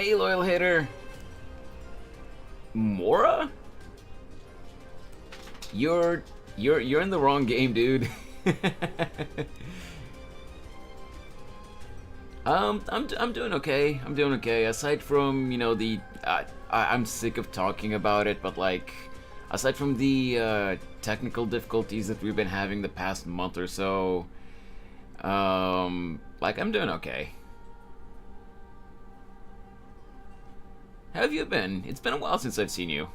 Hey, loyal hater. Mora? You're in the wrong game, dude. I'm doing okay. I'm doing okay. Aside from, you know, I'm sick of talking about it, but like, aside from the technical difficulties that we've been having the past month or so, like, I'm doing okay. How have you been? It's been a while since I've seen you.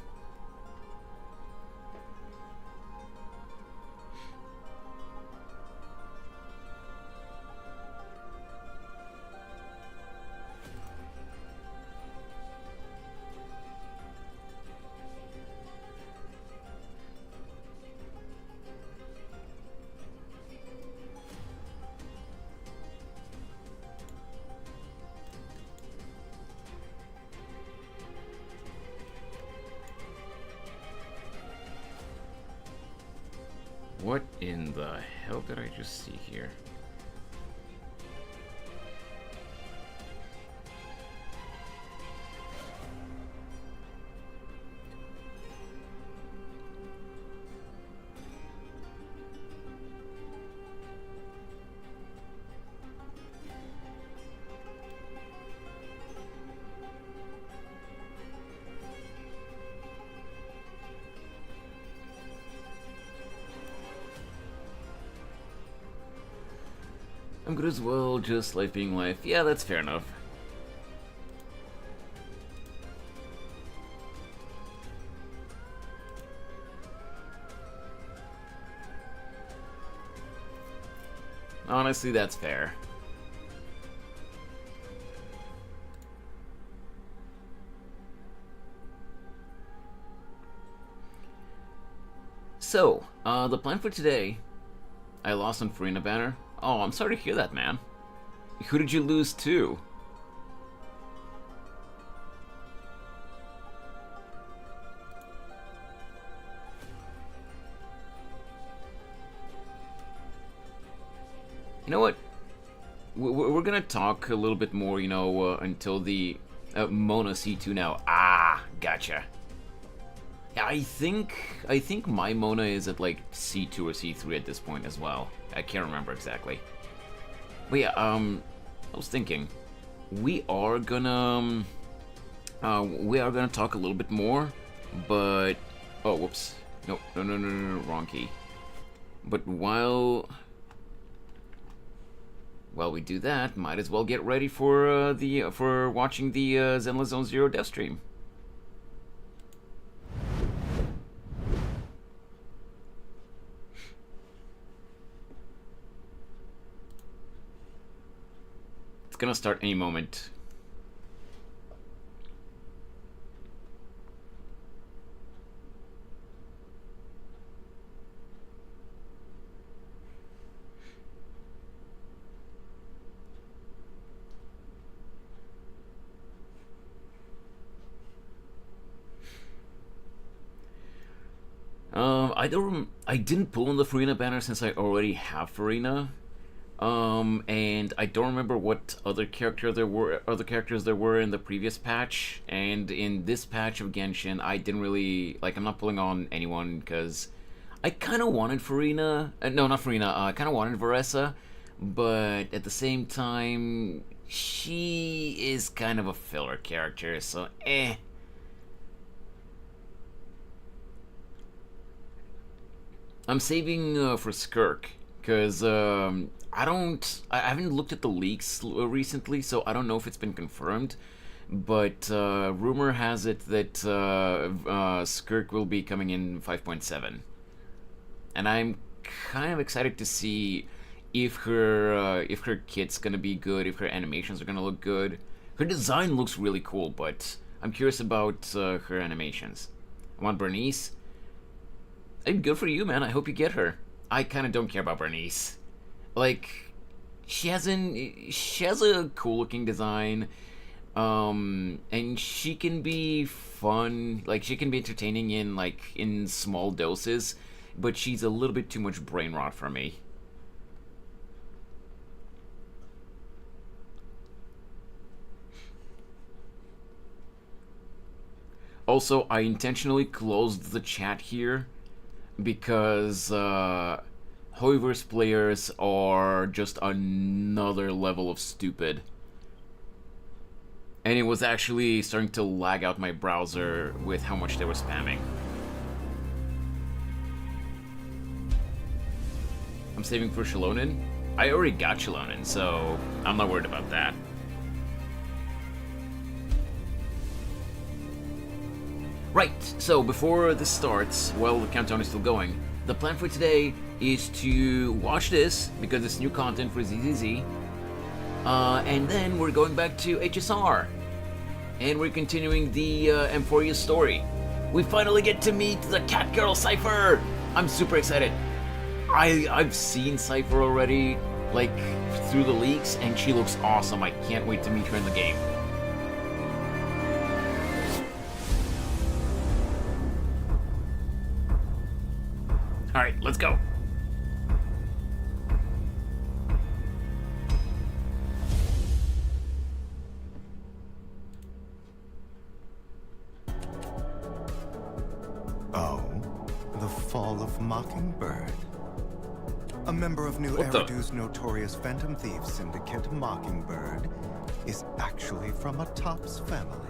What in the hell did I just see here? I'm good as well, just life being life. Yeah, that's fair enough. Honestly, that's fair. So, the plan for today, I lost on Farina banner. Oh, I'm sorry to hear that, man. Who did you lose to? You know what? We're gonna talk a little bit more, you know, until the Mona C2 now. Ah, gotcha. Yeah, I think my Mona is at like C2 or C3 at this point as well. I can't remember exactly. But yeah, I was thinking we are gonna talk a little bit more, but oh, whoops. No, wrong key. But while we do that, might as well get ready for for watching the Zenless Zone Zero dev stream. It's gonna start any moment. I didn't pull on the Farina banner since I already have Farina. And I don't remember what other characters there were in the previous patch, and in this patch of Genshin, I didn't really like. I'm not pulling on anyone because I kind of wanted Farina. No, not Farina. I kind of wanted Varessa, but at the same time, she is kind of a filler character, so eh. I'm saving for Skirk because I haven't looked at the leaks recently, so I don't know if it's been confirmed. But rumor has it that Skirk will be coming in 5.7, and I'm kind of excited to see if her kit's gonna be good, if her animations are gonna look good. Her design looks really cool, but I'm curious about her animations. I want Bernice. Hey, good for you, man. I hope you get her. I kind of don't care about Bernice. Like, she has a cool looking design, and she can be fun. Like, she can be entertaining in small doses, but she's a little bit too much brain rot for me. Also, I intentionally closed the chat here because Hoiverse players are just another level of stupid. And it was actually starting to lag out my browser with how much they were spamming. I'm saving for Shalonin. I already got Shalonin, so I'm not worried about that. Right, so before this starts, while the countdown is still going, the plan for today is to watch this, because it's new content for ZZZ, and then we're going back to HSR, and we're continuing the Amphoreus story. We finally get to meet the cat girl Cipher! I'm super excited. I've seen Cipher already, like, through the leaks, and she looks awesome. I can't wait to meet her in the game. Alright, let's go. Oh, the fall of Mockingbird. A member of New Eridu's notorious Phantom Thieves Syndicate, Mockingbird, is actually from a Tops family.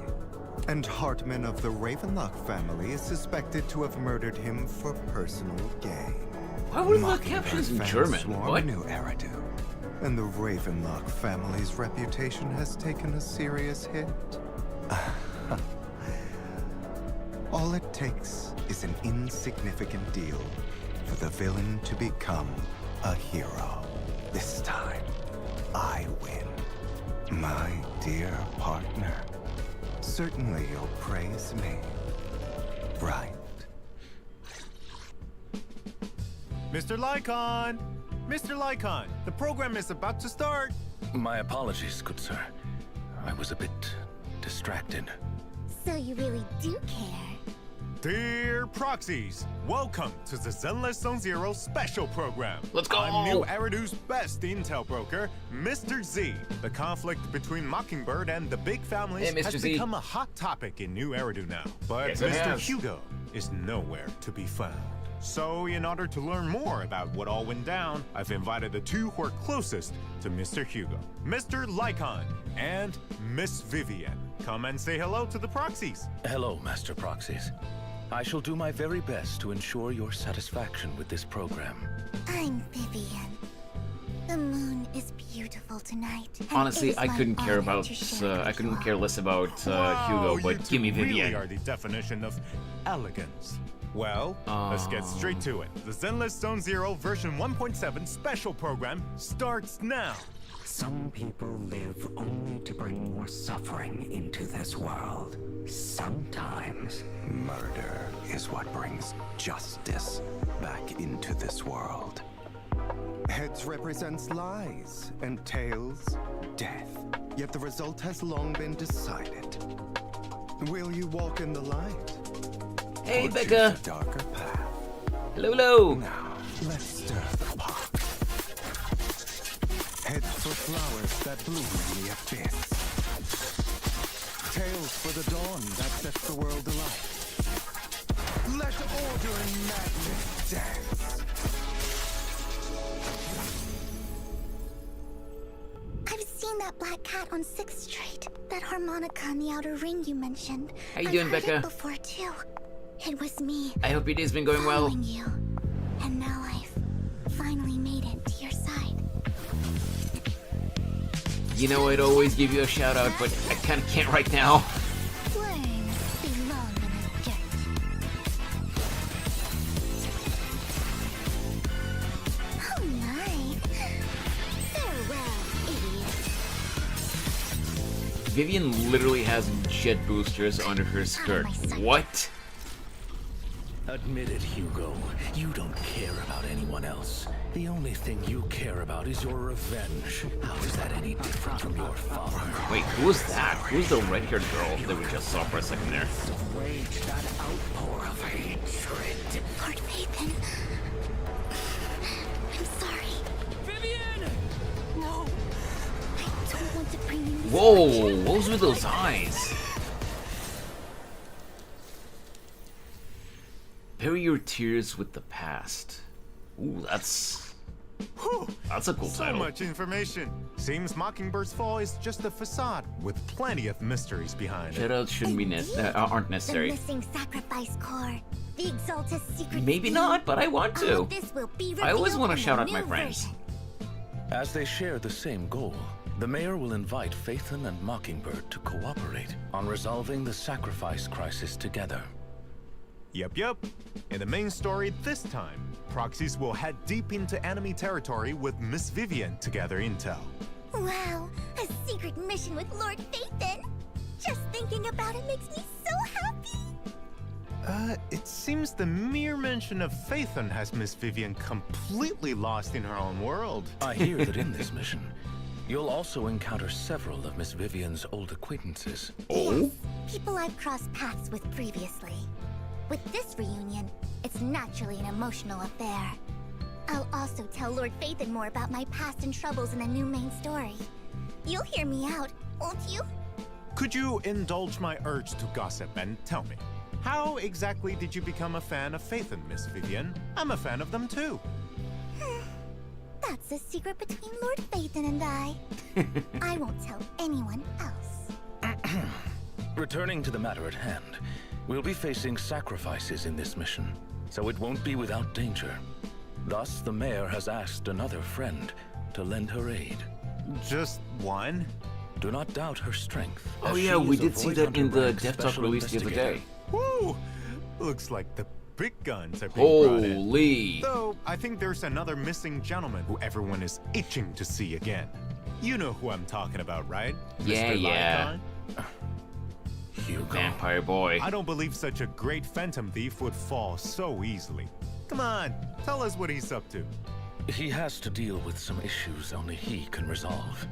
And Hartman of the Ravenlock family is suspected to have murdered him for personal gain. Why were the captions in German? What? New Eridu, and the Ravenlock family's reputation has taken a serious hit. All it takes is an insignificant deal for the villain to become a hero. This time, I win. My dear partner, certainly you'll praise me, right? Mr. Lycon! Mr. Lycon, the program is about to start! My apologies, good sir. I was a bit distracted. So you really do care. Dear proxies, welcome to the Zenless Zone Zero special program. Let's go! I'm New Eridu's best intel broker, Mr. Z. The conflict between Mockingbird and the big families Hey, Mr. has Z. become a hot topic in New Eridu now. But Yes, it Mr. has. Hugo is nowhere to be found. So, in order to learn more about what all went down, I've invited the two who are closest to Mr. Hugo, Mr. Lycon and Miss Vivian. Come and say hello to the proxies. Hello, Master Proxies. I shall do my very best to ensure your satisfaction with this program. I'm Vivian. The moon is beautiful tonight. and Honestly, it is I my couldn't care honor about to share I with couldn't you care all. less about Wow, Hugo, you but two give me really Vivian. are the definition of elegance. Well, let's get straight to it. The Zenless Zone Zero version 1.7 special program starts now. Some people live only to bring more suffering into this world. Sometimes, Murder is what brings justice back into this world. Heads represents lies, and tails, death. Yet the result has long been decided. Will you walk in the light? Hey, or Becca! choose a darker path? Hello, hello! Now, let's stir the pot. Heads for flowers that bloom in the abyss. Tails for the dawn that sets the world alight. Let order and madness dance. I've seen that black cat on 6th Street. That harmonica in the outer ring you mentioned. How you I've doing, heard Becca? it before too. It was me. I hope your day's been going well. Following you. And now I've finally made it to your side. You know I'd always give you a shout out, but I kinda can't right now. Worms belong in the dirt. Oh my. Farewell, idiot. Vivian literally has jet boosters under her skirt. What? Admit it, Hugo. You don't care about anyone else. The only thing you care about is your revenge. How is that any different from your father? Wait, who was that? Who's the red-haired girl that we just saw for a second there? wage that outpour of hatred. Lord Nathan. I'm sorry. Vivian! No! I don't want to bring you Whoa, what was with those eyes? Bury your tears with the past. Ooh, that's a cool So title. much information. Seems Mockingbird's fall is just a facade with plenty of mysteries behind it. Shoutouts shouldn't be aren't The necessary. missing sacrifice core. The Exaltus secret Maybe key. not, but I want All to. of this will be I always revealed want to in the shout out my new friends. version. As they share the same goal, the mayor will invite Phaethon and Mockingbird to cooperate on resolving the sacrifice crisis together. Yep. In the main story this time, proxies will head deep into enemy territory with Miss Vivian to gather intel. Wow, a secret mission with Lord Phaethon. Just thinking about it makes me so happy. It seems the mere mention of Phaethon has Miss Vivian completely lost in her own world. I hear that in this mission, you'll also encounter several of Miss Vivian's old acquaintances. Yes, people I've crossed paths with previously. With this reunion, it's naturally an emotional affair. I'll also tell Lord Phaethon more about my past and troubles in the new main story. You'll hear me out, won't you? Could you indulge my urge to gossip and tell me, how exactly did you become a fan of Phaethon, Miss Vivian? I'm a fan of them too. That's a secret between Lord Phaethon and I. I won't tell anyone else. Returning to the matter at hand, we'll be facing sacrifices in this mission, so it won't be without danger. Thus, the mayor has asked another friend to lend her aid. Just one? Do not doubt her strength. Oh as yeah, she we is a did see Void that in Hunter the rank Death Talk special release the other day. investigator. Woo! Looks like the big guns are being brought in. Holy! Though, I think there's another missing gentleman who everyone is itching to see again. You know who I'm talking about, right? Yeah, Mr. yeah. Lycon? Hugo. Vampire boy. I don't believe such a great phantom thief would fall so easily. Come on, tell us what he's up to. He has to deal with some issues only he can resolve.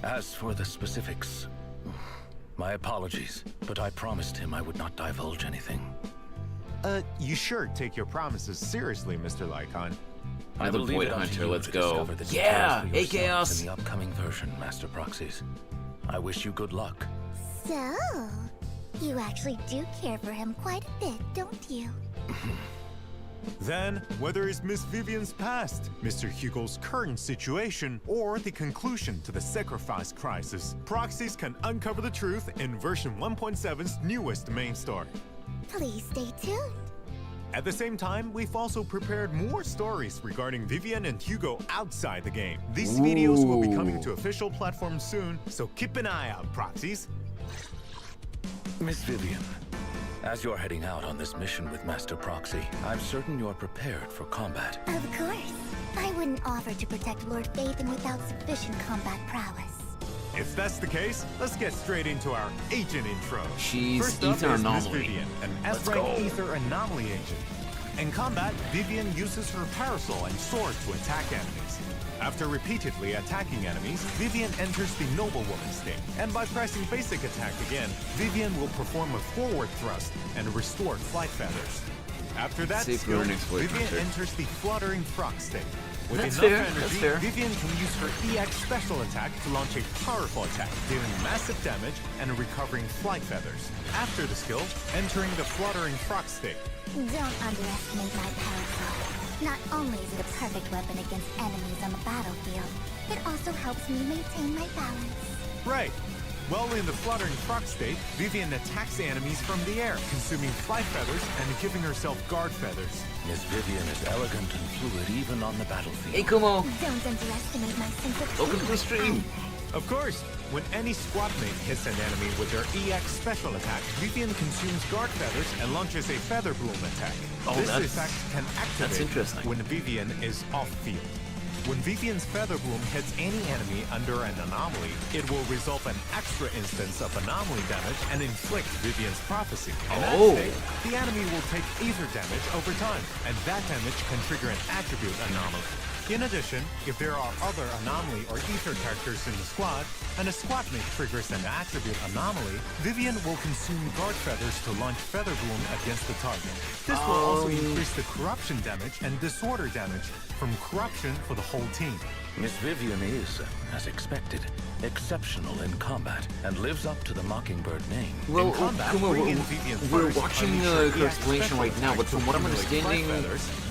As for the specifics, my apologies, but I promised him I would not divulge anything. You sure take your promises seriously, Mr. Lycon. I Another will leave Void it up to Hunter, you let's to go. discover the Yeah, details for hey yourselves Chaos. in the upcoming version, Master Proxies. I wish you good luck. So, you actually do care for him quite a bit, don't you? Then, whether it's Miss Vivian's past, Mr. Hugo's current situation, or the conclusion to the sacrifice crisis, proxies can uncover the truth in version 1.7's newest main story. Please stay tuned. At the same time, we've also prepared more stories regarding Vivian and Hugo outside the game. These videos will be coming to official platforms soon, so keep an eye out, proxies. Miss Vivian, as you're heading out on this mission with Master Proxy, I'm certain you're prepared for combat. Of course. I wouldn't offer to protect Lord Phaethon without sufficient combat prowess. If that's the case, let's get straight into our agent intro. She's First up Ether is Miss Anomaly. Vivian, an Let's S-rank go. Ether Anomaly agent. In combat, Vivian uses her parasol and sword to attack enemies. After repeatedly attacking enemies, Vivian enters the noblewoman state, and by pressing basic attack again, Vivian will perform a forward thrust and restore flight feathers. After that Save skill, your next Void Vivian Hunter. enters the fluttering frog state. With That's enough fair, energy, that's fair. Vivian can use her EX special attack to launch a powerful attack, dealing massive damage and recovering flight feathers. After the skill, entering the fluttering frog state. Don't underestimate my parasol. Not only is it a perfect weapon against enemies on the battlefield, it also helps me maintain my balance. Right. While in the fluttering frog state, Vivian attacks enemies from the air, consuming flight feathers and giving herself guard feathers. Miss Vivian is elegant and fluid even on the battlefield. Hey Kumo, Don't underestimate my sense of welcome to the humor stream. either. Of course, when any squad mate hits an enemy with their EX special attack, Vivian consumes guard feathers and launches a feather bloom attack. Oh, this that's- effect can activate interesting. when Vivian is off-field. When Vivian's feather bloom hits any enemy under an anomaly, it will resolve an extra instance of anomaly damage and inflict Vivian's prophecy. In that Oh. state, the enemy will take ether damage over time, and that damage can trigger an attribute anomaly. In addition, if there are other anomaly or ether characters in the squad, and a squad mate triggers an attribute anomaly, Vivian will consume guard feathers to launch feather bloom against the target. This will also increase the corruption damage and disorder damage from corruption for the whole team. Miss Vivian is, as expected, exceptional in combat and lives up to the Mockingbird name. Well, combat, Kuma, bring in Vivian's we're first watching unleash her EX explanation right now, but from what I'm understanding,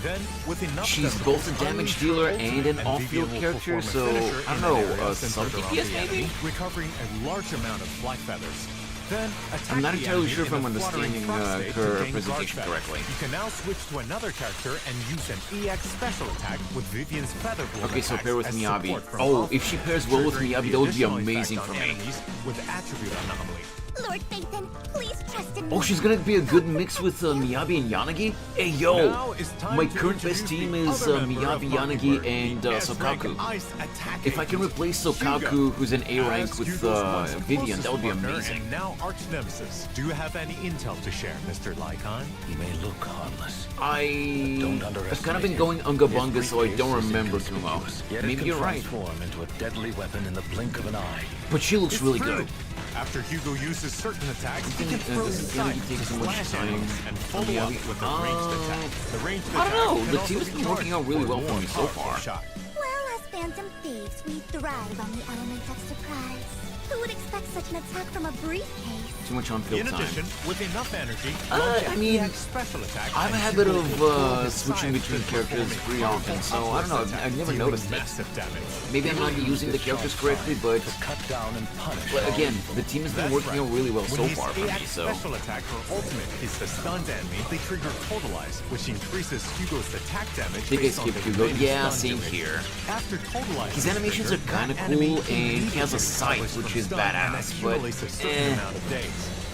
then, with enough she's depth, both a damage dealer and an off-field Vivian will character, perform a so finisher I in don't that know, area some centered around DPS the maybe? enemy, recovering a large amount of black feathers. Then attack I'm not the entirely enemy sure if in I'm a fluttering understanding front state to her gain guard presentation feathers. correctly. You can now switch to another character and use an EX special attack with Vivian's feather blow Okay, so attacks pair with as Miyabi. support from Oh, off, if she pairs well with triggering Miyabi, the that would be additional amazing effect for on me. enemies with attribute anomaly. Lord Phaethon, please trust in me. Oh, she's gonna be a good mix with Miyabi and Yanagi? Hey, yo! Now it's time My to current best introduce team the is other member of Miyabi, Mockingbird, Yanagi, and the S-rank Sokaku. ice attack If I can agent, replace Hugo. Sokaku, who's an A rank As with Hugo's once Vivian, that would be closest partner amazing. And now arch nemesis. Do you have any intel to share, Mr. Lycon? He may look harmless. I've underestimate kind of been him. going unga bunga, His so I briefcase don't is remember too well. inconspicuous, yet it Maybe can you're right. transform into a deadly weapon in the blink of an eye. But she looks It's really proven. good. After Hugo uses certain attacks, he Doesn't- can throw doesn't sight Yanagi take to so much slash time enemies and follow from up Yanagi? with a ranged attack. The ranged I don't attack know, can the also team has be been working charged out really for well a for more me so powerful far. shot. Well, as Phantom Thieves, we thrive on the element of surprise. Who would expect such an attack from a briefcase? Too much on-field In time. addition, with enough energy, I mean, special attack I have a and habit Hugo of will throw his switching sides between to characters perform a pretty often, powerful so I don't know, attack, I've never dealing noticed it. massive damage. Maybe I'm not using the characters correctly, but To cut down and punish. well, all again, evil. the team has been That's working right. out really well When so his far for me, AX so... special attack or ultimate is the stunned enemy, they trigger Totalize, which increases Hugo's attack damage. I think I based on skipped the Hugo. remaining Yeah, stun same duration. here. After Totalize His is animations triggered, are kinda that enemy cool, and he has a immediately sight, recovers which from is stun and badass, but, accumulates a certain amount of days.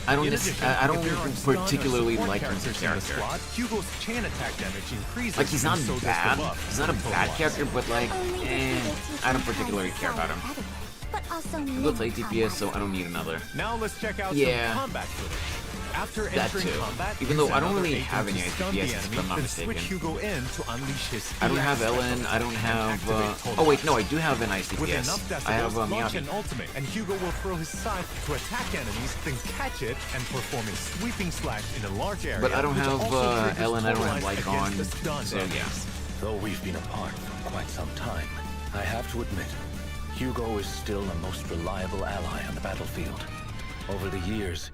I don't In necess- addition, I don't if there are stun or particularly support like him as a characters in the character. squad, Hugo's chain attack damage increases. Like, he's not and so does the bad. buff He's not a from bad Totalize. character, but like, Only the Hugo teaching I don't has particularly care about him. solid evidence, but also I'll many play DPS, so I don't need another. Now let's check out Yeah. some combat footage. After That entering too. combat, Even use though I don't another really agent have to any stun DPS, the if enemy, I'm not then mistaken. switch Hugo in to unleash his I don't EX have special Ellen, I don't and have, activate oh wait, no, I Totalize. do have an ice With DPS. enough decibels, I have launch Miyabi. an ultimate, and Hugo will throw his scythe to attack enemies, then catch it and perform a sweeping slash in a large area. But I don't which have also triggers Ellen, I don't have Totalize Lycon, against the stunned so yeah. enemies. Though we've been apart for quite some time, I have to admit, Hugo is still the most reliable ally on the battlefield. Over the years,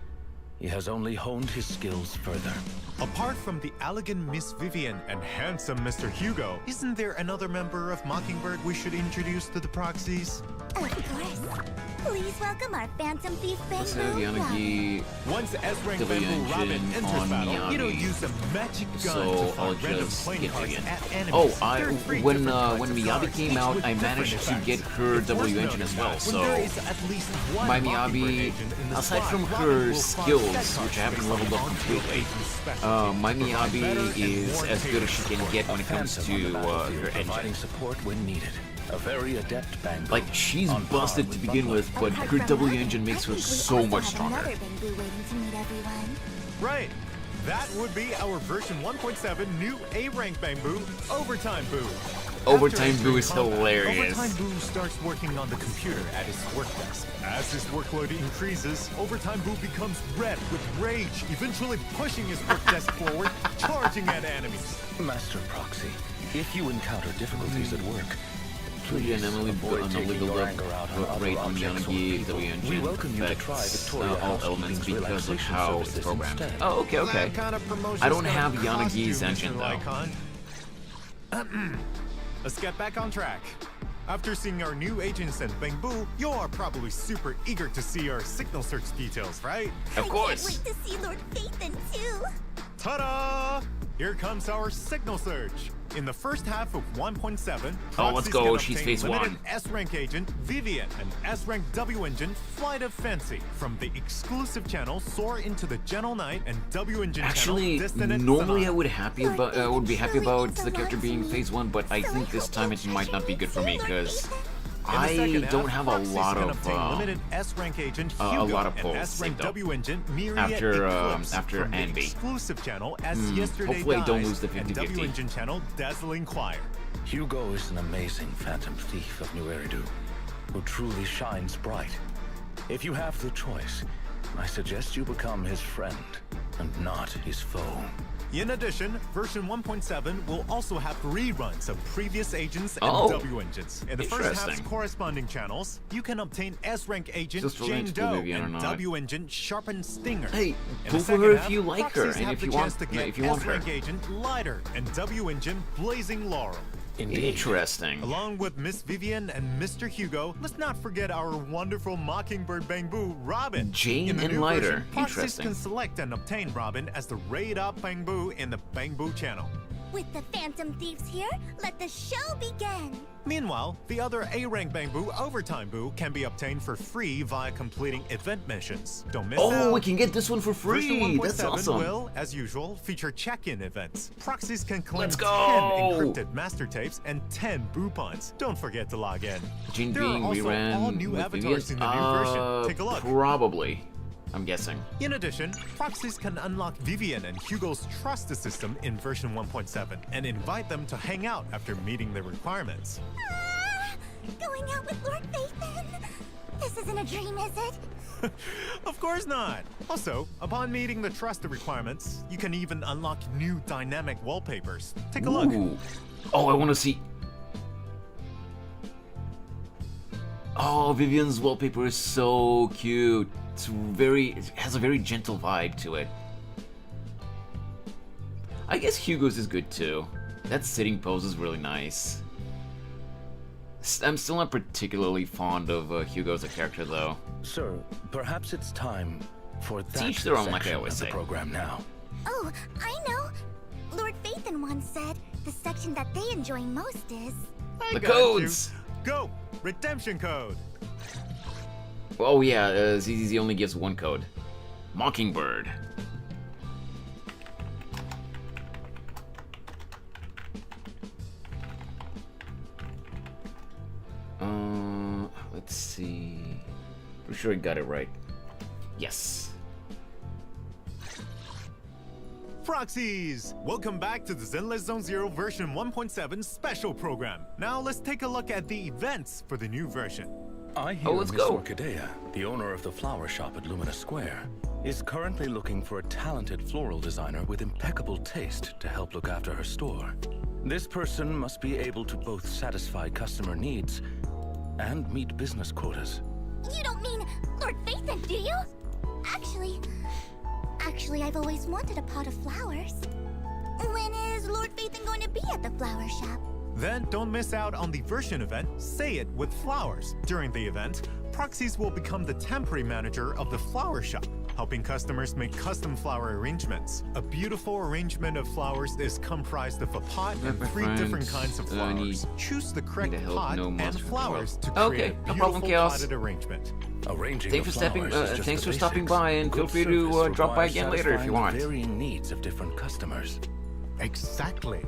he has only honed his skills further. Apart from the elegant Miss Vivian and handsome Mr. Hugo, isn't there another member of Mockingbird we should introduce to the proxies? Of course. Please welcome our Phantom Thief Let's Bangor have Yanagi, Once S-rank W Bamboo Robin engine enters on battle, it'll Miyabi. use a magic gun to so I'll find random just playing get cards again. at enemies. Oh, There are three when different kinds when of Miyabi cards, came each out, with I different managed to effects. get her It's worth W engine noting as well, that so... when there is at least one My Mockingbird Miyabi, agent in the aside squad, from Robin her will find skills, set cards which I haven't based leveled on up on-field completely, agent's specialty. my Provide better Miyabi and is more as good as she can tailored get when it comes Phantom on the to battlefield, her providing engine. support when needed. A very adept Bangor. Like, she's On par busted with to begin Butler. with, but Apart her from W that, engine I makes her think we so also much have stronger. another Bamboo waiting to meet everyone. Right. That would be our version 1.7 new A-rank Bamboo, Overtime Boo. Overtime After Boo is entering combat, hilarious. Overtime Boo starts working on the computer at his work desk. As his workload increases, Overtime Boo becomes red with rage, eventually pushing his work desk forward, charging at enemies. Master Proxy, if you encounter difficulties at work, Julia and Emily avoid on the taking legal your up anger out on other rate on objects or Yanagi people. W engine We welcome you to try affects Victoria all elements Housekeeping's because of relaxation how it's services programmed. instead. Oh, okay, okay. That kind of promotion's I don't gonna have cost Yanagi's you, engine, Mr. though. Lycon. Let's get back on track. After seeing our new agents and Bamboo, you are probably super eager to see our signal search details, right? Of course. I can't wait to see Lord Phaethon too. Ta-da! Here comes our signal search. In the first half of 1.7, Oh, let's proxies go. can She's obtain phase limited one. S-rank agent Vivian and S-rank W engine Flight of Fancy from the exclusive channel Soar into the Gentle Night and W engine Actually, channel Dissonant normally I Sonata. would be happy about the character being phase 1, but I think this time it might not be good for me because In the I second don't half, have a proxies lot can of obtain limited S-rank agent a Hugo lot of and polls S-rank saved up W engine Myriad after, Eclipse after from the Anby. exclusive channel as Yesterday hopefully I don't Dies lose the and 50-50. W engine channel Dazzling Choir. Hugo is an amazing Phantom Thief of New Eridu, who truly shines bright. If you have the choice, I suggest you become his friend and not his foe. In addition, version 1.7 will also have reruns of previous agents and Oh, W engines. In the first half's interesting. corresponding channels, you can obtain S-rank agent Just Jane related to Doe Vivian or and not. W engine Sharpened Stinger. Hey, In pull the for her second if half, you like her, proxies and have if the you chance want, to get if you want her. S-rank agent Lighter and W engine Blazing Laurel. Indeed. Interesting. Along with Miss Vivian and Mr. Hugo, let's not forget our wonderful Mockingbird Bangbu, Robin. Jane in the and new Lighter. version, proxies Interesting. can select and obtain Robin as the Raid Up Bangbu in the Bangbu channel. With the Phantom Thieves here, let the show begin! Meanwhile, the other A-rank Bangbu Overtime Boo can be obtained for free via completing event missions. Don't miss out. Oh, we can get this one for Version free. 1.7 That's awesome. will, as usual, feature check-in events. Proxies can claim Let's 10 go! encrypted master tapes and 10 Boopons. Don't forget to log in. Jane There are being also reran all new with avatars Vivian? in the new version. Take a look. Probably. I'm guessing. In addition, proxies can unlock Vivian and Hugo's trust system in version 1.7 and invite them to hang out after meeting the requirements. Going out with Lord Phaethon? This isn't a dream, is it? Of course not! Also, upon meeting the trust requirements, you can even unlock new dynamic wallpapers. Take a look. Ooh. Oh, I want to see. Oh, Vivian's wallpaper is so cute. It has a very gentle vibe to it. I guess Hugo's is good too. That sitting pose is really nice. I'm still not particularly fond of Hugo as a character though. Sir, perhaps it's time for that each their own, like I section always of the say. program now. Oh, I know! Lord Phaethon once said the section that they enjoy most is... I The got codes! you. Go! Redemption code! Oh yeah, ZZZ only gives one code. Mockingbird. Let's see. Pretty sure I got it right. Yes. Proxies! Welcome back to the Zenless Zone Zero version 1.7 special program. Now let's take a look at the events for the new version. I hear let's Miss go. Orchidea, the owner of the flower shop at Lumina Square, is currently looking for a talented floral designer with impeccable taste to help look after her store. This person must be able to both satisfy customer needs and meet business quotas. You don't mean Lord Phaethon, do you? Actually, I've always wanted a pot of flowers. When is Lord Phaethon going to be at the flower shop? Then don't miss out on the version event, Say It with Flowers. During the event, Proxies will become the temporary manager of the flower shop, helping customers make custom flower arrangements. A beautiful arrangement of flowers is comprised of a pot and My 3 different friends, kinds of I flowers. Choose the correct need help, pot no and monster flowers to control. create Okay, a no beautiful problem, Chaos. potted arrangement. Arranging Thanks the for stepping. flowers is just Thanks the for stopping basics. by, and feel Good free to service drop by requires again later if you satisfying want. the varying needs of different customers. Exactly.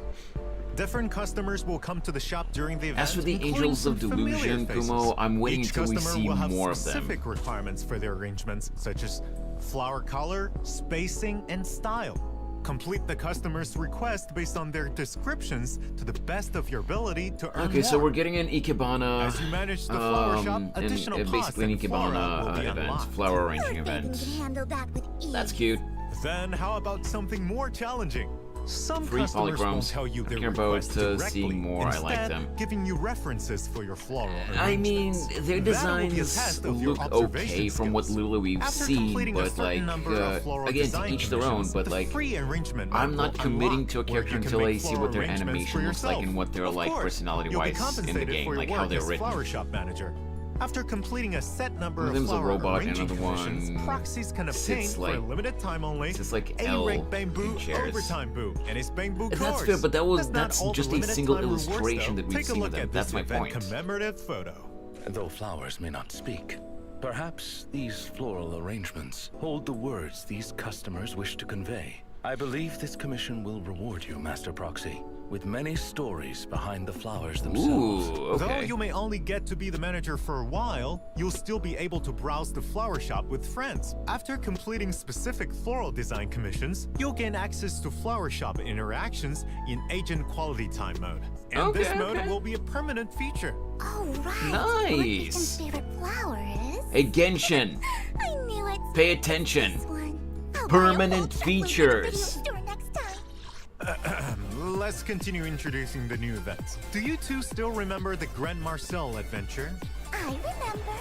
Different customers will come to the shop during the event. As for the including Angels of some familiar Delusion, faces. Kumo, I'm waiting Each until we customer see will have more of them. specific requirements for their arrangements, such as flower color, spacing, and style. Complete the customer's request based on their descriptions to the best of your ability to earn Okay, so more. we're getting an Ikebana. As you manage the flower shop, and additional pots basically an and flora will Ikebana be event, unlocked. flower arranging Lord Phaethon event. can handle that with ease. That's cute. Then how about something more challenging? Some Free customers won't polychromes. tell you I their care about, request directly. seeing more. I Instead, like them. giving you references for your floral I mean, arrangements. their That will be a designs test of your look observation okay from what skills. little we've After seen, completing a but certain like, number of floral again, to design each their own, commissions, but the like, free arrangement I'm mode not will committing unlock to a where character you can until I make see floral what their arrangements animation for looks like yourself. and what they're Of like course, personality-wise you'll be in the compensated game, for your like how work they're as written. flower shop manager. After completing a set number One of of them's a flower robot, arranging another commissions, one proxies can obtain sits for like- a limited time only sits like a L rank in bamboo chairs. overtime boo and its bamboo And cars. that's fair, but not that's all the just a limited single time rewards, illustration though. that we've Take a seen look of them. at That's this my event point. commemorative photo. Though flowers may not speak, perhaps these floral arrangements hold the words these customers wish to convey. I believe this commission will reward you, Master Proxy, with many stories behind the flowers themselves. Ooh, Though okay. you may only get to be the manager for a while, you'll still be able to browse the flower shop with friends. After completing specific floral design commissions, you'll gain access to flower shop interactions in agent quality time mode. And this Okay, mode okay. will be a permanent feature. Oh, right. Lord Nice. Phaethon's favorite flower is... Hey, Genshin. I knew it. Pay attention. This one. I'll buy a Permanent whole check when we go to features. the store next time. Let's continue introducing the new events. Do you two still remember the Grand Marcel adventure? I remember.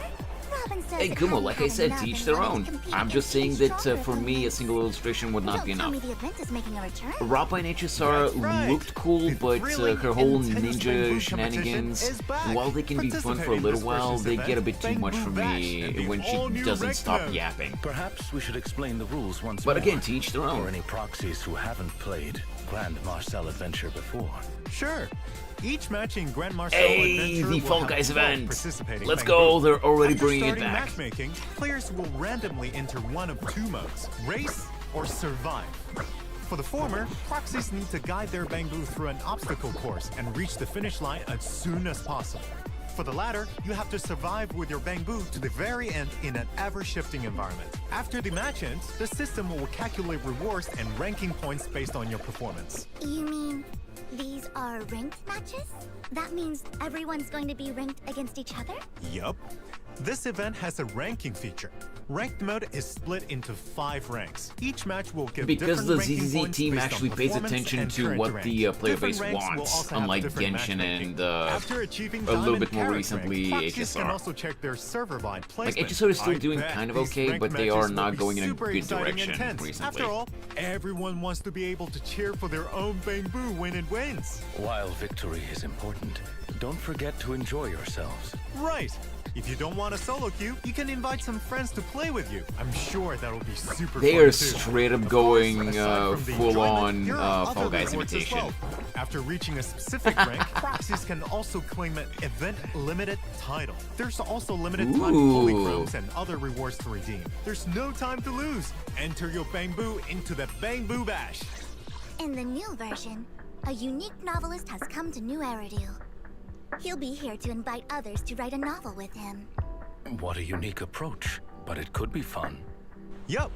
Robin says Hey it Gumo, hadn't like I had said, enough to each and their wanted to own. compete I'm just saying against that stronger for me, a opponents. single illustration would not be Don't tell enough. me the event is making a return. Rappa and HSR That's right. looked cool, The but thrilling, her whole intense ninja Bamboo shenanigans, competition is back. while they can be fun for a Participate in little this while, versus they event, get a bit too much Bamboo for Bash, me and the when she all-new doesn't rank stop mode. yapping. Perhaps we should explain the rules once But more. again, to each their For own. any proxies who haven't played Grand Marcel Adventure before. Sure. Each match in Grand Marcel Hey, Adventure the will Fall have Guys 12 event. participating Let's Bamboo. go, they're already After bringing it starting back. matchmaking, players will randomly enter one of two modes, race or survive. For the former, proxies need to guide their Bamboo through an obstacle course and reach the finish line as soon as possible. For the latter, you have to survive with your Bamboo to the very end in an ever-shifting environment. After the match ends, the system will calculate rewards and ranking points based on your performance. You mean these are ranked matches? That means everyone's going to be ranked against each other? Yup. This event has a ranking feature. Ranked mode is split into 5 ranks. Each match will give Because different the ranking ZZZ points team based on actually pays performance attention and to current what rank. the player Different base ranks will wants, also have unlike different Genshin matchmaking. and After achieving a little Diamond bit more Carrot recently rank, proxies can HSR. also check their server-wide Like placement. HSR is still I doing bet kind of these okay, ranked but they matches are will not be going in a super good exciting and direction tense. recently. After all, everyone wants to be able to cheer for their own Bamboo when it wins. While victory is important, don't forget to enjoy yourselves. Right. If you don't want a solo queue, you can invite some friends to play with you. I'm sure that'll be super They fun are too. straight up Of going course, aside from the full enjoyment, on there are Fall other Guys rewards as imitation. well. After reaching a specific rank, proxies can also claim an event limited title. There's also limited time polychromes and other rewards to redeem. There's no time to lose. Enter your Bamboo into the Bamboo Bash. In the new version, a unique novelist has come to New Aerodale. He'll be here to invite others to write a novel with him. What a unique approach, but it could be fun. Yup.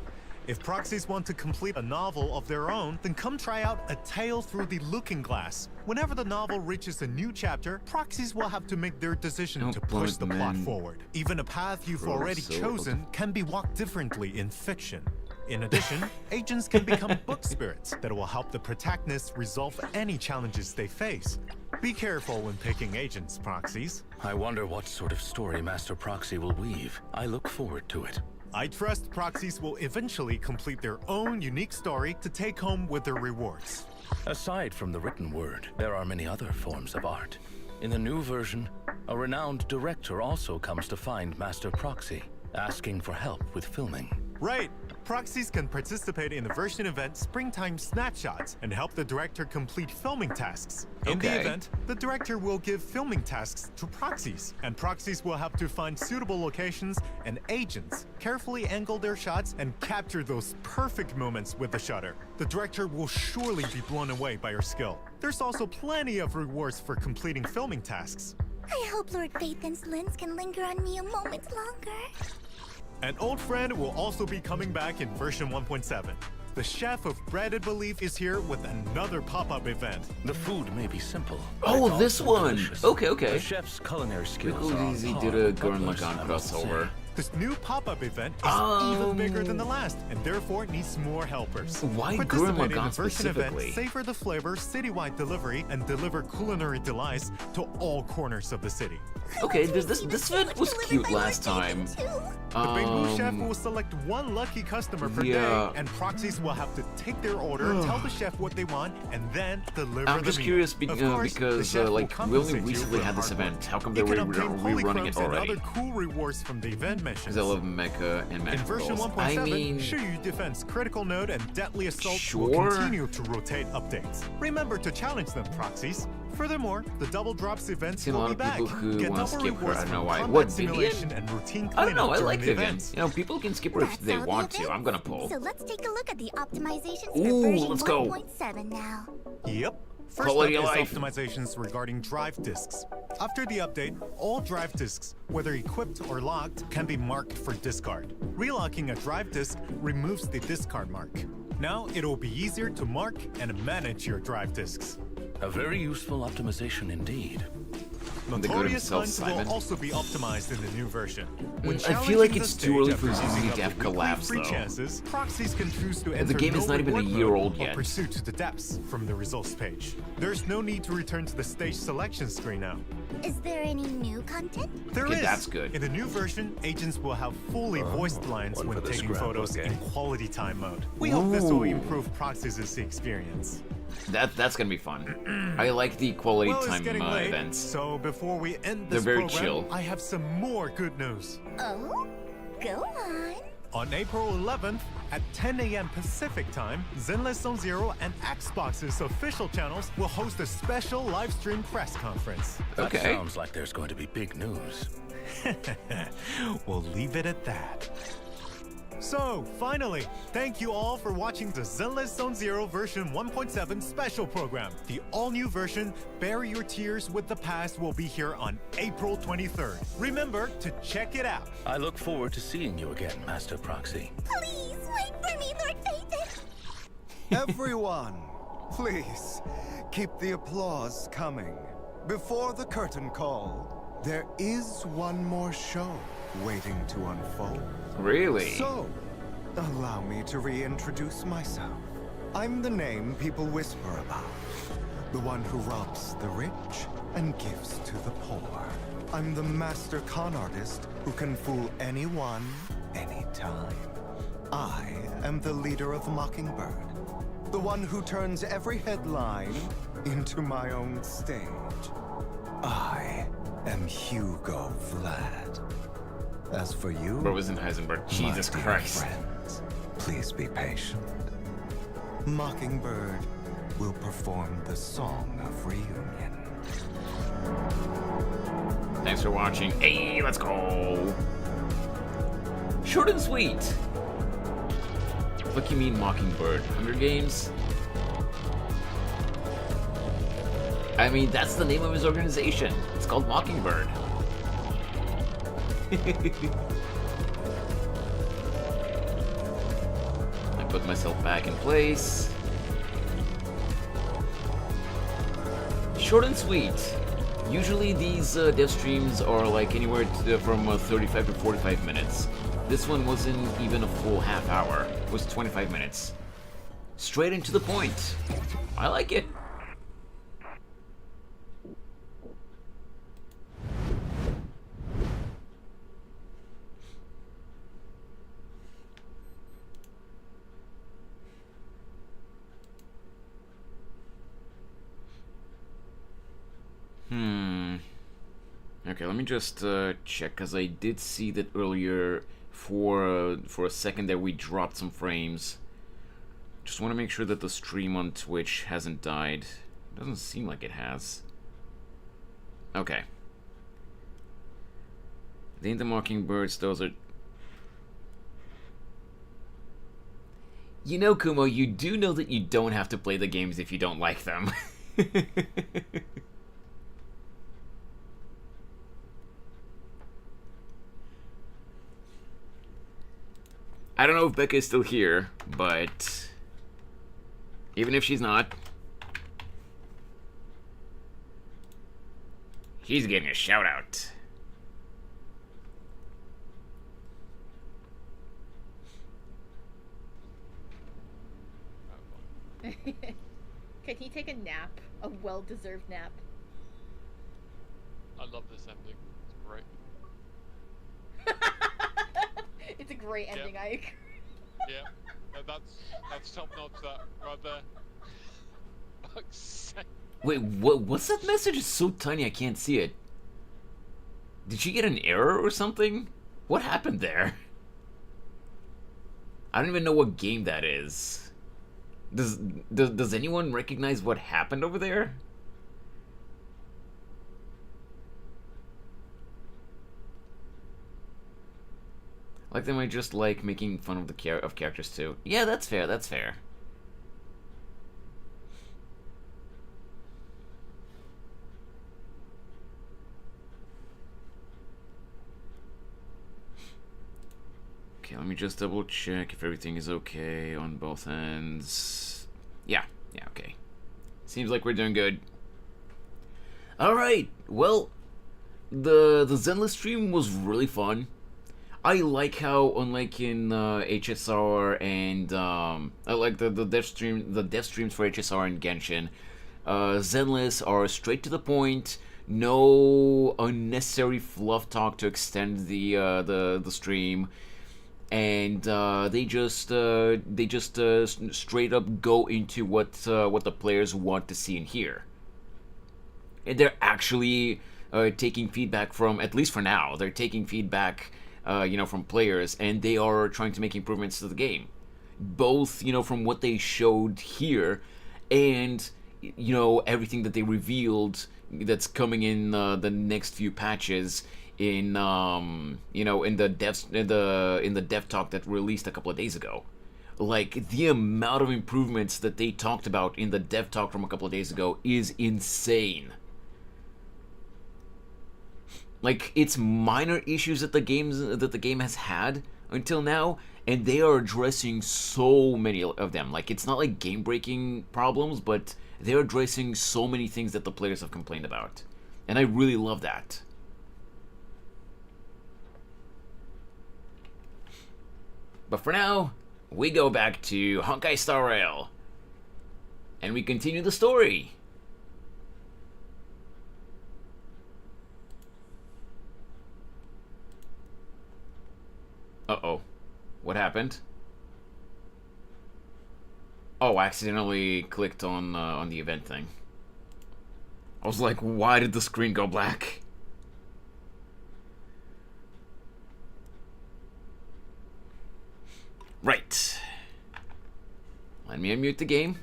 If proxies want to complete a novel of their own, then come try out A Tale Through the Looking Glass. Whenever the novel reaches a new chapter, proxies will have to make their decision Oh, to push the plot man. forward. Even a path you've Bro, already so chosen can be walked differently in fiction. In addition, agents can become book spirits that will help the protagonists resolve any challenges they face. Be careful when picking agents, proxies. I wonder what sort of story Master Proxy will weave. I look forward to it. I trust proxies will eventually complete their own unique story to take home with their rewards. Aside from the written word, there are many other forms of art. In the new version, a renowned director also comes to find Master Proxy, asking for help with filming. Right. Proxies can participate in the version event Springtime Snapshots and help the director complete filming tasks. In the Okay. event, the director will give filming tasks to proxies, and proxies will have to find suitable locations and agents, carefully angle their shots, and capture those perfect moments with the shutter. The director will surely be blown away by your skill. There's also plenty of rewards for completing filming tasks. I hope Lord Phaethon's lens can linger on me a moment longer. An old friend will also be coming back in version 1.7. The chef of Breaded Belief is here with another pop-up event. The food may be simple. Oh, but this also one! delicious. Okay, okay. The chef's culinary skills Because are on ZZZ par did a with Gurren Butler's, Lagann I must crossover. say. This new pop-up event is even bigger than the last, and therefore needs more helpers. Why Gurren Participate in Lagann the version event, specifically? savor the flavor, citywide delivery, and deliver culinary delights to all corners of the city. Okay, this event was cute last time. The Bamboo Chef will select one lucky customer per yeah. day, and proxies will have to take their order, tell the chef what they want, and then deliver I'm the just meal. curious Of course, the because chef will like we only compensate you recently for had this hard work. event. How come You they're can obtain rerunning it polychromes and already? other cool rewards from the event missions. Because I love mecha and In magic version rolls. 1.7, I mean, Shiryu Defense Critical Node and Deadly Assault Sure. will continue to rotate updates. Remember to challenge them, proxies. Furthermore, the Double Drops events seen a will lot be of back. people who Get want to double skip her. rewards I don't know from why. combat What, simulation Vivian? and routine I don't know. cleanup I during like the Vivian. events. You know, people can skip her if That's they all the want to. events. I'm gonna pull. So let's take a look at the optimizations Ooh, for version let's go. 1.7 now. Yep. First Quality up of is life. optimizations regarding drive disks. After the update, all drive disks, whether equipped or locked, can be marked for discard. Relocking a drive disk removes the discard mark. Now it'll be easier to mark and manage your drive disks. A very useful optimization indeed. They go to Notorious himself, hunts will Simon. also be optimized in the new version. I feel like it's too early for ZZZ to have collapsed, free though. chances, proxies can choose to enter The game is no not even a reward year mode old or yet. pursue to the depths from the results page. There's no need to return to the stage selection screen now. Is there any new content? There Okay, is. that's good. In the new version, agents will have fully voiced lines one when for the taking scrapbook, photos eh? in quality time mode. We hope this will Ooh. improve proxies' experience. That's gonna be fun. I like the quality Well, it's time getting late, events. so before we end They're this very program, chill. I have some more good news. Oh? Go on. On April 11th, at 10 a.m. Pacific time, Zenless Zone Zero and Xbox's official channels will host a special live stream press conference. That Okay. sounds like there's going to be big news. We'll leave it at that. So, finally, thank you all for watching the Zenless Zone Zero version 1.7 special program. The all-new version, Bury Your Tears with the Past, will be here on April 23rd. Remember to check it out. I look forward to seeing you again, Master Proxy. Please wait for me, Lord Phaethon. Everyone, please keep the applause coming. Before the curtain call, there is one more show waiting to unfold. Really? So, allow me to reintroduce myself. I'm the name people whisper about. The one who robs the rich and gives to the poor. I'm the master con artist who can fool anyone, anytime. I am the leader of Mockingbird. The one who turns every headline into my own stage. I am Hugo Vlad. As for you, Bro was in Heisenberg. Jesus my dear Christ. friends, please be patient. Mockingbird will perform the Song of Reunion. Thanks for watching. Hey, let's go. Short and sweet. What you mean Mockingbird? Hunger Games? I mean, that's the name of his organization. It's called Mockingbird. I put myself back in place. Short and sweet. Usually these dev streams are like anywhere from 35 to 45 minutes. This one wasn't even a full half hour. It was 25 minutes. Straight and to the point. I like it. Okay, let me just check, because I did see that earlier for a second there we dropped some frames. Just want to make sure that the stream on Twitch hasn't died. Doesn't seem like it has. Okay. They ain't the Mockingbirds, those are... You know, Kumo, you do know that you don't have to play the games if you don't like them. I don't know if Becca is still here, but even if she's not, she's getting a shout out. Can he take a nap? A well-deserved nap? I love this ending. It's great. It's a great ending, I agree. Yeah, that's top notch. That right there. Fuck's sake. Wait, what's that message? It's so tiny I can't see it. Did she get an error or something? What happened there? I don't even know what game that is. Does anyone recognize what happened over there? Like they might just like making fun of the characters too. Yeah, that's fair. That's fair. Okay, let me just double check if everything is okay on both ends. Yeah, okay. Seems like we're doing good. Alright, well, The Zenless stream was really fun. I like how, unlike in HSR and I like the dev streams for HSR and Genshin, Zenless are straight to the point. No unnecessary fluff talk to extend the stream, and they just straight up go into what the players want to see and hear. And they're actually taking feedback from, at least for now, they're taking feedback from players, and they are trying to make improvements to the game, both from what they showed here and everything that they revealed that's coming in the next few patches in in the dev talk that released a couple of days ago. Like, the amount of improvements that they talked about in the dev talk from a couple of days ago is insane. Like, it's minor issues that the game has had until now, and they are addressing so many of them. Like, it's not like game-breaking problems, but they're addressing so many things that the players have complained about. And I really love that. But for now, we go back to Honkai Star Rail. And we continue the story. Uh-oh. What happened? Oh, I accidentally clicked on the event thing. I was like, why did the screen go black? Right. Let me unmute the game.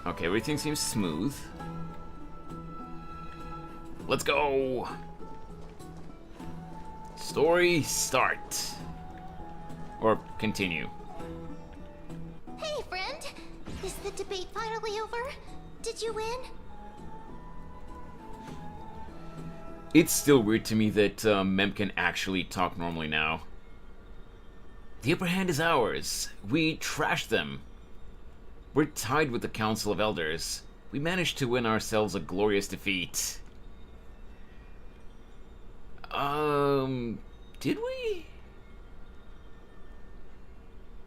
Okay, everything seems smooth. Let's go! Story start. Or continue. Hey, friend! Is the debate finally over? Did you win? It's still weird to me that Mem can actually talk normally now. The upper hand is ours. We trashed them. We're tied with the Council of Elders. We managed to win ourselves a glorious defeat. Did we?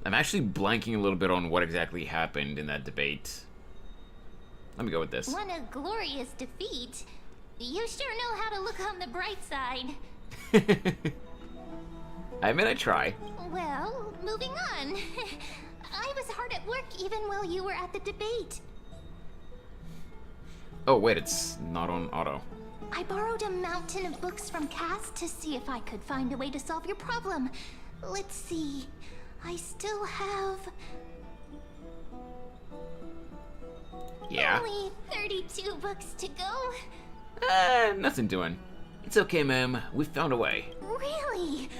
I'm actually blanking a little bit on what exactly happened in that debate. Let me go with this. Won a glorious defeat? You sure know how to look on the bright side. I mean, I try. Well, moving on. I was hard at work even while you were at the debate. Oh, wait, it's not on auto. I borrowed a mountain of books from Cass to see if I could find a way to solve your problem. Let's see. I still have... Yeah? Only 32 books to go. Nothing doing. It's okay, ma'am. We found a way. Really?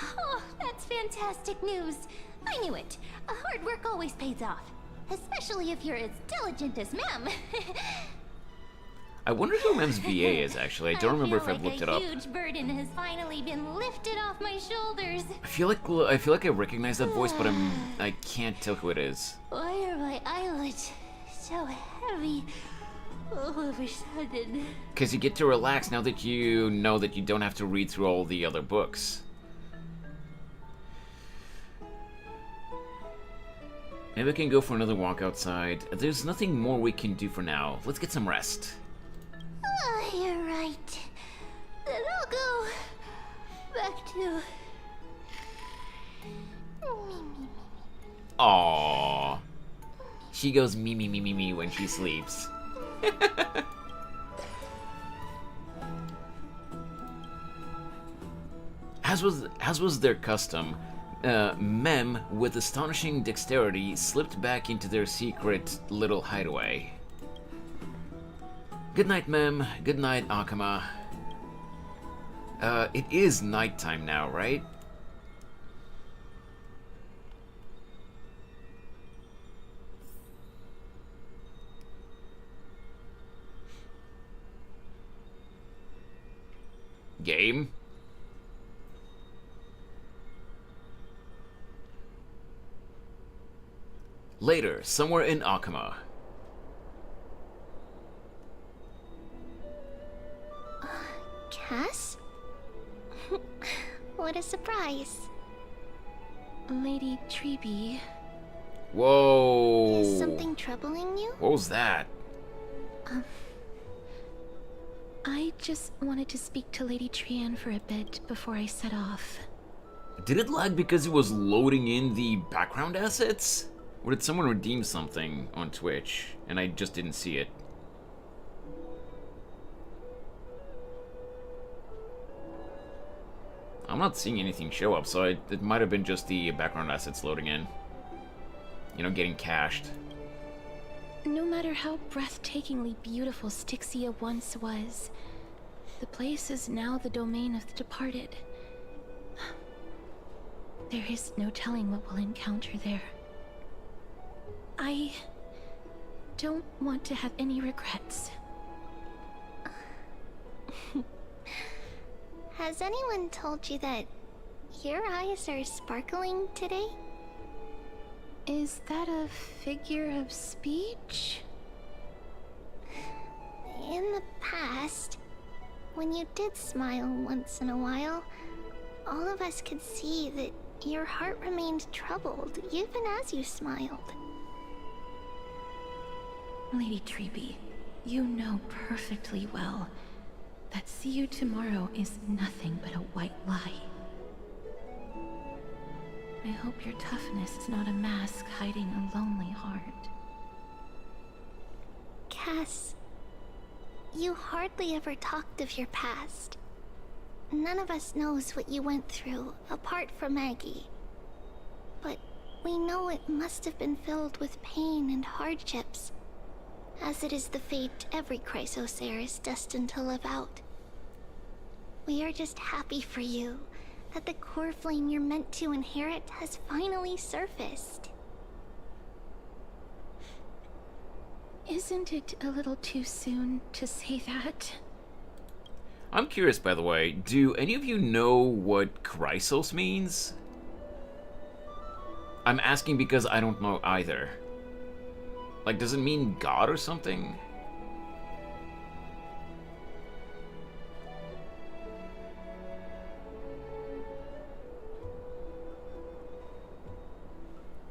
Oh, that's fantastic news. I knew it. Hard work always pays off. Especially if you're as diligent as Mem. I wonder who Mem's VA is, actually. I don't remember if I've looked it up. A huge burden has finally been lifted off my shoulders. I feel like I recognize that voice, but I can't tell who it is. Why are my eyelids so heavy all of a sudden? Because you get to relax now that you know that you don't have to read through all the other books. Maybe we can go for another walk outside. There's nothing more we can do for now. Let's get some rest. Oh, you're right. Then I'll go back to... Aww. She goes me me me me me when she sleeps. As was their custom, Mem, with astonishing dexterity, slipped back into their secret little hideaway. Good night, Mem. Good night, Akama. It is nighttime now, right? Game? Later, somewhere in Akama. Cass? What a surprise. Lady Treeby. Whoa. Is something troubling you? What was that? I just wanted to speak to Lady Trian for a bit before I set off. Did it lag because it was loading in the background assets? Or did someone redeem something on Twitch and I just didn't see it? I'm not seeing anything show up, so it might have been just the background assets loading in. You know, getting cached. No matter how breathtakingly beautiful Styxia once was, the place is now the domain of the departed. There is no telling what we'll encounter there. I don't want to have any regrets. Has anyone told you that your eyes are sparkling today? Is that a figure of speech? In the past, when you did smile once in a while, all of us could see that your heart remained troubled even as you smiled. Lady Treeby, you know perfectly well that see you tomorrow is nothing but a white lie. I hope your toughness is not a mask hiding a lonely heart. Cass, you hardly ever talked of your past. None of us knows what you went through, apart from Maggie. But we know it must have been filled with pain and hardships, as it is the fate every Chrysosaur is destined to live out. We are just happy for you that the core flame you're meant to inherit has finally surfaced. Isn't it a little too soon to say that? I'm curious, by the way, do any of you know what Chrysos means? I'm asking because I don't know either. Like, does it mean God or something?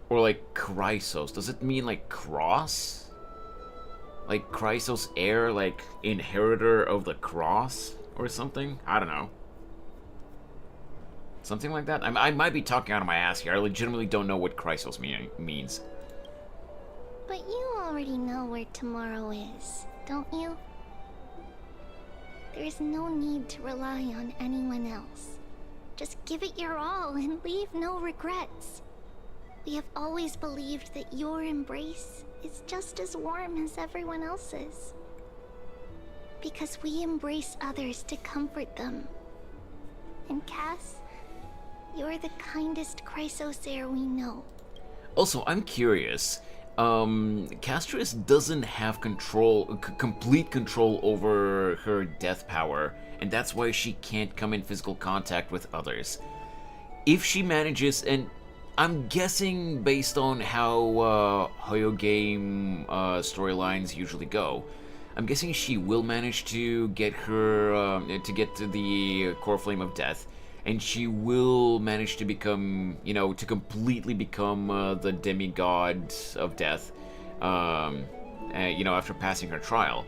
Or like Chrysos, does it mean like cross? Like Chrysos heir, like inheritor of the cross or something? I don't know. Something like that? I might be talking out of my ass here. I legitimately don't know what Chrysos means. But you already know where tomorrow is, don't you? There is no need to rely on anyone else. Just give it your all and leave no regrets. We have always believed that your embrace is just as warm as everyone else's. Because we embrace others to comfort them. And Cass, you're the kindest Chrysosaur we know. Also, I'm curious. Castris doesn't have complete control over her death power, and that's why she can't come in physical contact with others. If she manages, and I'm guessing based on how Hoyo game storylines usually go, I'm guessing she will manage to get her to the core flame of death, and she will manage to become, to completely become the demigod of death, after passing her trial.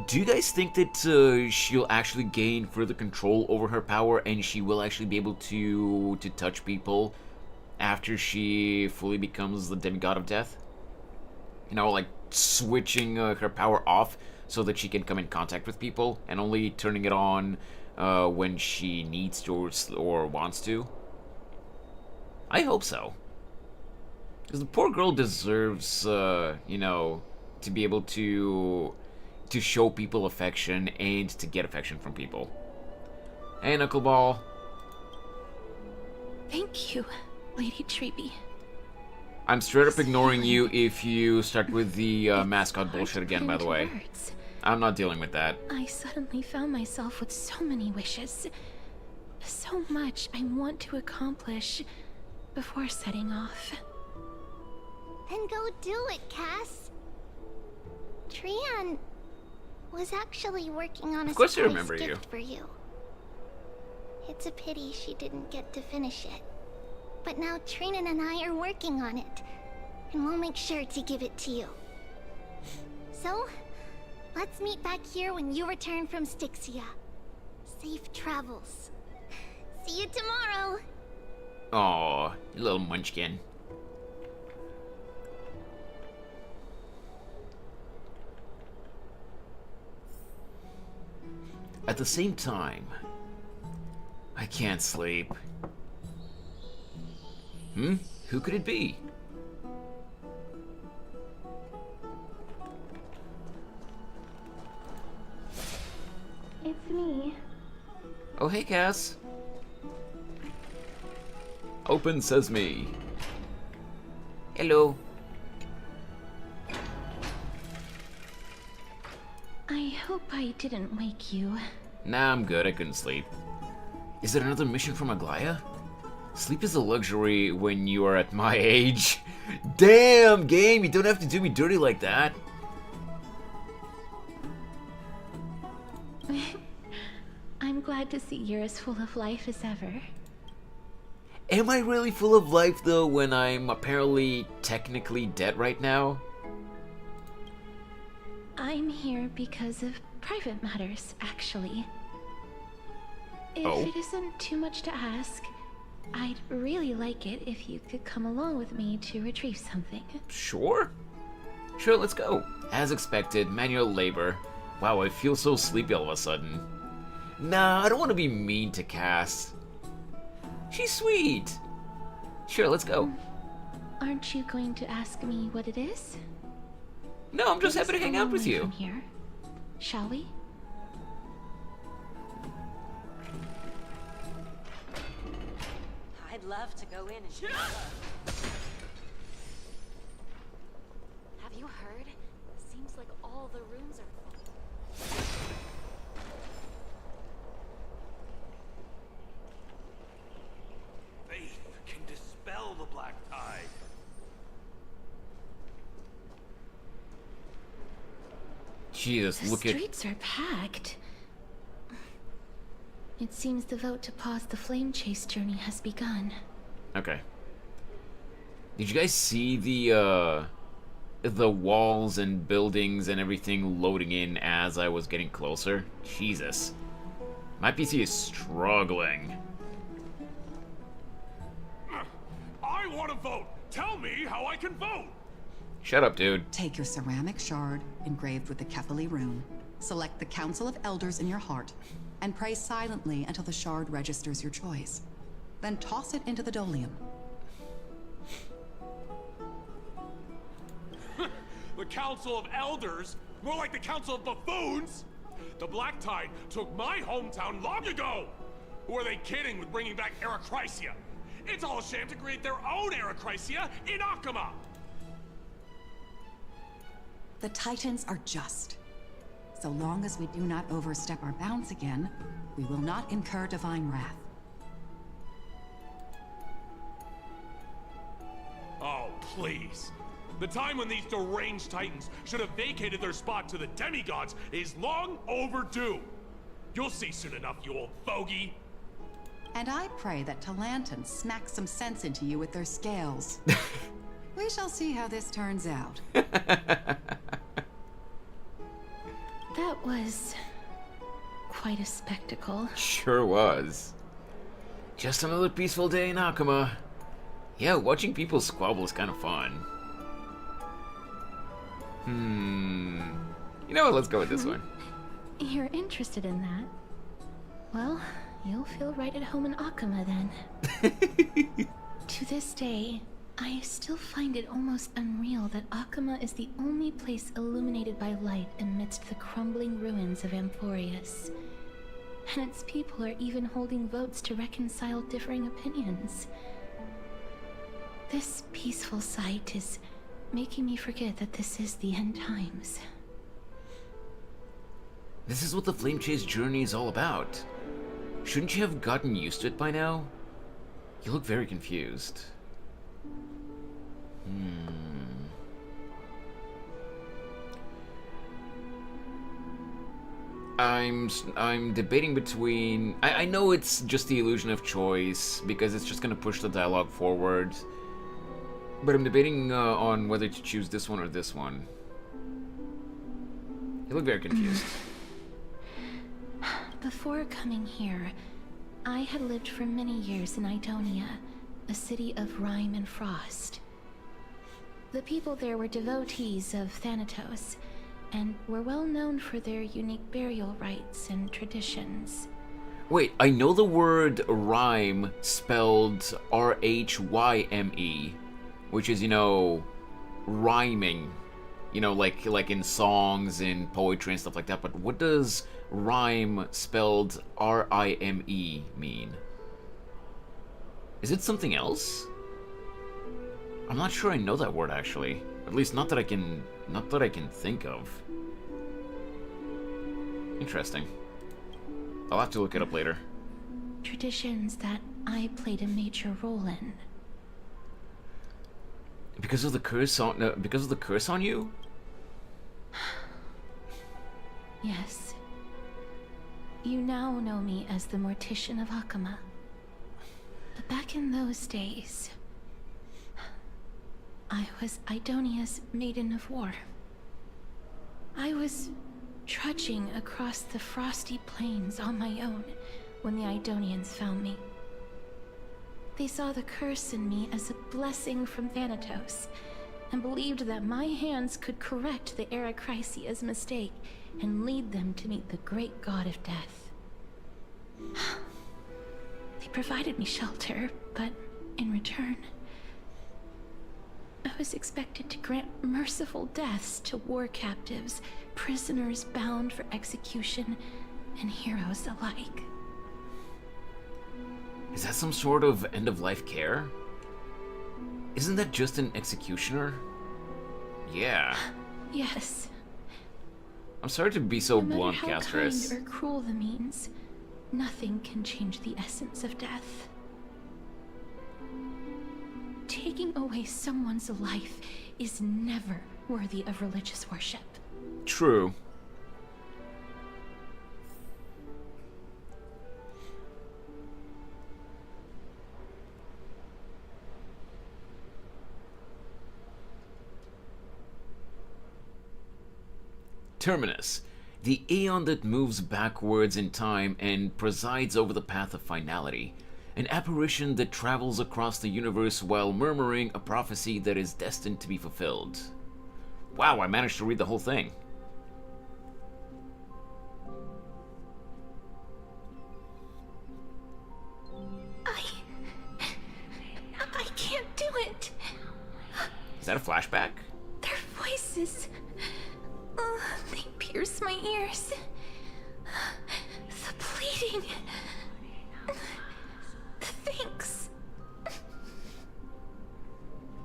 Do you guys think that she'll actually gain further control over her power, and she will actually be able to touch people after she fully becomes the demigod of death? Like switching her power off so that she can come in contact with people, and only turning it on when she needs to or wants to? I hope so. Because the poor girl deserves, to be able to show people affection and to get affection from people. Hey, Knuckleball. Thank you, Lady Treeby. I'm straight up ignoring you if you start with the mascot bullshit again, by the way. Words. I'm not dealing with that. I suddenly found myself with so many wishes. So much I want to accomplish before setting off. Then go do it, Cass. Trian was actually working on a Of course I surprise remember you. gift for you. It's a pity she didn't get to finish it. But now Trinan and I are working on it, and we'll make sure to give it to you. So, let's meet back here when you return from Styxia. Safe travels. See you tomorrow. Aw, you little munchkin. At the same time, I can't sleep. Who could it be? It's me. Oh, hey, Cass. Open sesame. Hello. I hope I didn't wake you. Nah, I'm good. I couldn't sleep. Is it another mission from Aglaya? Sleep is a luxury when you are at my age. Damn, game, you don't have to do me dirty like that. I'm glad to see you're as full of life as ever. Am I really full of life, though, when I'm apparently technically dead right now? I'm here because of private matters, actually. If it isn't too much to ask, I'd really like it if you could come along with me to retrieve something. Sure. Sure, let's go. As expected, manual labor. Wow, I feel so sleepy all of a sudden. Nah, I don't want to be mean to Cass. She's sweet. Sure, let's go. Aren't you going to ask me what it is? No, I'm just happy to hang out with you. From here, shall we? I'd love to go in and shoot her. Have you heard? Seems like all the rooms are full. Faith can dispel the black tide. Jesus, look The at... streets are packed. It seems the vote to pause the flame chase journey has begun. Okay. Did you guys see the walls and buildings and everything loading in as I was getting closer? Jesus. My PC is struggling. I want to vote. Tell me how I can vote. Shut up, dude. Take your ceramic shard engraved with the Kefali rune. Select the Council of Elders in your heart and pray silently until the shard registers your choice. Then toss it into the Dolium. The Council of Elders? More like the Council of Buffoons? The Black Tide took my hometown long ago! Who are they kidding with bringing back Erechrysia? It's all a sham to create their own Erechrysia in Akama! The Titans are just. So long as we do not overstep our bounds again, we will not incur divine wrath. Oh, please. The time when these deranged Titans should have vacated their spot to the demigods is long overdue. You'll see soon enough, you old fogey. And I pray that Talanton smacks some sense into you with their scales. We shall see how this turns out. That was quite a spectacle. Sure was. Just another peaceful day in Akama. Yeah, watching people squabble is kind of fun. You know what, let's go with this one. You're interested in that? Well, you'll feel right at home in Akama then. To this day, I still find it almost unreal that Akama is the only place illuminated by light amidst the crumbling ruins of Amphoreus. And its people are even holding votes to reconcile differing opinions. This peaceful sight is making me forget that this is the end times. This is what the Flame Chase journey is all about. Shouldn't you have gotten used to it by now? You look very confused. I'm debating between. I know it's just the illusion of choice because it's just gonna push the dialogue forward. But I'm debating on whether to choose this one or this one. You look very confused. Before coming here, I had lived for many years in Idonia, a city of rime and frost. The people there were devotees of Thanatos, and were well known for their unique burial rites and traditions. Wait, I know the word rhyme spelled R-H-Y-M-E, which is, you know, rhyming. You know, like in songs and poetry and stuff like that, but what does rhyme spelled R-I-M-E mean? Is it something else? I'm not sure I know that word, actually. At least not that I can think of. Interesting. I'll have to look it up later. Traditions that I played a major role in. Because of the curse on you? Yes. You now know me as the Mortician of Akama. But back in those days, I was Idonia's Maiden of War. I was trudging across the frosty plains on my own when the Idonians found me. They saw the curse in me as a blessing from Thanatos, and believed that my hands could correct the Eracrisia's mistake and lead them to meet the great god of death. They provided me shelter, but in return, I was expected to grant merciful deaths to war captives, prisoners bound for execution, and heroes alike. Is that some sort of end-of-life care? Isn't that just an executioner? Yeah. Yes. I'm sorry to be so No blunt, matter how Castris. kind or cruel the means, nothing can change the essence of death. Taking away someone's life is never worthy of religious worship. True. Terminus, the aeon that moves backwards in time and presides over the path of finality. An apparition that travels across the universe while murmuring a prophecy that is destined to be fulfilled. Wow, I managed to read the whole thing. I can't do it. Is that a flashback? Their voices, they pierce my ears. The pleading, the thanks.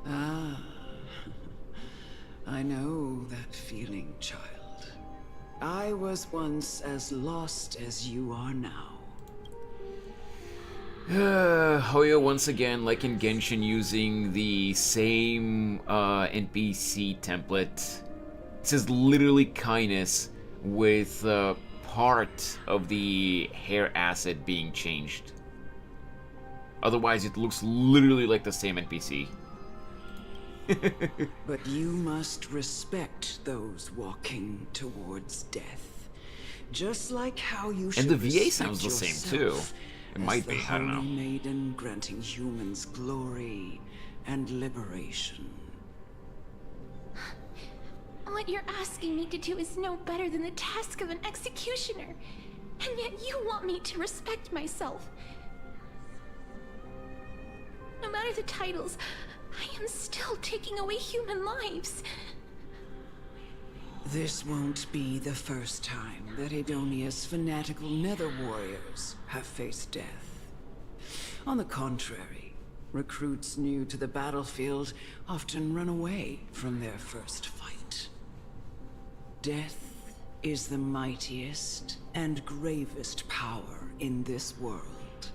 Ah, I know that feeling, child. I was once as lost as you are now. Hoyo once again, like in Genshin, using the same NPC template. It says literally kindness with part of the hair acid being changed. Otherwise, it looks literally like the same NPC. But you must respect those walking towards death. Just like how you should And the VA respect sounds the same too. yourself It might be, as the I don't know. holy maiden granting humans glory and liberation. What you're asking me to do is no better than the task of an executioner. And yet you want me to respect myself. No matter the titles, I am still taking away human lives. This won't be the first time that Edonia's fanatical nether warriors have faced death. On the contrary, recruits new to the battlefield often run away from their first fight. Death is the mightiest and gravest power in this world.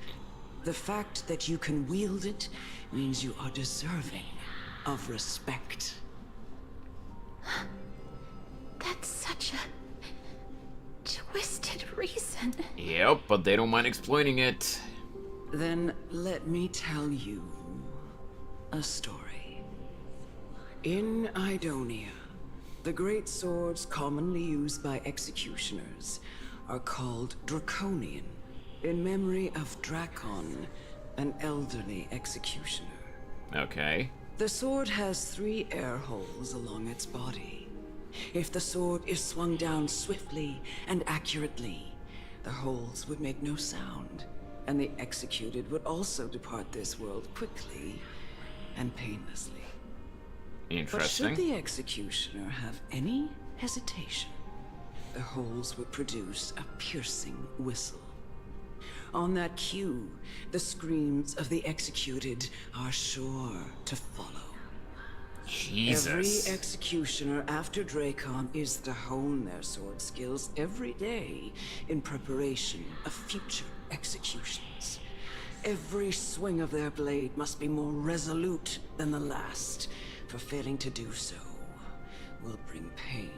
The fact that you can wield it means you are deserving of respect. That's such a twisted Yep, but they don't mind explaining it. Then let me tell you a story. In Idonia, the great swords commonly used by executioners are called Draconian, in memory of Drakon, an elderly executioner. Okay. The sword has 3 air holes along its body. If the sword is swung down swiftly and accurately, the holes would make no sound, and the executed would also depart this world quickly and painlessly. Interesting. But should the executioner have any hesitation, the holes would produce a piercing whistle. On that cue, the screams of the executed are sure to follow. Jesus. Every executioner after Drakon is to hone their sword skills every day in preparation of future executions. Every swing of their blade must be more resolute than the last, for failing to do so will bring pain.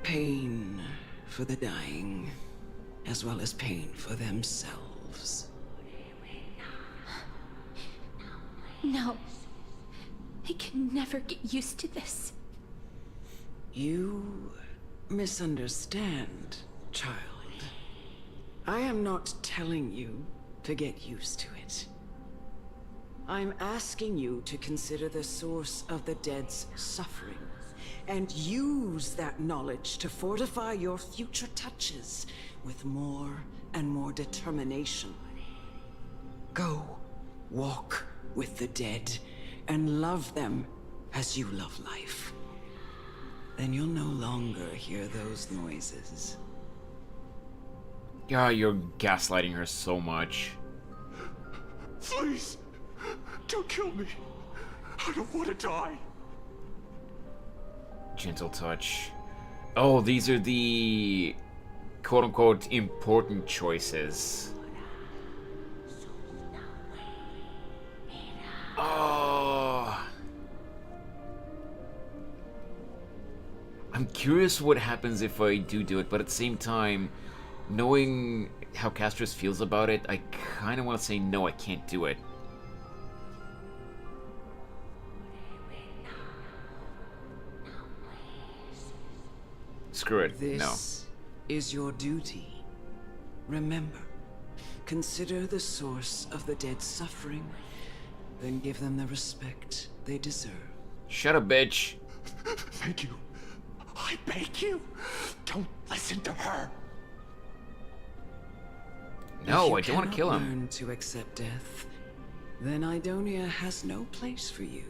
Pain for the dying, as well as pain for themselves. No. I can never get used to this. You misunderstand, child. I am not telling you to get used to it. I'm asking you to consider the source of the dead's suffering, and use that knowledge to fortify your future touches with more and more determination. Go, walk with the dead, and love them as you love life. Then you'll no longer hear those noises. Yeah, you're gaslighting her so much. Please, don't kill me. I don't want to die. Gentle touch. Oh, these are the quote-unquote important choices. Oh. I'm curious what happens if I do it, but at the same time, knowing how Castris feels about it, I kind of want to say no, I can't do it. Screw it. This is your duty. Remember, consider the source of the dead's suffering, then give them the respect they deserve. Shut up, bitch. Thank you. I beg you, don't listen to her. No, I don't want to kill him. If you cannot learn to accept death, then Idonia has no place for you.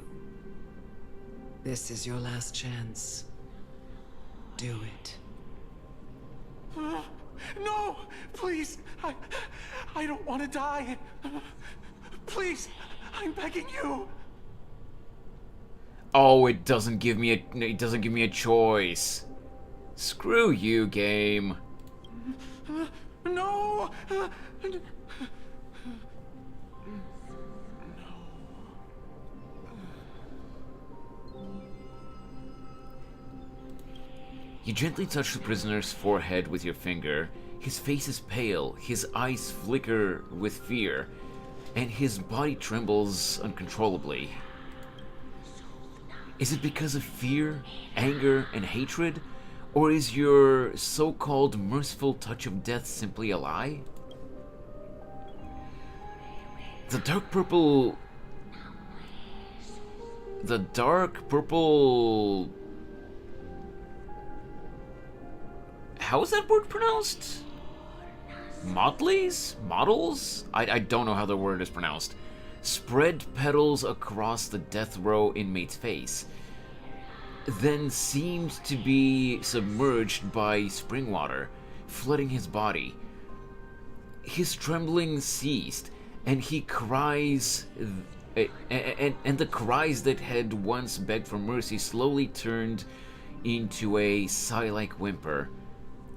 This is your last chance. Do it. No, please, I don't want to die. Please, I'm begging you. Oh, it doesn't give me a choice. Screw you, game. No. You gently touch the prisoner's forehead with your finger. His face is pale, his eyes flicker with fear, and his body trembles uncontrollably. Is it because of fear, anger, and hatred? Or is your so-called merciful touch of death simply a lie? The dark purple... How is that word pronounced? Motleys? Models? I don't know how the word is pronounced. Spread petals across the death row inmate's face, then seemed to be submerged by spring water, flooding his body. His trembling ceased, and he cries, and the cries that had once begged for mercy slowly turned into a sigh-like whimper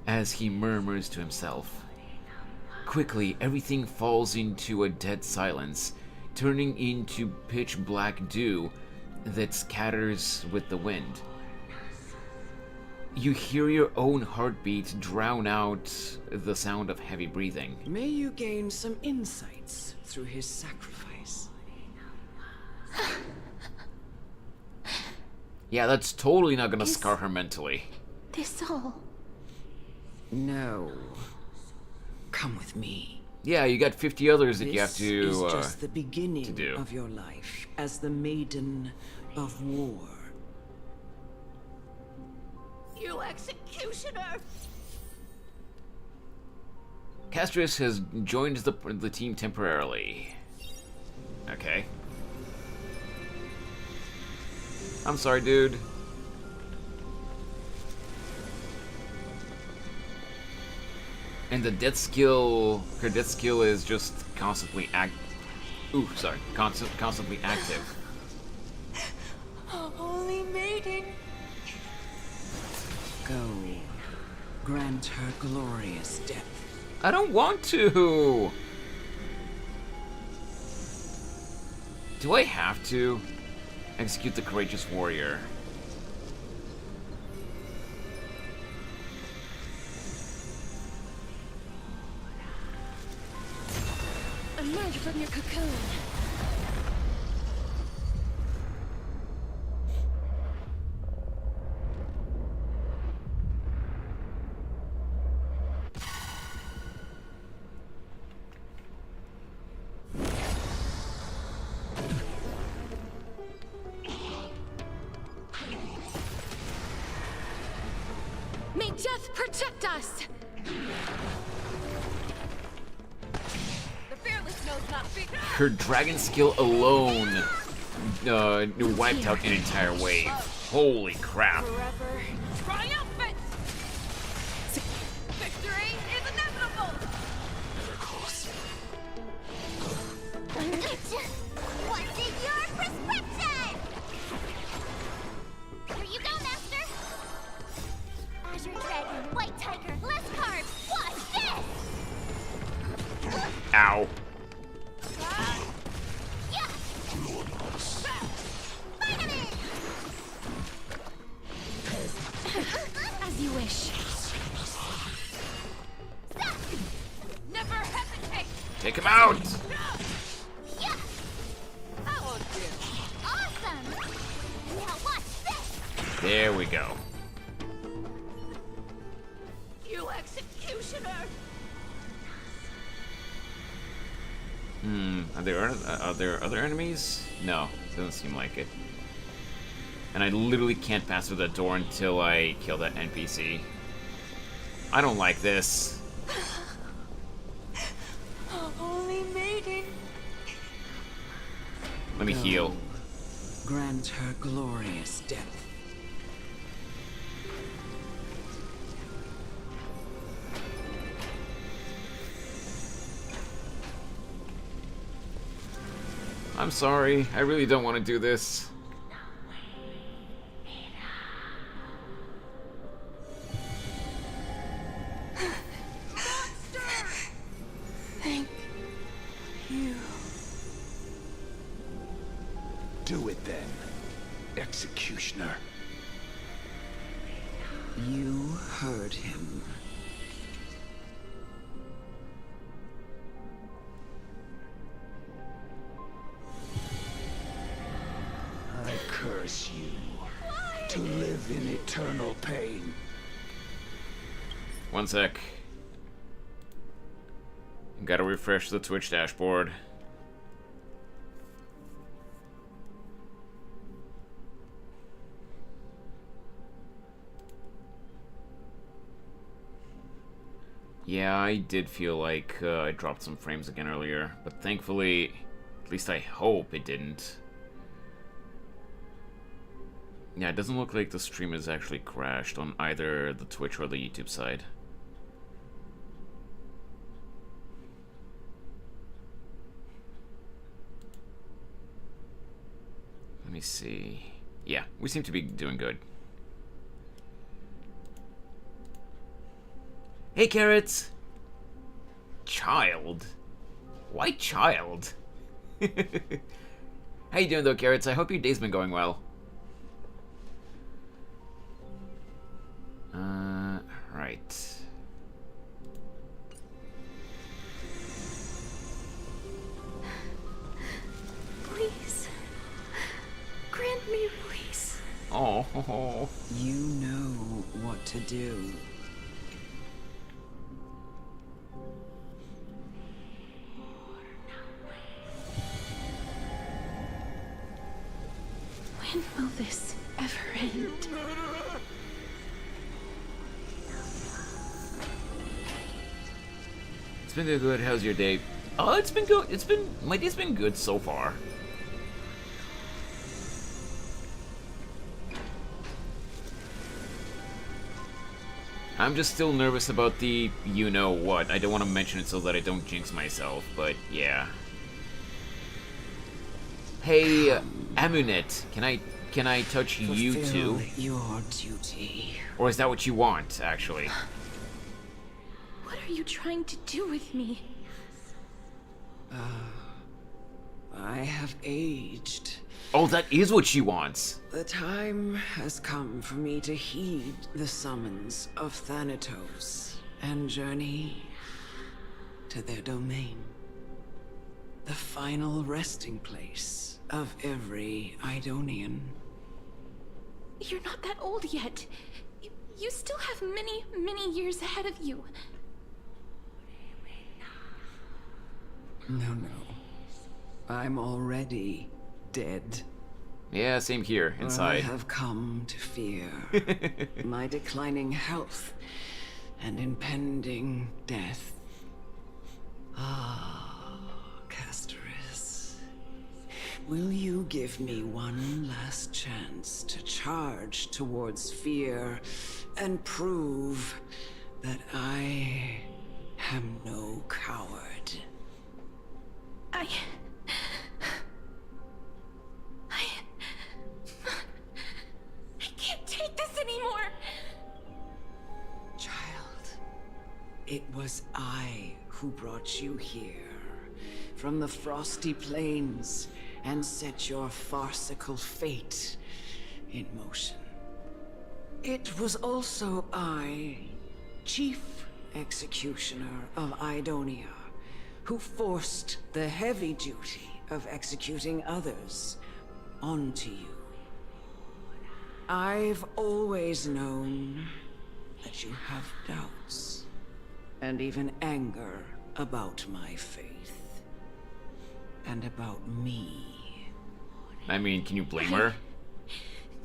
as he murmurs to himself. Quickly, everything falls into a dead silence, turning into pitch black dew that scatters with the wind. You hear your own heartbeat drown out the sound of heavy breathing. May you gain some insights through his sacrifice. Yeah, that's totally not gonna scar her mentally. This all... No. Come with me. Yeah, you got 50 others that you have to This is just the beginning do. of your life as the Maiden of War. You executioner! Castrius has joined the team temporarily. Okay. I'm sorry, dude. And the death skill, her death skill is just constantly constantly active. Holy maiden! Go. Grant her glorious death. I don't want to! Do I have to execute the courageous warrior? Emerge from your cocoon! May death protect us! The fearless knows not fear. Her dragon skill alone wiped out an entire wave. Holy crap. Forever triumphant! Victory is inevitable! What's in your prescription? Here you go, Master! Azure Dragon, White Tiger, less carbs, watch this! Ow. Yeah! Vitamin! As you wish. Stop! Never hesitate! Take him out! Yeah! That won't do. Awesome! Now watch this! There we go. You executioner! Are there other enemies? No, doesn't seem like it. And I literally can't pass through that door until I kill that NPC. I don't like this. Holy maiden! Let me heal. Grant her glorious death. I'm sorry. I really don't want to do this. Thank you. Do it then, executioner. You heard him. I curse you to live in eternal pain. One sec. Gotta refresh the Twitch dashboard. Yeah, I did feel like I dropped some frames again earlier, but thankfully, at least I hope it didn't. Yeah, it doesn't look like the stream has actually crashed on either the Twitch or the YouTube side. Let me see. Yeah, we seem to be doing good. Hey, Carrots! Child? Why child? How you doing though, Carrots? I hope your day's been going well. Right. Please. Grant me release. Oh. You know what to do. When will this ever end? It's been good. How's your day? Oh, it's been good. My day's been good so far. I'm just still nervous about the you-know-what. I don't want to mention it so that I don't jinx myself, but yeah. Hey, Amunet, can I touch you too? Your duty. Or is that what you want, actually? What are you trying to do with me? I have aged. Oh, that is what she wants. The time has come for me to heed the summons of Thanatos and journey to their domain. The final resting place of every Idonian. You're not that old yet. You still have many, many years ahead of you. No. I'm already dead. Yeah, same here, inside. I have come to fear my declining health and impending death. Ah, Castorus. Will you give me one last chance to charge towards fear and prove that I am no coward? I can't take this anymore! Child, it was I who brought you here, from the frosty plains, and set your farcical fate in motion. It was also I, Chief Executioner of Idonia, who forced the heavy duty of executing others onto you. I've always known that you have doubts, and even anger about my faith, and about me. I mean, can you blame her?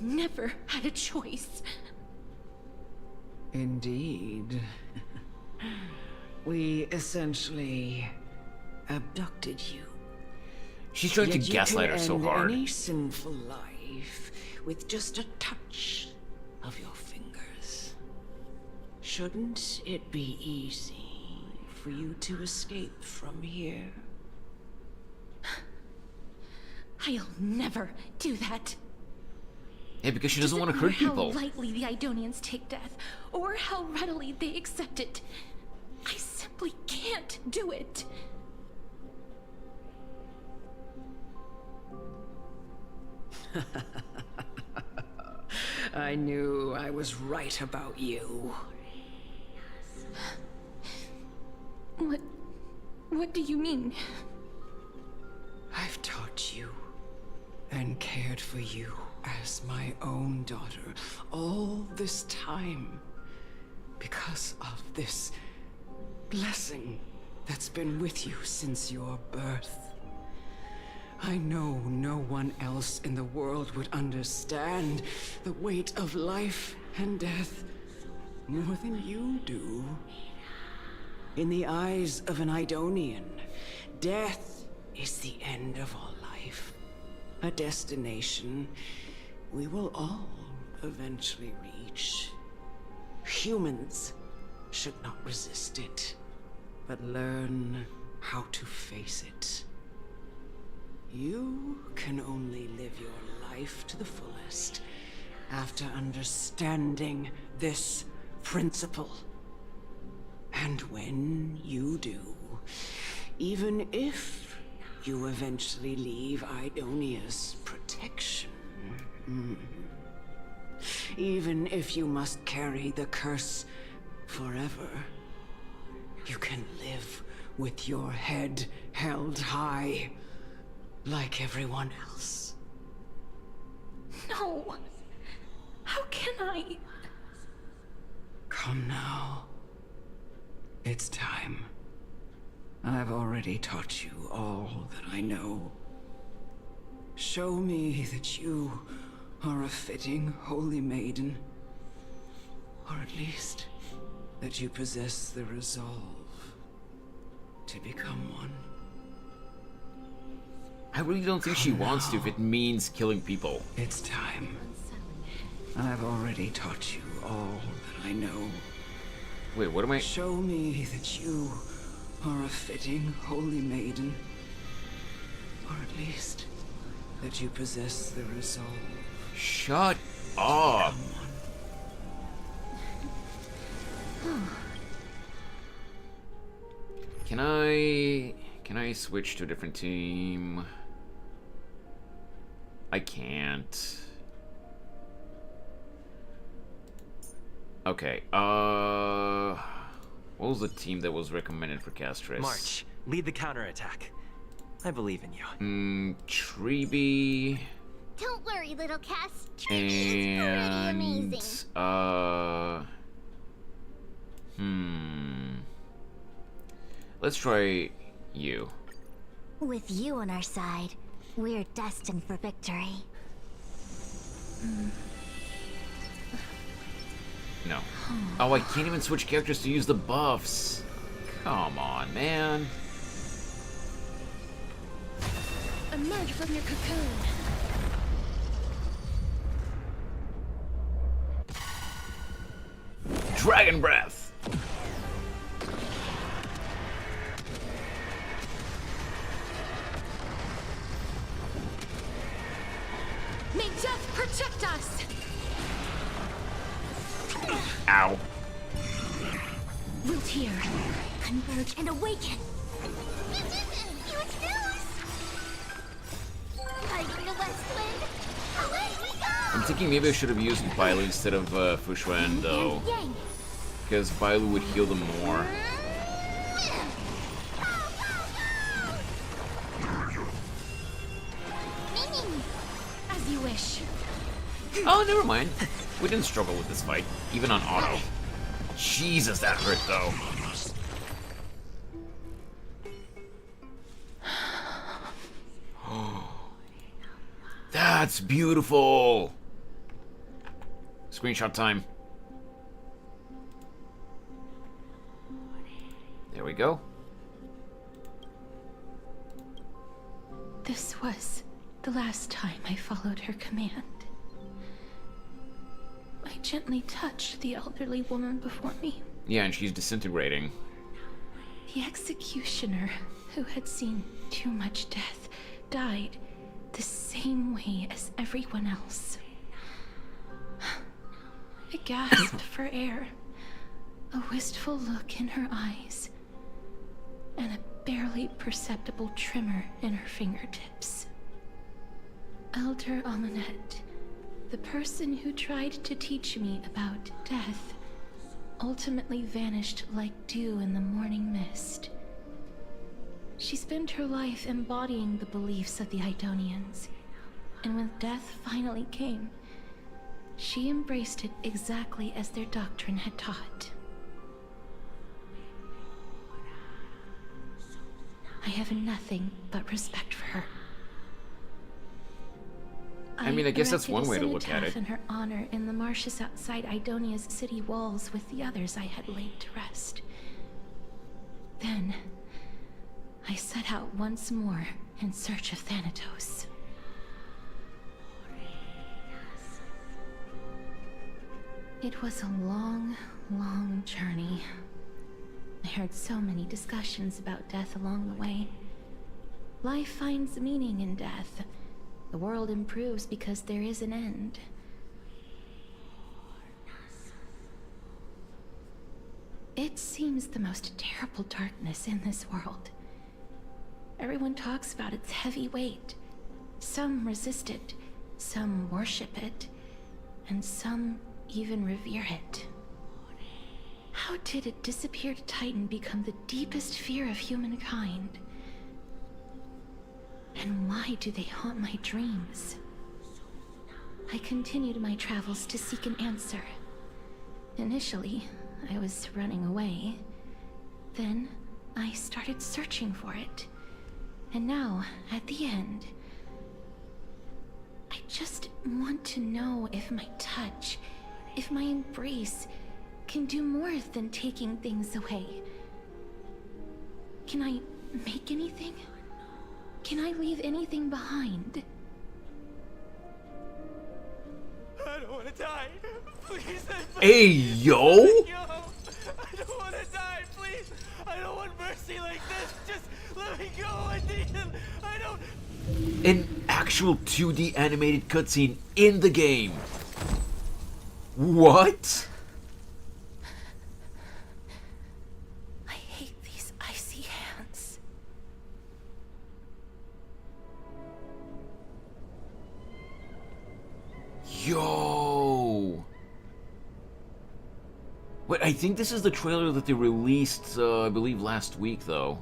Never had a choice. Indeed. We essentially abducted you. She's trying to gaslight her so hard. Any sinful life with just a touch of your fingers. Shouldn't it be easy for you to escape from here? I'll never do that. Yeah, because she doesn't want to hurt people. How lightly the Idonians take death, or how readily they accept it. I simply can't do it. I knew I was right about you. What do you mean? I've taught you and cared for you as my own daughter all this time because of this blessing that's been with you since your birth. I know no one else in the world would understand the weight of life and death more than you do. In the eyes of an Idonian, death is the end of all life. A destination we will all eventually reach. Humans should not resist it, but learn how to face it. You can only live your life to the fullest after understanding this principle. And when you do, even if you eventually leave Idonia's protection, even if you must carry the curse forever. You can live with your head held high, like everyone else. No! How can I? Come now. It's time. I've already taught you all that I know. Show me that you are a fitting holy maiden. Or at least, that you possess the resolve to become one. I really don't think she wants to if it means killing people. It's time. I've already taught you all that I know. Wait, what am I? Show me that you are a fitting holy maiden. Or at least, that you possess the resolve. Shut up. Can I switch to a different team? I can't. Okay, what was the team that was recommended for Castris? March, lead the counterattack. I believe in you. Treeby. Don't worry, little Cass. Treeby is already amazing. Let's try you. With you on our side, we're destined for victory. No. Oh, I can't even switch characters to use the buffs. Come on, man. Emerge from your cocoon. Dragon Breath. May death protect us! Ow. Root here. Converge and awaken. You did it! You refuse! Fighting the west wind. Away we go! I'm thinking maybe I should have used Bailu instead of Fushuen, though. Because Bailu would heal them more. As you wish. Oh, never mind. We didn't struggle with this fight, even on auto. Jesus, that hurt, though. That's beautiful. Screenshot time. There we go. This was the last time I followed her command. I gently touched the elderly woman before me. Yeah, and she's disintegrating. The executioner, who had seen too much death, died the same way as everyone else. I gasped for air, a wistful look in her eyes, and a barely perceptible tremor in her fingertips. Elder Amunet, the person who tried to teach me about death, ultimately vanished like dew in the morning mist. She spent her life embodying the beliefs of the Idonians, and when death finally came, she embraced it exactly as their doctrine had taught. I have nothing but respect for her. I mean, I guess that's one way to look at it. In her honor in the marshes outside Idonia's city walls with the others I had laid to rest. Then, I set out once more in search of Thanatos. It was a long, long journey. I heard so many discussions about death along the way. Life finds meaning in death. The world improves because there is an end. It seems the most terrible darkness in this world. Everyone talks about its heavy weight. Some resist it, some worship it, and some even revere it. How How did a disappeared titan become the deepest fear of humankind? And why do they haunt my dreams? I continued my travels to seek an answer. Initially, I was running away. Then, I started searching for it. And now, at the end, I just want to know if my touch, if my embrace, can do more than taking things away. Can I make anything? Can I leave anything behind? I don't want to die. Please. Hey, yo! I don't want to die, please. I don't want mercy like this. Just let me go. I don't. An actual 2D animated cutscene in the game. What? I hate these icy hands. Yo! Wait, I think this is the trailer that they released, I believe last week, though.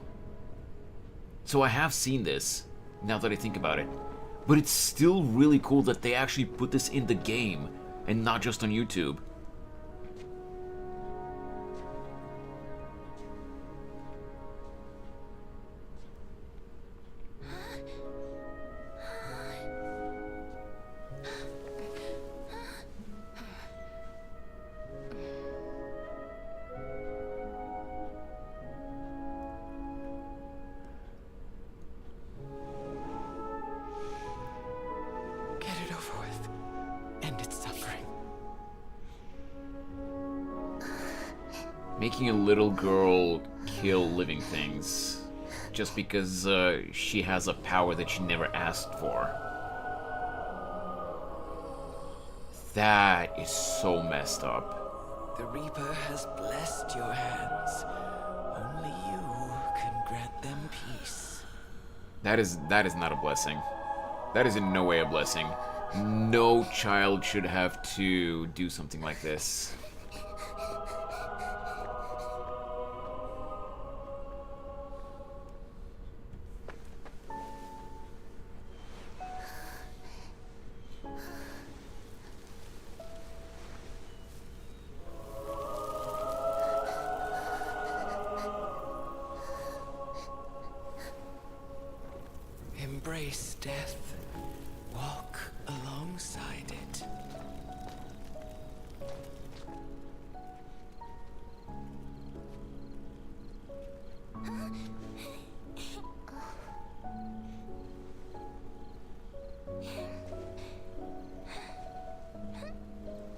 So I have seen this, now that I think about it. But it's still really cool that they actually put this in the game, and not just on YouTube. Making a little girl kill living things just because she has a power that she never asked for. That is so messed up. The Reaper has blessed your hands. Only you can grant them peace. That is not a blessing. That is in no way a blessing. No child should have to do something like this. Embrace death. Walk alongside it.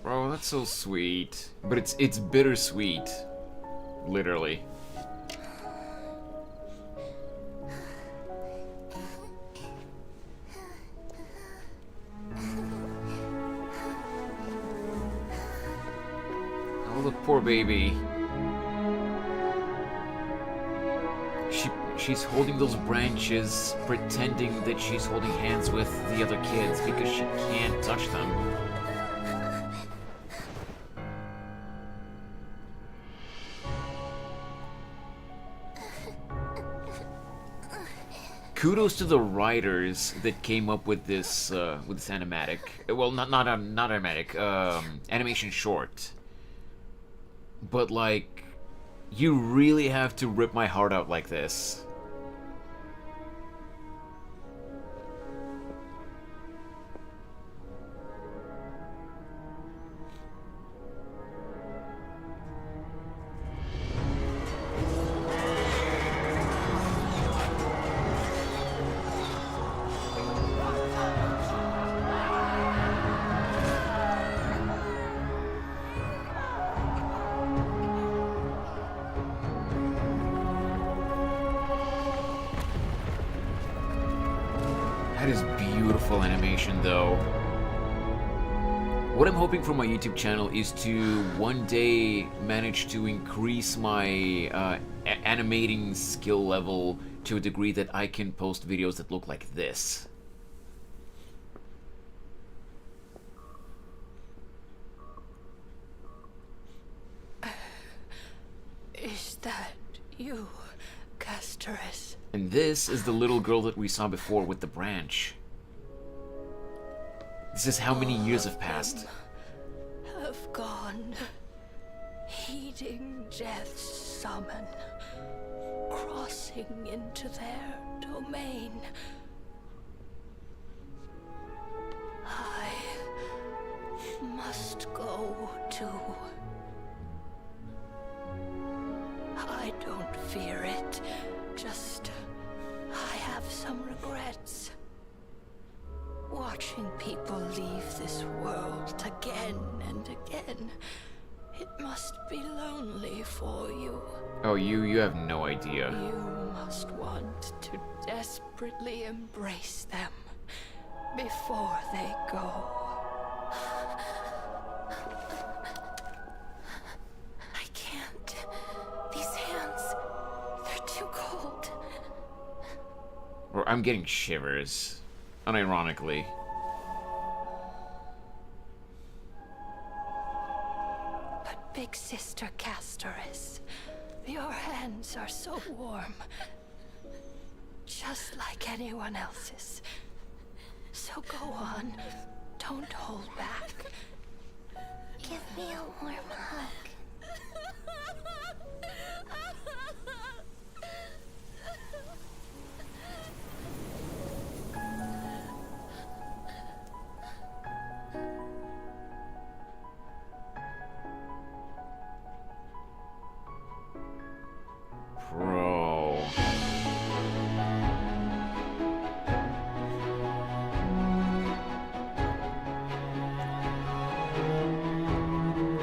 Bro, that's so sweet. But it's bittersweet. Literally. Oh, the poor baby. She's holding those branches, pretending that she's holding hands with the other kids because she can't touch them. Kudos to the writers that came up with this animatic. Well, not animatic. Animation short. But like, you really have to rip my heart out like this. That is beautiful animation, though. What I'm hoping for my YouTube channel is to one day manage to increase my animating skill level to a degree that I can post videos that look like this. you, Casteress. And this is the little girl that we saw before with the branch. This is how many years have passed. Have gone, heeding death's summon, crossing into their domain. I must go too. I don't fear it, just I have some regrets. Watching people leave this world again and again, it must be lonely for you. Oh, you have no idea. You must want to desperately embrace them before they go. I can't. These hands, they're too cold. Or I'm getting shivers, unironically. But Big Sister Casteress, your hands are so warm. Just like anyone else's. So go on. Don't hold back. Give me a warm hug. Bro.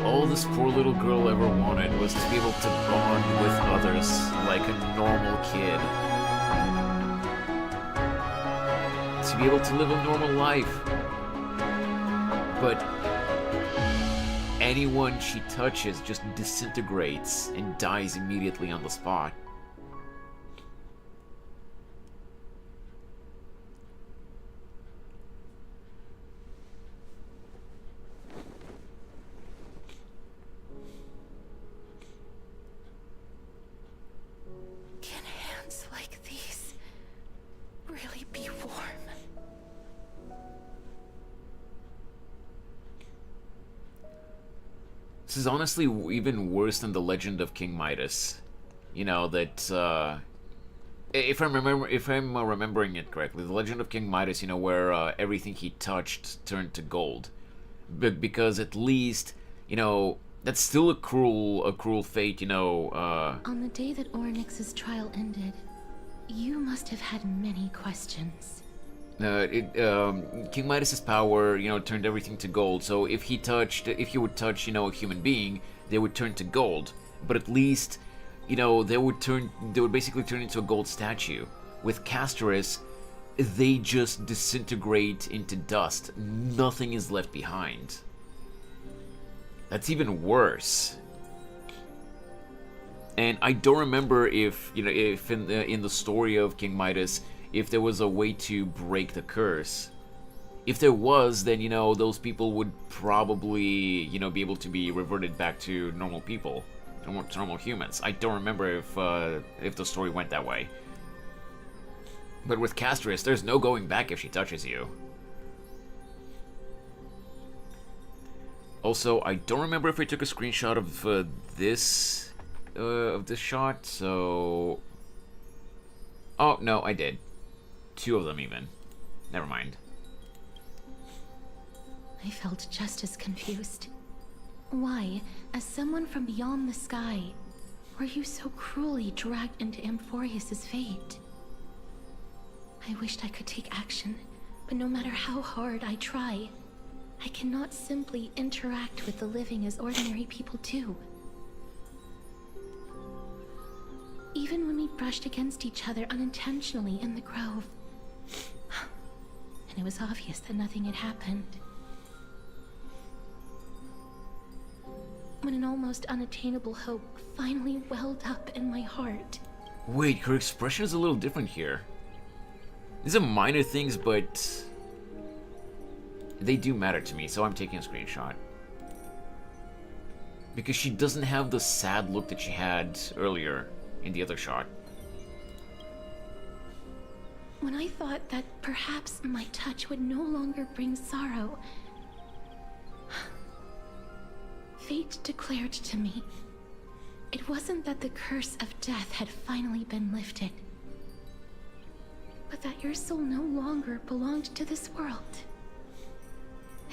All this poor little girl ever wanted was to be able to bond with others like a normal kid. To be able to live a normal life. But anyone she touches just disintegrates and dies immediately on the spot. Can hands like these really be warm? This is honestly even worse than the legend of King Midas. You know that if I'm remembering it correctly, the legend of King Midas, you know, where everything he touched turned to gold. But because at least, you know, that's still a cruel fate, you know. On the day that Orynyx's trial ended, you must have had many questions. King Midas's power, you know, turned everything to gold. So if he would touch, you know, a human being, they would turn to gold. But at least, you know, they would basically turn into a gold statue. With Casteress, they just disintegrate into dust. Nothing is left behind. That's even worse. And I don't remember if, you know, if in the story of King Midas, if there was a way to break the curse. If there was, then, you know, those people would probably, you know, be able to be reverted back to normal people, to normal humans. I don't remember if the story went that way. But with Casteress, there's no going back if she touches you. Also, I don't remember if I took a screenshot of this shot, so... Oh, no, I did. 2 of them, even. Never mind. I felt just as confused. Why, as someone from beyond the sky, were you so cruelly dragged into Amphoreus' fate? I wished I could take action, but no matter how hard I try, I cannot simply interact with the living as ordinary people do. Even when we brushed against each other unintentionally in the grove, and it was obvious that nothing had happened. When an almost unattainable hope finally welled up in my heart. Wait, her expression is a little different here. These are minor things, but they do matter to me, so I'm taking a screenshot. Because she doesn't have the sad look that she had earlier. in the other shot. When I thought that perhaps my touch would no longer bring sorrow, fate declared to me, it wasn't that the curse of death had finally been lifted, but that your soul no longer belonged to this world,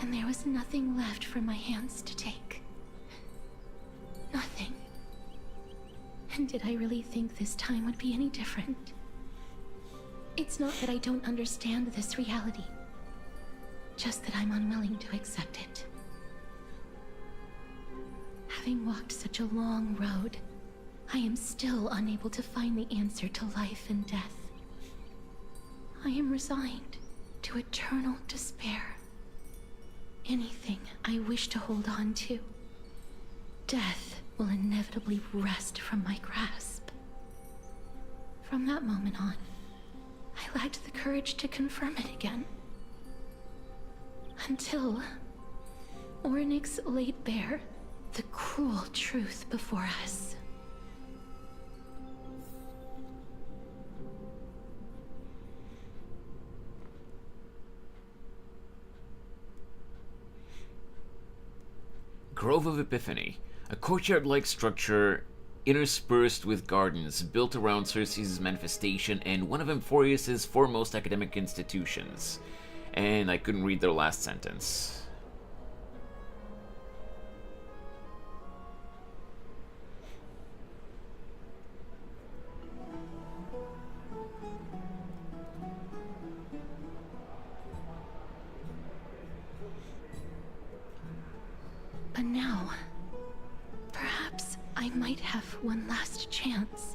and there was nothing left for my hands to take. Nothing. And did I really think this time would be any different? It's not that I don't understand this reality, just that I'm unwilling to accept it. Having walked such a long road, I am still unable to find the answer to life and death. I am resigned to eternal despair. Anything I wish to hold on to, death will inevitably wrest from my grasp. From that moment on, I lacked the courage to confirm it again. Until Ornyx laid bare the cruel truth before us. Grove of Epiphany, a courtyard-like structure interspersed with gardens built around Circe's manifestation and one of Amphoreus' foremost academic institutions. And I couldn't read their last sentence. But now, perhaps I might have one last chance.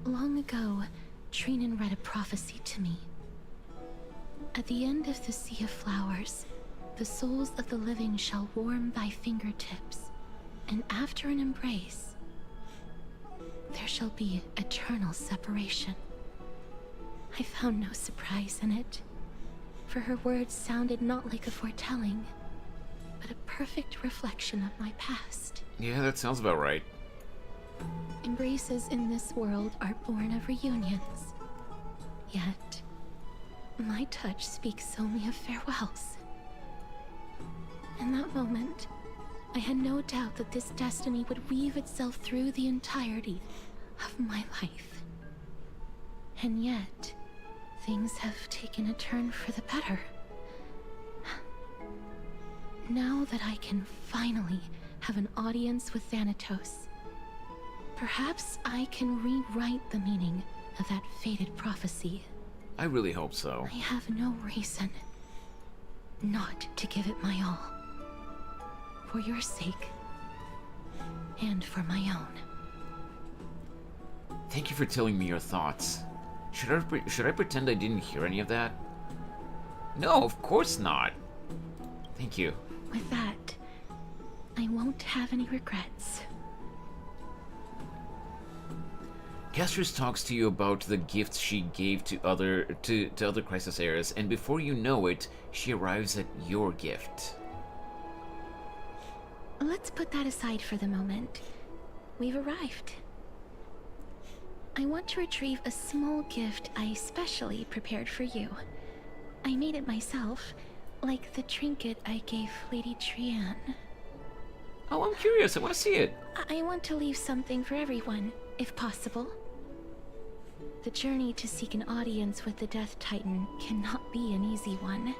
Long ago, Trinan read a prophecy to me. At the end of the Sea of Flowers, the souls of the living shall warm thy fingertips, and after an embrace, there shall be eternal separation. I found no surprise in it, for her words sounded not like a foretelling, but a perfect reflection of my past. Yeah, that sounds about right. Embraces in this world are born of reunions. Yet, my touch speaks only of farewells. In that moment, I had no doubt that this destiny would weave itself through the entirety of my life. And yet, things have taken a turn for the better. Now that I can finally have an audience with Thanatos, perhaps I can rewrite the meaning of that fated prophecy. I really hope so. I have no reason not to give it my all. For your sake, and for my own. Thank you for telling me your thoughts. Should I pretend I didn't hear any of that? No, of course not. Thank you. With that, I won't have any regrets. Castris talks to you about the gifts she gave to other Crisis heirs, and before you know it, she arrives at your gift. Let's put that aside for the moment. We've arrived. I want to retrieve a small gift I specially prepared for you. I made it myself, like the trinket I gave Lady Trian. Oh, I'm curious. I want to see it. I want to leave something for everyone, if possible. The journey to seek an audience with the Death Titan cannot be an easy one.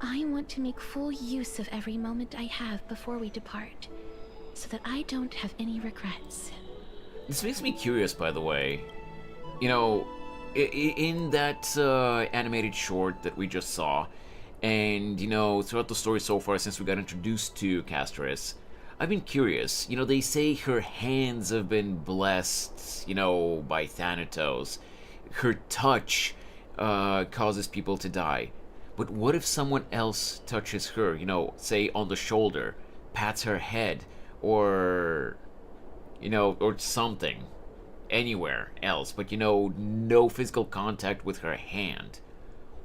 I want to make full use of every moment I have before we depart, so that I don't have any regrets. This makes me curious, by the way. You know, in that animated short that we just saw, and, you know, throughout the story so far since we got introduced to Castris, I've been curious. You know, they say her hands have been blessed, you know, by Thanatos. Her touch causes people to die. But what if someone else touches her, you know, say on the shoulder, pats her head, or, you know, or something, anywhere else, but, you know, no physical contact with her hand?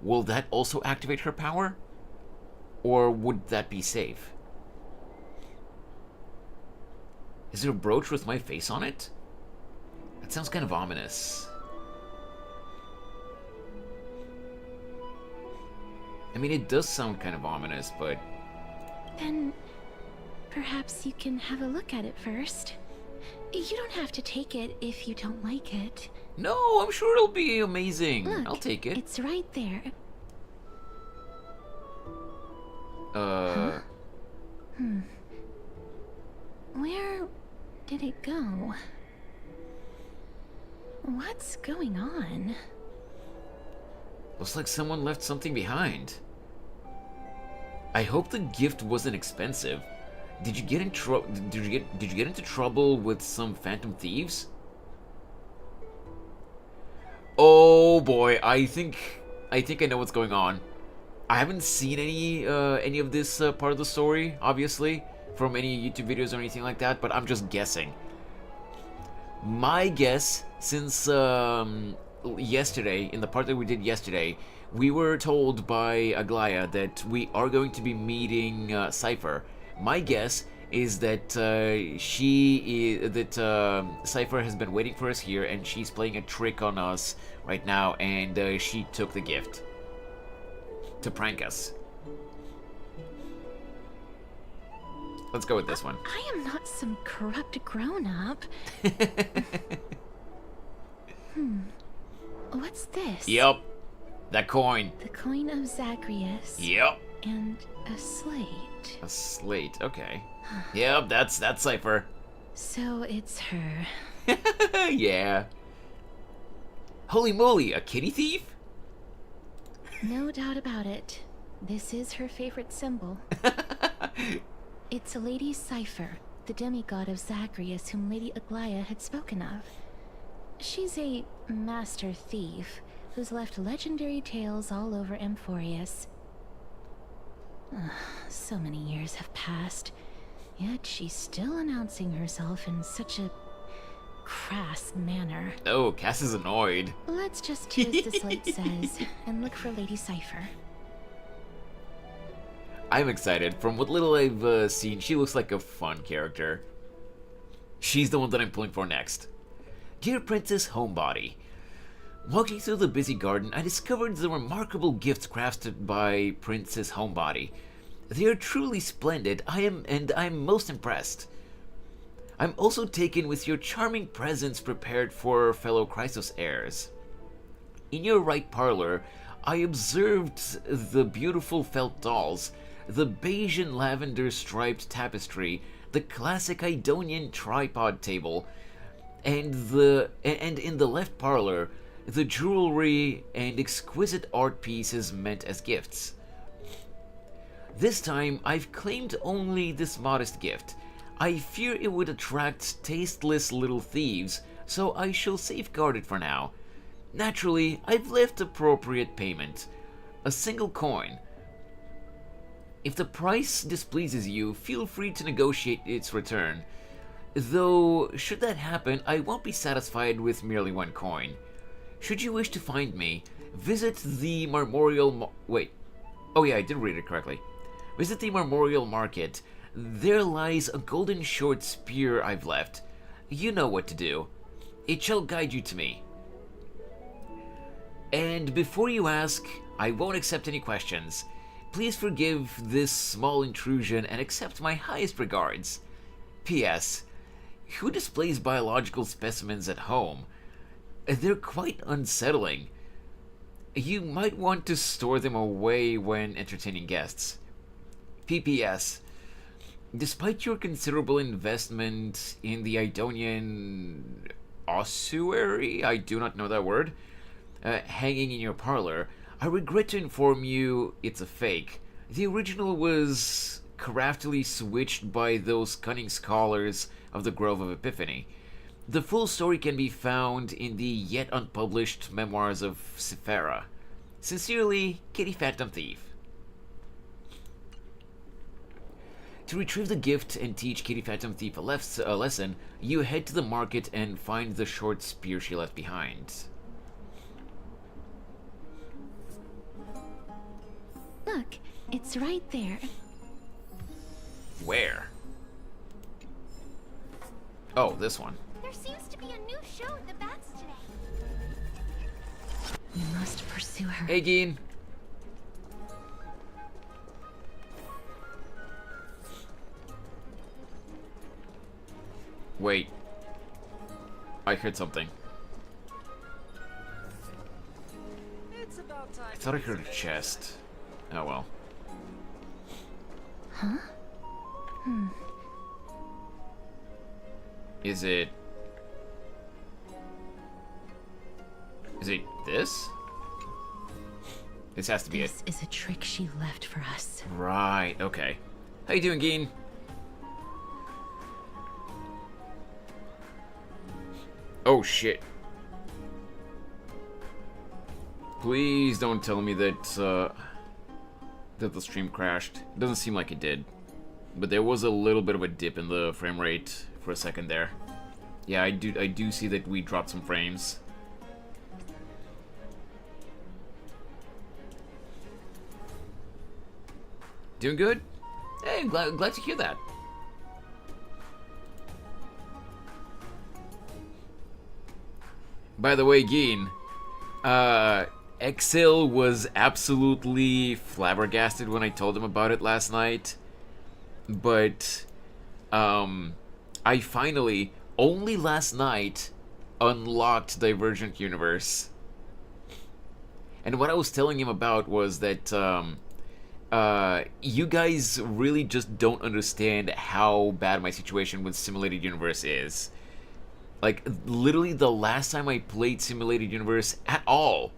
Will that also activate her power? Or would that be safe? Is there a brooch with my face on it? That sounds kind of ominous. I mean, it does sound kind of ominous, but... Then perhaps you can have a look at it first. You don't have to take it if you don't like it. No, I'm sure it'll be amazing. Look, I'll take it. It's right there. Huh? Where did it go? What's going on? Looks like someone left something behind. I hope the gift wasn't expensive. Did you get in Did you get into trouble with some phantom thieves? Oh boy, I think I know what's going on. I haven't seen any of this part of the story, obviously, from any YouTube videos or anything like that, but I'm just guessing. My guess, since yesterday, in the part that we did yesterday, we were told by Aglaya that we are going to be meeting Cipher. My guess is that Cipher has been waiting for us here, and she's playing a trick on us right now, and she took the gift to prank us. Let's go with this one. I am not some corrupt grown-up. What's this? Yep, that coin. The coin of Zagreus. Yep. And a slate. A slate, okay. Yep, that's Cipher. So it's her. Yeah. Holy moly, a kitty thief? No doubt about it. This is her favorite symbol. It's Lady Cipher, the demigod of Zagreus whom Lady Aglaya had spoken of. She's a master thief who's left legendary tales all over Amphoreus. So many years have passed, yet she's still announcing herself in such a crass manner. Oh, Cass is annoyed. Let's just do as the slate says and look for Lady Cipher. I'm excited. From what little I've seen, she looks like a fun character. She's the one that I'm pulling for next. Dear Princess Homebody, walking through the busy garden, I discovered the remarkable gifts crafted by Princess Homebody. They are truly splendid. I'm most impressed. I'm also taken with your charming presents prepared for fellow Chrysos heirs. In your right parlor, I observed the beautiful felt dolls, the beige and lavender striped tapestry, the classic Idonian tripod table, and in the left parlor, the jewelry and exquisite art pieces meant as gifts. This time, I've claimed only this modest gift. I fear it would attract tasteless little thieves, so I shall safeguard it for now. Naturally, I've left appropriate payment. A single coin. If the price displeases you, feel free to negotiate its return. Though, should that happen, I won't be satisfied with merely one coin. Should you wish to find me, visit the Memorial wait. Oh yeah, I did read it correctly. Visit the Memorial Market. There lies a golden short spear I've left. You know what to do. It shall guide you to me. And before you ask, I won't accept any questions. Please forgive this small intrusion and accept my highest regards. P.S. Who displays biological specimens at home? They're quite unsettling. You might want to store them away when entertaining guests. P.P.S. Despite your considerable investment in the Idonian ossuary, I do not know that word, hanging in your parlor, I regret to inform you it's a fake. The original was craftily switched by those cunning scholars of the Grove of Epiphany. The full story can be found in the yet unpublished memoirs of Cipher. Sincerely, Kitty Phantom Thief. To retrieve the gift and teach Kitty Phantom Thief a lesson, you head to the market and find the short spear she left behind. Look, it's right there. Where? Oh, this one. There seems to be a new show at the bats today. We must pursue her. Hey, Geen. Wait. I heard something. I thought I heard a chest. Oh well. Huh? Is it this? This has to be it. This is a trick she left for us. Right, okay. How you doing, Geen? Oh shit. Please don't tell me that that the stream crashed. It doesn't seem like it did. But there was a little bit of a dip in the frame rate for a second there. Yeah, I do see that we dropped some frames. Doing good? Hey, glad to hear that. By the way, Geen, Exil was absolutely flabbergasted when I told him about it last night. But, I finally, only last night, unlocked Divergent Universe. And what I was telling him about was that, you guys really just don't understand how bad my situation with Simulated Universe is. Like, literally the last time I played Simulated Universe at all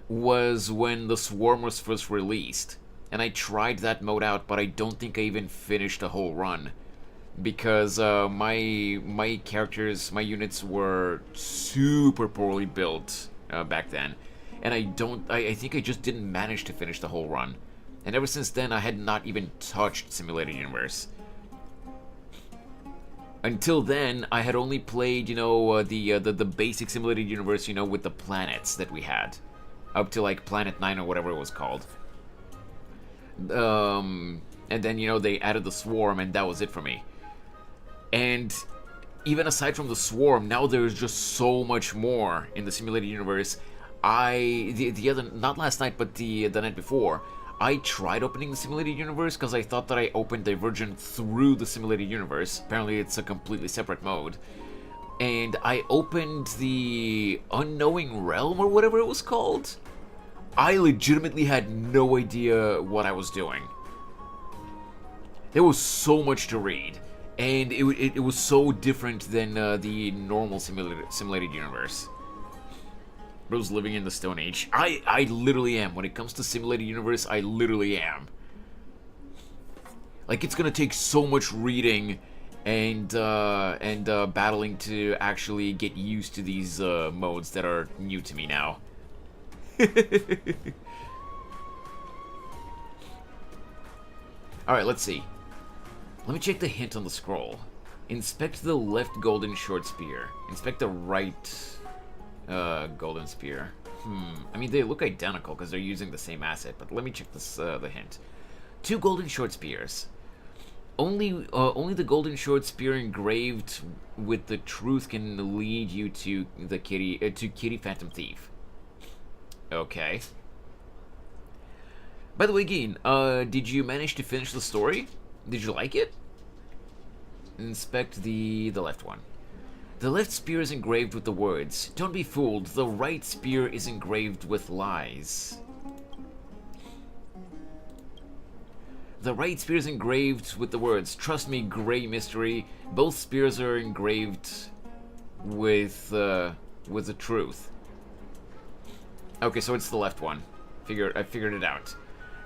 was when the Swarm was first released. And I tried that mode out, but I don't think I even finished the whole run. Because my characters, my units were super poorly built back then. And I think I just didn't manage to finish the whole run. And ever since then, I had not even touched Simulated Universe. Until then, I had only played, you know, the basic Simulated Universe, you know, with the planets that we had. Up to, like, Planet 9 or whatever it was called. And then, you know, they added the Swarm, and that was it for me. And even aside from the Swarm, now there's just so much more in the Simulated Universe. Not last night, but the night before, I tried opening the Simulated Universe because I thought that I opened Divergent through the Simulated Universe. Apparently it's a completely separate mode. And I opened the Unknowing Realm or whatever it was called. I legitimately had no idea what I was doing. There was so much to read. And it was so different than the normal Simulated Universe. Bro's living in the Stone Age. I literally am. When it comes to Simulated Universe, I literally am. Like, it's gonna take so much reading and battling to actually get used to these modes that are new to me now. Alright, let's see. Let me check the hint on the scroll. Inspect the left golden short spear. Inspect the right golden spear. I mean, they look identical because they're using the same asset, but let me check this, the hint. 2 golden short spears. Only the golden short spear engraved with the truth can lead you to the Kitty Phantom Thief. Okay. By the way, Geen, did you manage to finish the story? Did you like it? Inspect the left one. The left spear is engraved with the words, "Don't be fooled, the right spear is engraved with lies." The right spear is engraved with the words, "Trust me, Grey Mystery." Both spears are engraved with the truth. Okay, so it's the left one. I figured it out.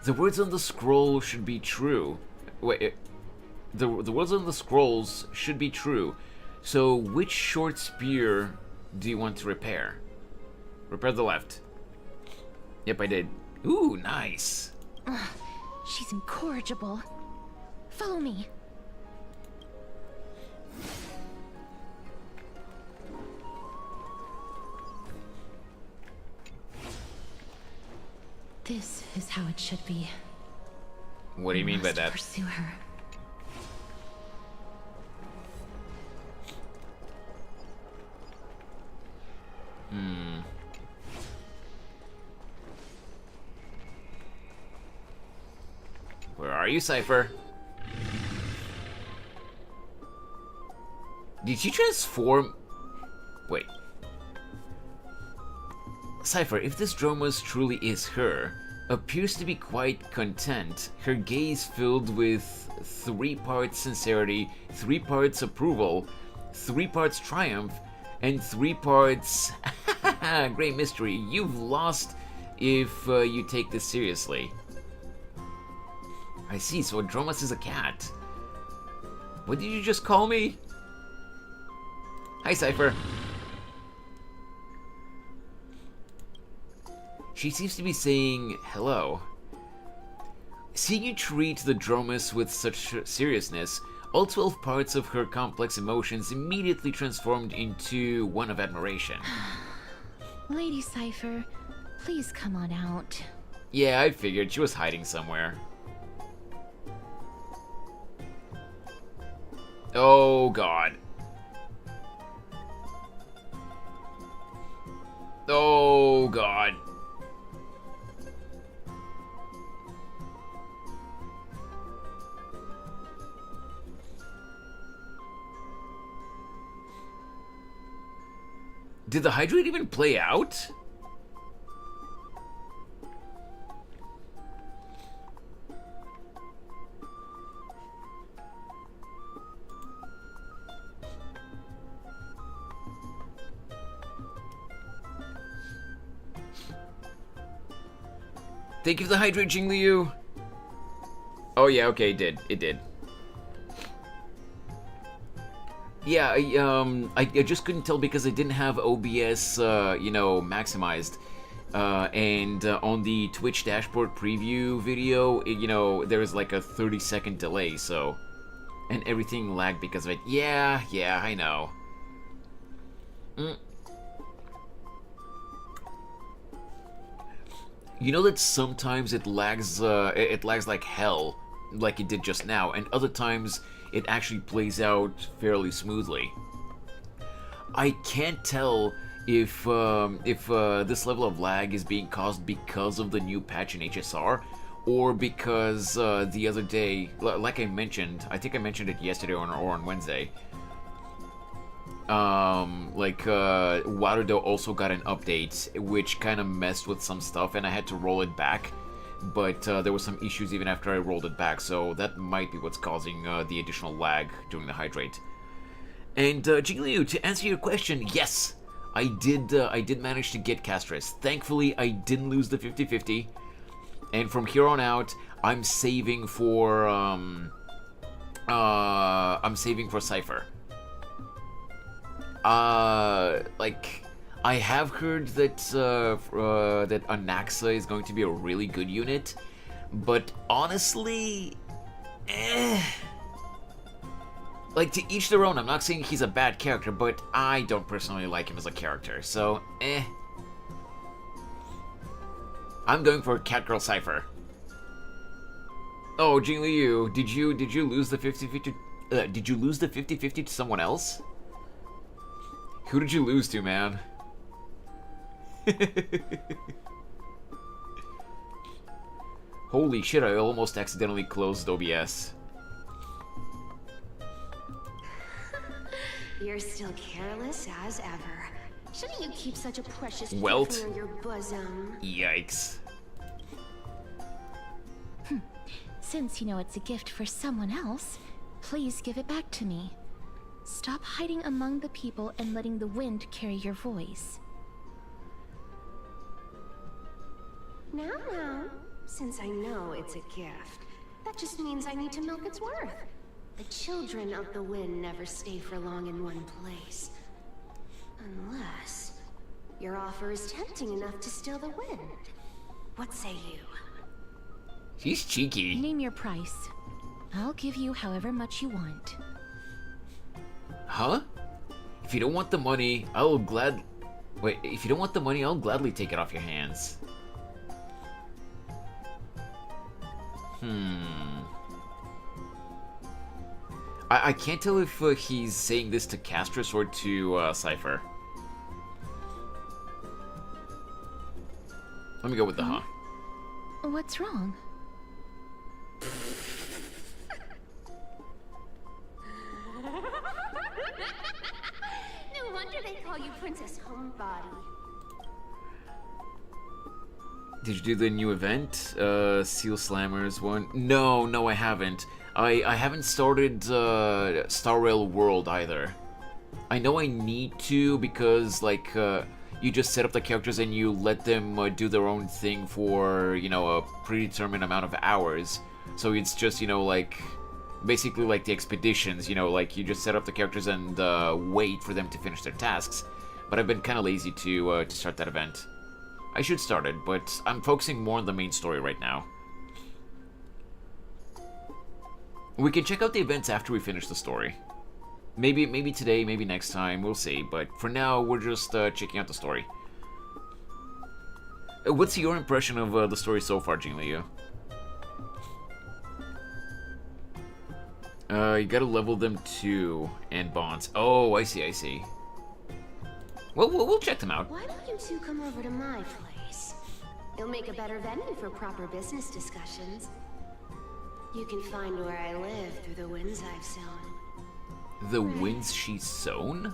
The words on the scroll should be true. Wait, the words on the scrolls should be true. So, which short spear do you want to repair? Repair the left. Yep, I did. Ooh, nice. She's incorrigible. Follow me. This is how it should be. What do you mean by that? Pursue her. are you, Cipher? Did she transform? Wait. Cipher, if this Dromus truly is her, appears to be quite content, her gaze filled with 3 parts sincerity, 3 parts approval, 3 parts triumph, and 3 parts great mystery. You've lost if you take this seriously. I see, so Dromus is a cat. What did you just call me? Hi, Cipher. She seems to be saying hello. Seeing you treat the Dromus with such seriousness, all 12 parts of her complex emotions immediately transformed into one of admiration. Lady Cipher, please come on out. Yeah, I figured she was hiding somewhere. Oh god. Oh god. Did the hydrate even play out? Thank you for the hydrate, Jingliu. Oh yeah, okay, it did. It did. Yeah, I just couldn't tell because I didn't have OBS, you know, maximized. And on the Twitch dashboard preview video, you know, there was like a 30-second delay, so... And everything lagged because of it. Yeah, I know. You know that sometimes it lags like hell, like it did just now, and other times it actually plays out fairly smoothly. I can't tell if this level of lag is being caused because of the new patch in HSR, or because the other day, like I mentioned, I think I mentioned it yesterday or on Wednesday, Waterdo also got an update which kind of messed with some stuff and I had to roll it back, but there were some issues even after I rolled it back, so that might be what's causing the additional lag during the hydrate. And Jigglyoo, to answer your question, yes, I did manage to get Castris. Thankfully, I didn't lose the 50-50, and from here on out, I'm saving for Cipher. Like, I have heard that that Anaxa is going to be a really good unit, but honestly, like, to each their own. I'm not saying he's a bad character, but I don't personally like him as a character, so I'm going for Catgirl Cipher. Oh, Jingliu, did you lose the 50-50? Did you lose the 50-50 to someone else? Who did you lose to, man? Holy shit, I almost accidentally closed OBS. You're still careless as ever. Shouldn't you keep such a precious Welt. gift near your bosom? Yikes. Since you know it's a gift for someone else, please give it back to me. Stop hiding among the people and letting the wind carry your voice. Now, since I know it's a gift, that just means I need to milk its worth. The children of the wind never stay for long in one place. Unless your offer is tempting enough to steal the wind. What say you? She's cheeky. Name your price. I'll give you however much you want. Huh? If you don't want the money, I'll gladly take it off your hands. I can't tell if he's saying this to Castris or to Cipher. Let me go with the huh. What's wrong? Princess Homebody. Did you do the new event? Seal Slammers one? No, I haven't. I haven't started Star Rail World either. I know I need to because, like, you just set up the characters and you let them do their own thing for, you know, a predetermined amount of hours. So it's just, you know, like, basically like the expeditions, you know, like you just set up the characters and wait for them to finish their tasks. But I've been kind of lazy to start that event. I should start it, but I'm focusing more on the main story right now. We can check out the events after we finish the story. Maybe today, maybe next time, we'll see. But for now, we're just checking out the story. What's your impression of the story so far, Jingliu? You gotta level them too, and bonds. Oh, I see. Well, we'll check them out. Why don't you two come over to my place? It'll make a better venue for proper business discussions. You can find where I live through the winds I've sown. The winds she's sown?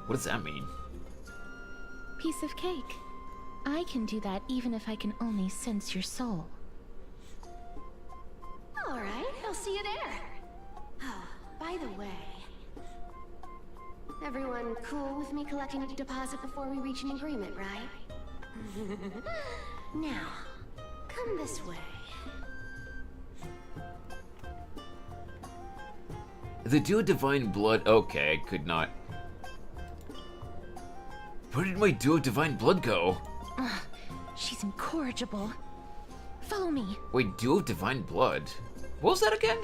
What does that mean? Piece of cake. I can do that even if I can only sense your soul. Alright, I'll see you there. Oh, by the way, everyone cool with me collecting a deposit before we reach an agreement, right? Now, come this way. The Duo Divine Blood. Okay, I could not. Where did my Duo Divine Blood go? Ugh, she's incorrigible. Follow me. Wait, Duo Divine Blood? What was that again?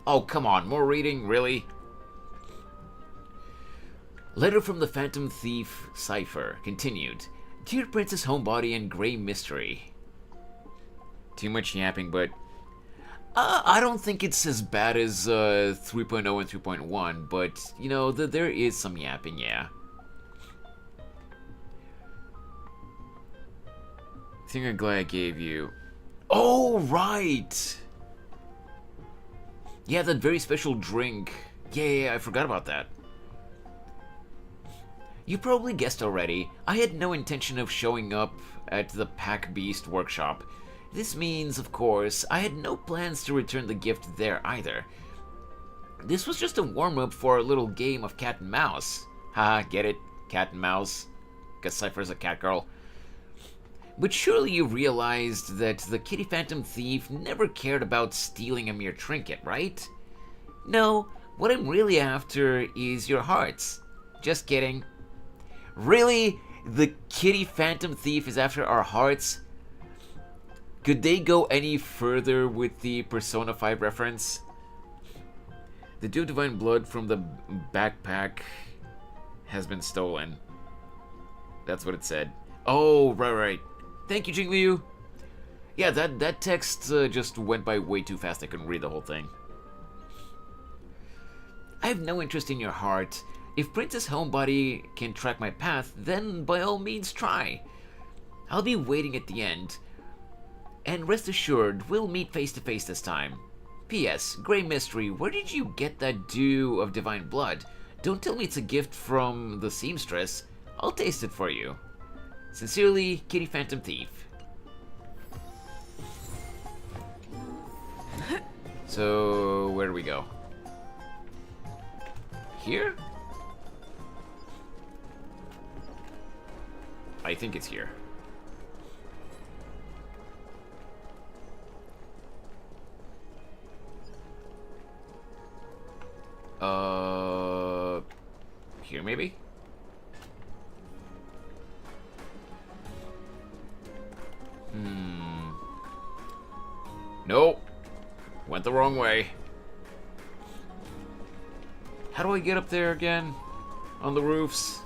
Oh, come on, more reading, really? Letter from the Phantom Thief, Cipher, continued. Dear Princess Homebody and Grey Mystery. Too much yapping, but... I don't think it's as bad as 3.0 and 3.1, but, you know, there is some yapping, yeah. Thing I'm glad I gave you. Oh, right! Yeah, that very special drink. Yeah, I forgot about that. You probably guessed already, I had no intention of showing up at the Pack Beast workshop. This means, of course, I had no plans to return the gift there either. This was just a warm-up for a little game of cat and mouse. Haha, get it? Cat and mouse? Because Cipher's a cat girl. But surely you realized that the Kitty Phantom Thief never cared about stealing a mere trinket, right? No, what I'm really after is your hearts. Just kidding. Really? The Kitty Phantom Thief is after our hearts? Could they go any further with the Persona 5 reference? The Duo Divine Blood from the backpack has been stolen. That's what it said. Oh, right. Thank you, Jingliu. Yeah, that text just went by way too fast. I couldn't read the whole thing. I have no interest in your heart. If Princess Homebody can track my path, then by all means try. I'll be waiting at the end. And rest assured, we'll meet face to face this time. P.S. Grey Mystery, where did you get that Dew of Divine Blood? Don't tell me it's a gift from the seamstress. I'll taste it for you. Sincerely, Kitty Phantom Thief. So, where do we go? Here? I think it's here. Here maybe? Nope. Went the wrong way. How do I get up there again? On the roofs?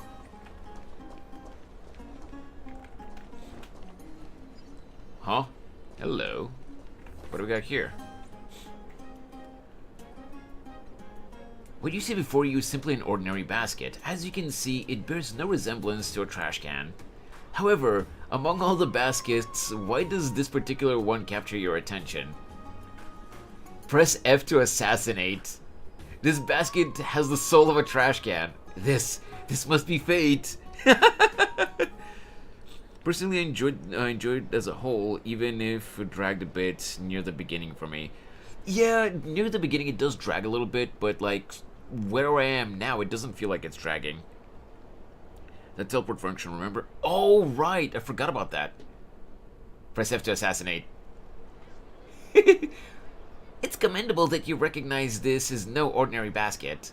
Huh? Hello. What do we got here? What you see before you is simply an ordinary basket. As you can see, it bears no resemblance to a trash can. However, among all the baskets, why does this particular one capture your attention? Press F to assassinate. This basket has the soul of a trash can. This This must be fate. Personally, I enjoyed it as a whole, even if it dragged a bit near the beginning for me. Yeah, near the beginning it does drag a little bit, but like where I am now, it doesn't feel like it's dragging. The teleport function, remember? Oh, right, I forgot about that. Press F to assassinate. It's commendable that you recognize this as no ordinary basket.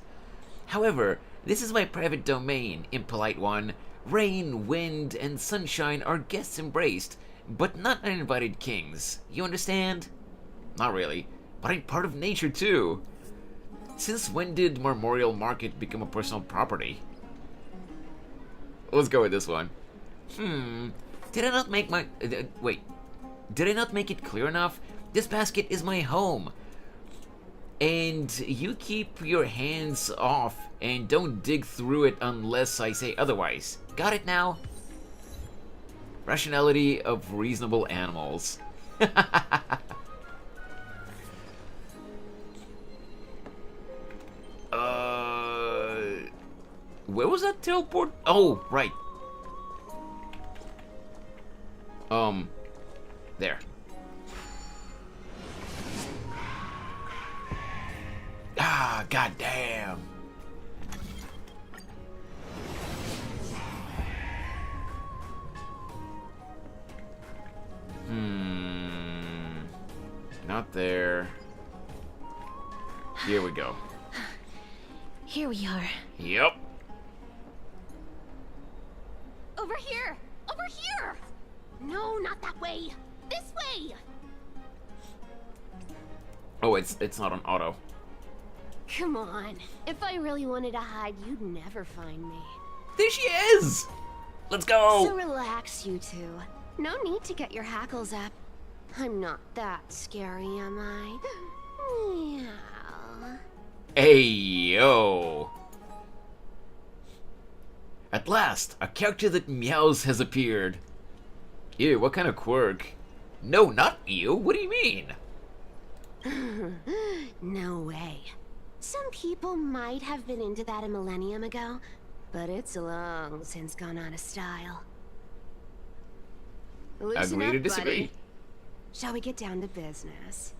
However, this is my private domain, impolite one. Rain, wind, and sunshine are guests embraced, but not uninvited kings. You understand? Not really, but I'm part of nature too. Since when did Memorial Market become a personal property? Let's go with this one. Did I not make my... wait. Did I not make it clear enough? This basket is my home. And you keep your hands off and don't dig through it unless I say otherwise. Got it now? Rationality of reasonable animals. Where was that teleport? Oh, right. There. Ah, goddamn. Not there. Here we go. Here we are. Yep. Over here! Over here! No, not that way! This way! Oh, it's not on auto. Come on. If I really wanted to hide, you'd never find me. There she is! Let's go! So relax, you two. No need to get your hackles up. I'm not that scary, am I? Meow. Hey, yo! At last, a character that meows has appeared. Ew, what kind of quirk? No, not you. What do you mean? No way. Some people might have been into that a millennium ago, but it's long since gone out of style. Listen Agree up, to disagree. buddy. Shall we get down to business?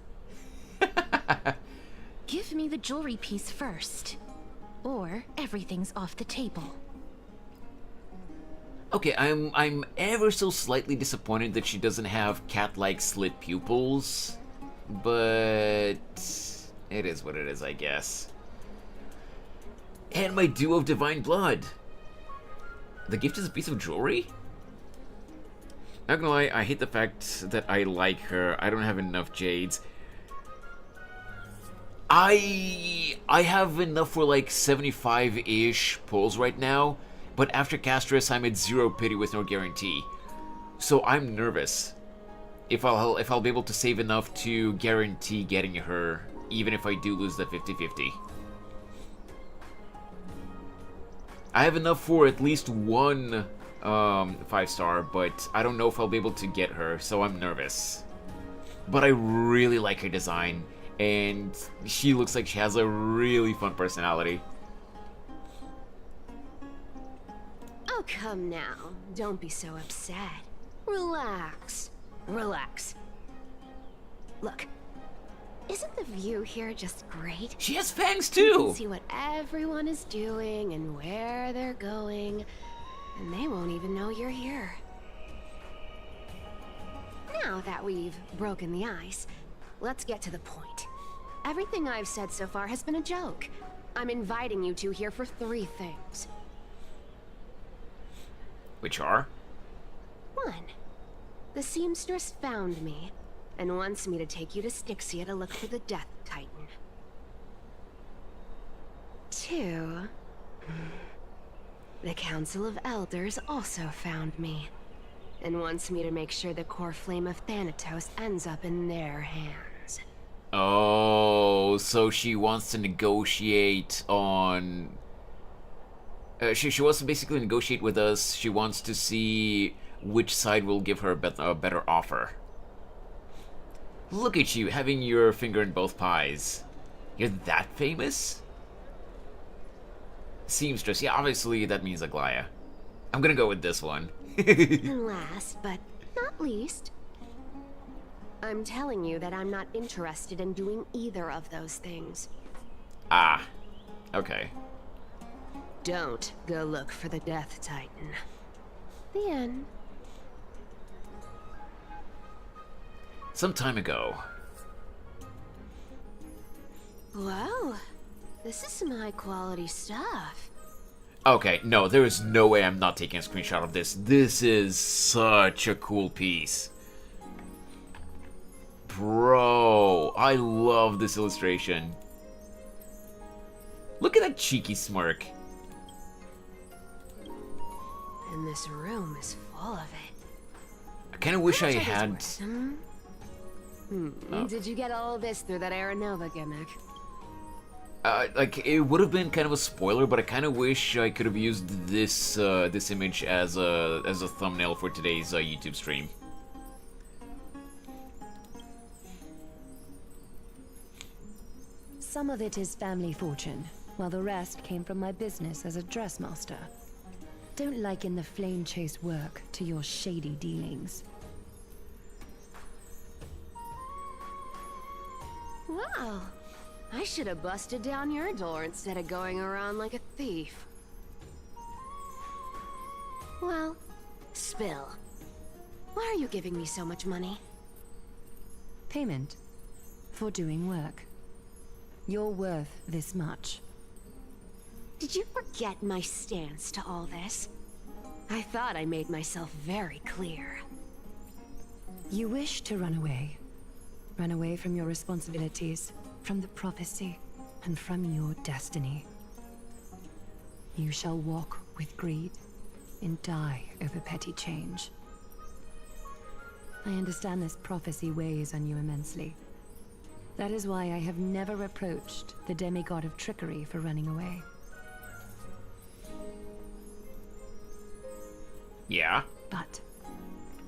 Give me the jewelry piece first, or everything's off the table. Okay, I'm ever so slightly disappointed that she doesn't have cat-like slit pupils, but it is what it is, I guess. And my duo of divine blood. The gift is a piece of jewelry? Not gonna lie, I hate the fact that I like her. I don't have enough jades. I have enough for like 75-ish pulls right now, but after Castress, I'm at 0 pity with no guarantee. So I'm nervous if I'll be able to save enough to guarantee getting her, even if I do lose the 50-50. I have enough for at least one 5-star, but I don't know if I'll be able to get her, so I'm nervous. But I really like her design, and she looks like she has a really fun personality. Oh, come now. Don't be so upset. Relax. Relax. Look, isn't the view here just great? She has fangs You too! can see what everyone is doing and where they're going, and they won't even know you're here. Now that we've broken the ice, let's get to the point. Everything I've said so far has been a joke. I'm inviting you two here for 3 things. Which are? 1. The seamstress found me and wants me to take you to Styxia to look for the Death Titan. 2. The Council of Elders also found me and wants me to make sure the core flame of Thanatos ends up in their hands. Oh, so she wants to negotiate on... she wants to basically negotiate with us. She wants to see which side will give her a better offer. Look at you, having your finger in both pies. You're that famous? Seamstress. Yeah, obviously that means Aglaya. I'm gonna go with this one. And last, but not least, I'm telling you that I'm not interested in doing either of those things. Ah. Okay. Don't go look for the Death Titan. The end. Some time ago. Wow, this is some high-quality stuff. Okay, no, there is no way I'm not taking a screenshot of this. This is such a cool piece. Bro, I love this illustration. Look at that cheeky smirk. And this room is full of it. I kind of wish I had... Oh. Did you get all this through that Aranova gimmick? Like, it would have been kind of a spoiler, but I kind of wish I could have used this this image as a thumbnail for today's YouTube stream. Some of it is family fortune, while the rest came from my business as a dressmaster. Don't liken the flame chase work to your shady dealings. Wow, I should have busted down your door instead of going around like a thief. Well, spill. Why are you giving me so much money? Payment for doing work. You're worth this much. Did you forget my stance to all this? I thought I made myself very clear. You wish to run away. Run away from your responsibilities, from the prophecy, and from your destiny. You shall walk with greed and die over petty change. I understand this prophecy weighs on you immensely. That is why I have never approached the demigod of trickery for running away. Yeah? But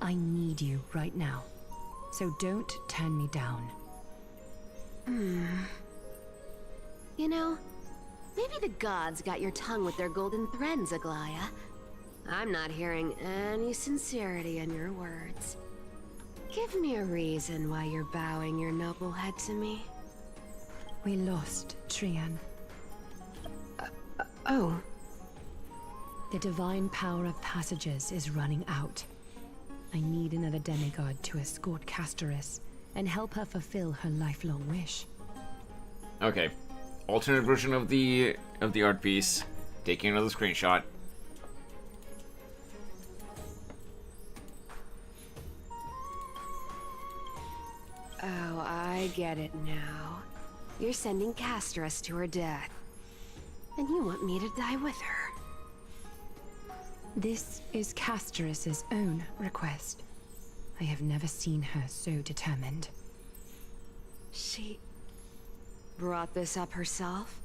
I need you right now. So don't turn me down. You know, maybe the gods got your tongue with their golden threads, Aglaya. I'm not hearing any sincerity in your words. Give me a reason why you're bowing your noble head to me. We lost Trian. Oh. The divine power of passages is running out. I need another demigod to escort Castoris and help her fulfill her lifelong wish. Okay. Alternate version of the art piece. Taking another screenshot. Oh, I get it now. You're sending Castoris to her death. And you want me to die with her. This is Castoris' own request. I have never seen her so determined. She brought this up herself?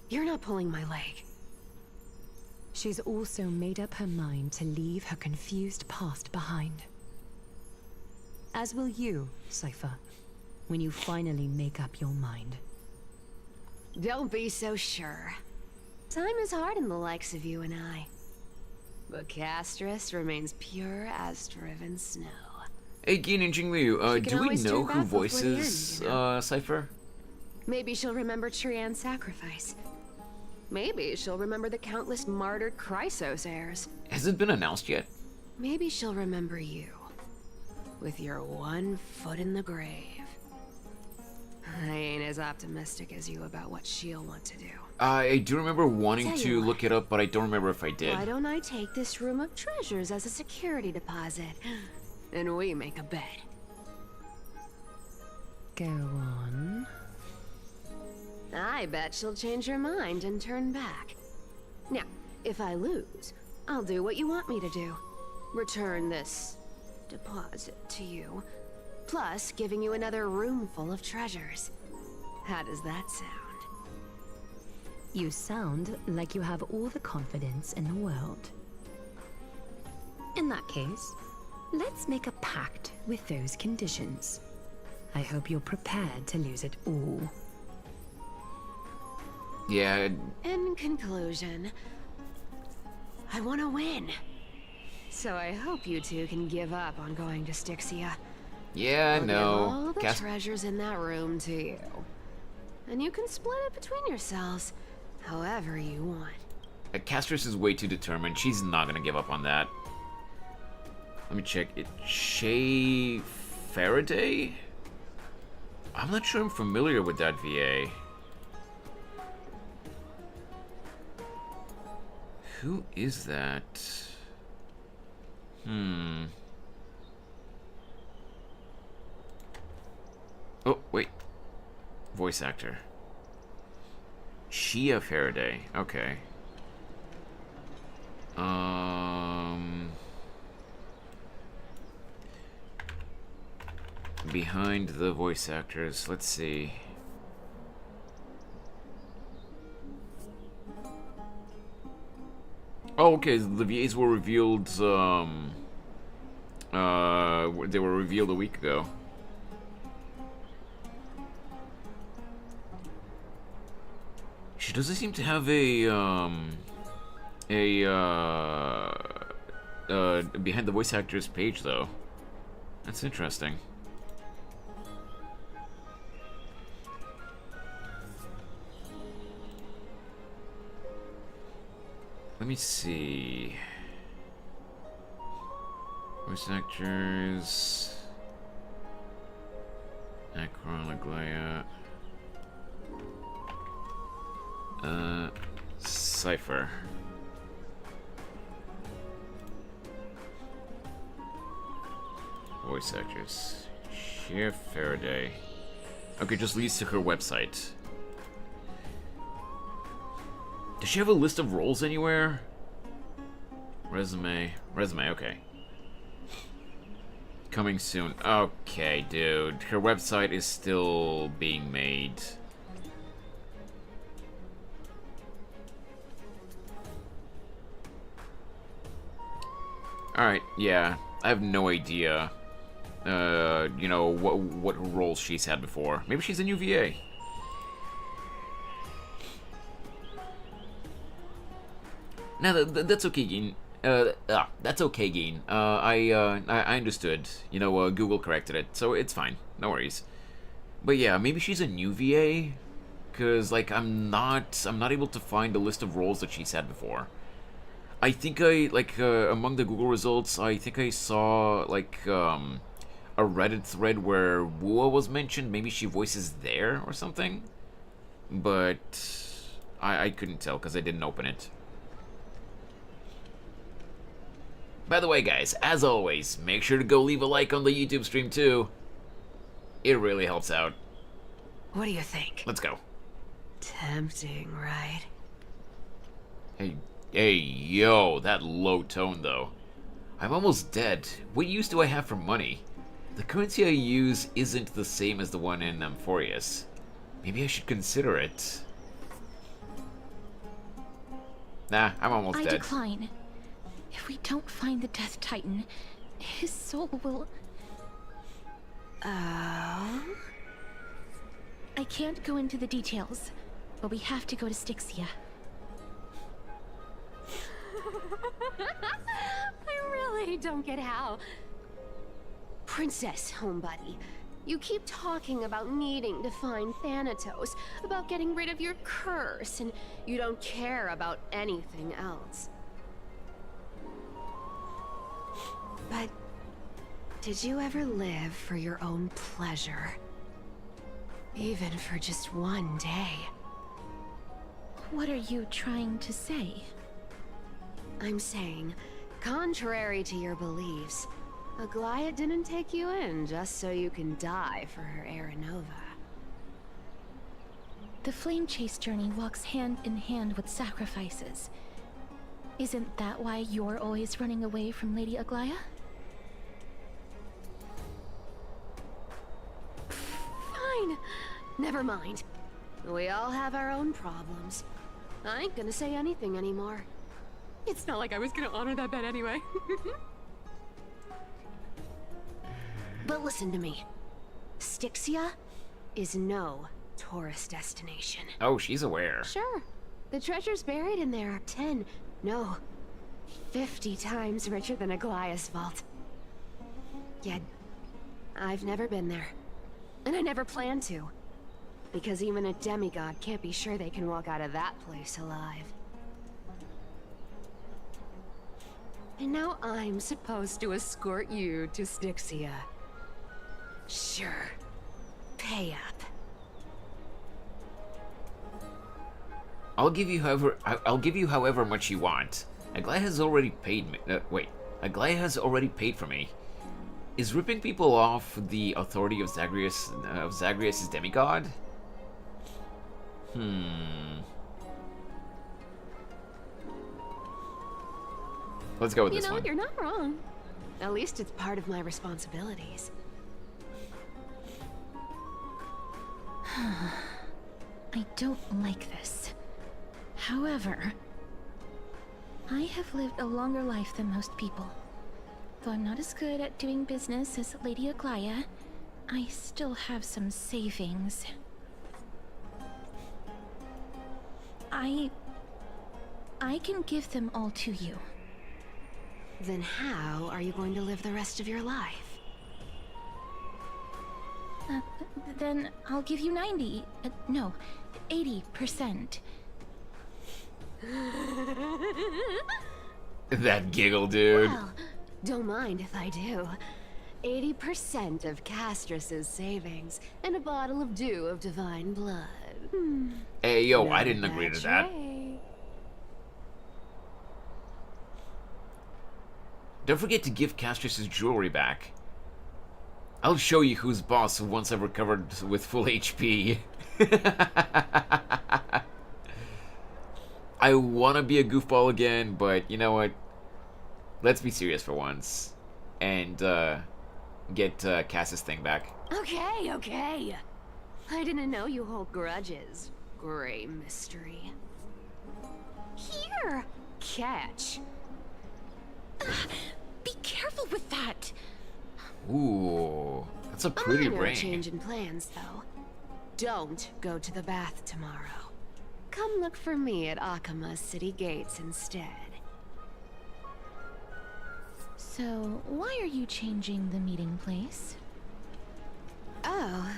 You're not pulling my leg. She's also made up her mind to leave her confused past behind. As will you, Cipher, when you finally make up your mind. Don't be so sure. Time is hard in the likes of you and I. But Castoris remains pure as driven snow. Hey, Gin and Jingmu, do we know who voices Cipher? Maybe she'll remember Trian's sacrifice. Maybe she'll remember the countless martyred Chrysos heirs. Has it been announced yet? Maybe she'll remember you. With your one foot in the grave. I ain't as optimistic as you about what she'll want to do. I do remember wanting to look it up, but I don't remember if I did. Why don't I take this room of treasures as a security deposit? And we make a bet. Go on. I bet she'll change her mind and turn back. Now, if I lose, I'll do what you want me to do. Return this deposit to you, plus giving you another room full of treasures. How does that sound? You sound like you have all the confidence in the world. In that case, let's make a pact with those conditions. I hope you're prepared to lose it all. Yeah. In conclusion, I want to win. So I hope you two can give up on going to Styxia. Yeah, I'll give no. all the treasures in that room to you. And you can split it between yourselves however you want. Castress is way too determined. She's not gonna give up on that. Let me check it. Shay Faraday? I'm not sure I'm familiar with that VA. Who is that? Oh, wait. Voice actor. Shia Faraday. Okay. Behind the voice actors, let's see. Oh, okay, the VAs were revealed, they were revealed a week ago. She doesn't seem to have a behind the voice actors page, though. That's interesting. Let me see. Voice actors. Acronaglaya. Cipher. Voice actors. Shia Faraday. Okay, just leads to her website. Does she have a list of roles anywhere? Resume, okay. Coming soon. Okay, dude. Her website is still being made. Alright, yeah. I have no idea, you know, what roles she's had before. Maybe she's a new VA. No, that's okay, Gene. That's okay, Gene. I understood. You know, Google corrected it, so it's fine. No worries. But yeah, maybe she's a new VA, cause like I'm not able to find a list of roles that she's had before. I think among the Google results, I think I saw like a Reddit thread where Wua was mentioned. Maybe she voices there or something, but I couldn't tell because I didn't open it. By the way, guys, as always, make sure to go leave a like on the YouTube stream, too. It really helps out. What do you think? Let's go. Tempting, right? Hey, yo, that low tone, though. I'm almost dead. What use do I have for money? The currency I use isn't the same as the one in Amphoreus. Maybe I should consider it. Nah, I'm almost dead. I decline. If we don't find the Death Titan, his soul will... I can't go into the details, but we have to go to Styxia. I really don't get how. Princess, homebuddy, you keep talking about needing to find Thanatos, about getting rid of your curse, and you don't care about anything else. But did you ever live for your own pleasure? Even for just one day? What are you trying to say? I'm saying, contrary to your beliefs, Aglaia didn't take you in just so you can die for her Aranova. The flame chase journey walks hand in hand with sacrifices. Isn't that why you're always running away from Lady Aglaia? Fine. Never mind. We all have our own problems. I ain't gonna say anything anymore. It's not like I was gonna honor that bet anyway. But listen to me. Styxia is no tourist destination. Oh, she's aware. Sure. The treasures buried in there are 10, no, 50 times richer than Aglaya's vault. Yet, I've never been there. And I never plan to. Because even a demigod can't be sure they can walk out of that place alive. And now I'm supposed to escort you to Styxia. Sure. Pay up. I'll give you however much you want. Aglaya has already paid me. Wait, Aglaya has already paid for me. Is ripping people off the authority of Zagreus' demigod? Let's go with this one. You're not wrong. At least it's part of my responsibilities. I don't like this. However, I have lived a longer life than most people. Though I'm not as good at doing business as Lady Aglaya, I still have some savings. I can give them all to you. Then how are you going to live the rest of your life? Then I'll give you 90. No, 80%. That giggle, dude. Well, don't mind if I do. 80% of Castrus's savings and a bottle of dew of divine blood. Hey, yo, I didn't agree to that. Don't forget to give Castrus's jewelry back. I'll show you who's boss once I've recovered with full HP. I wanna be a goofball again, but you know what? Let's be serious for once. And, get Cass's thing back. Okay, okay. I didn't know you hold grudges. Gray mystery. Here! Catch. Be careful with that! Ooh, that's a pretty ring. Change in plans, though. Don't go to the bath tomorrow. Come look for me at Akima's city gates instead. So, why are you changing the meeting place? Oh,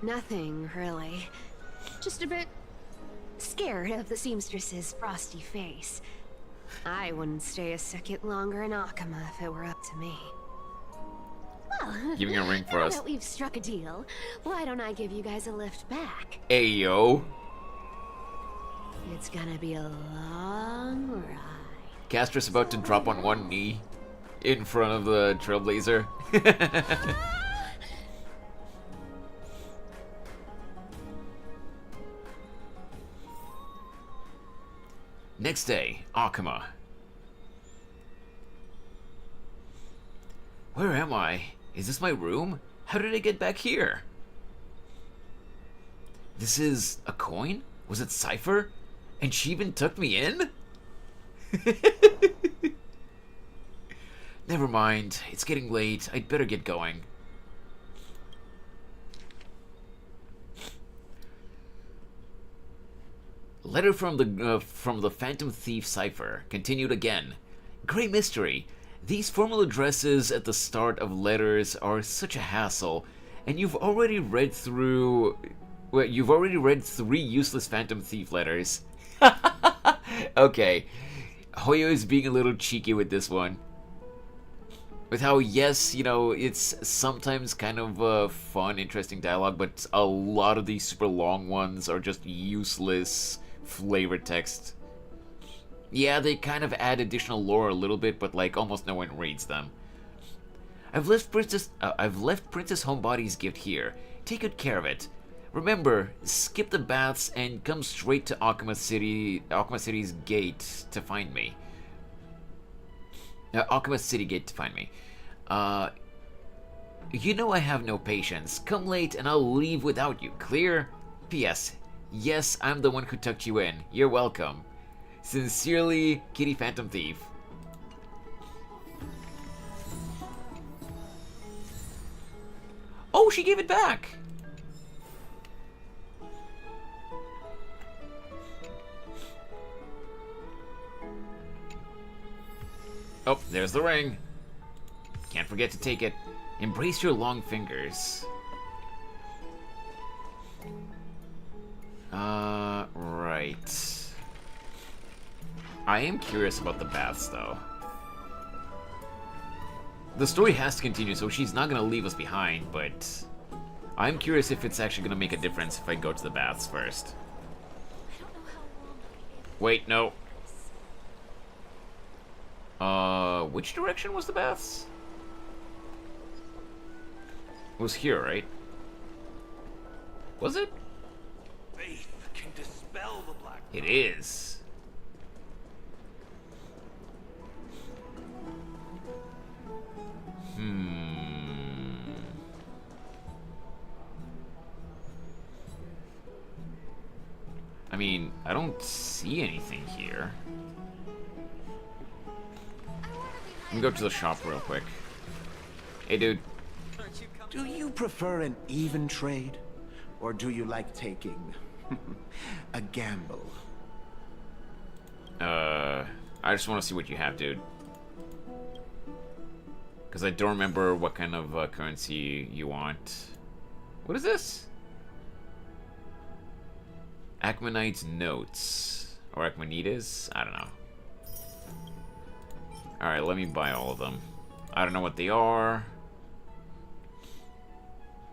nothing really. Just a bit scared of the seamstress's frosty face. I wouldn't stay a second longer in Akima if it were up to me. Well, giving a ring for now us. that we've struck a deal, why don't I give you guys a lift back? Hey, yo. It's gonna be a long ride. Castrus about to drop on one knee in front of the Trailblazer. Next day, Akima. Where am I? Is this my room? How did I get back here? This is a coin? Was it Cipher? And she even took me in? Never mind. It's getting late. I'd better get going. Letter from the Phantom Thief Cipher. Continued again. Great mystery. These formal addresses at the start of letters are such a hassle, and you've already read through... Well, you've already read 3 useless Phantom Thief letters. Okay. Hoyo is being a little cheeky with this one. With how, yes, you know, it's sometimes kind of fun, interesting dialogue, but a lot of these super long ones are just useless flavor text. Yeah, they kind of add additional lore a little bit, but like almost no one reads them. I've left Princess Homebody's gift here. Take good care of it. Remember, skip the baths and come straight to Akima City's gate to find me. Akima City gate to find me. You know I have no patience. Come late and I'll leave without you. Clear? P.S. Yes, I'm the one who tucked you in. You're welcome. Sincerely, Kitty Phantom Thief. Oh, she gave it back! Oh, there's the ring. Can't forget to take it. Embrace your long fingers. Right. I am curious about the baths, though. The story has to continue, so she's not gonna leave us behind, but I'm curious if it's actually gonna make a difference if I go to the baths first. Wait, no. Which direction was the baths? It was here, right? Was it? Faith can dispel the black. It is. I mean, I don't see anything here. Let me go to the shop real quick. Hey, dude. Do you prefer an even trade? Or do you like taking a gamble? I just want to see what you have, dude. Because I don't remember what kind of currency you want. What is this? Acmanite's notes. Or Acmanitas? I don't know. Alright, let me buy all of them. I don't know what they are.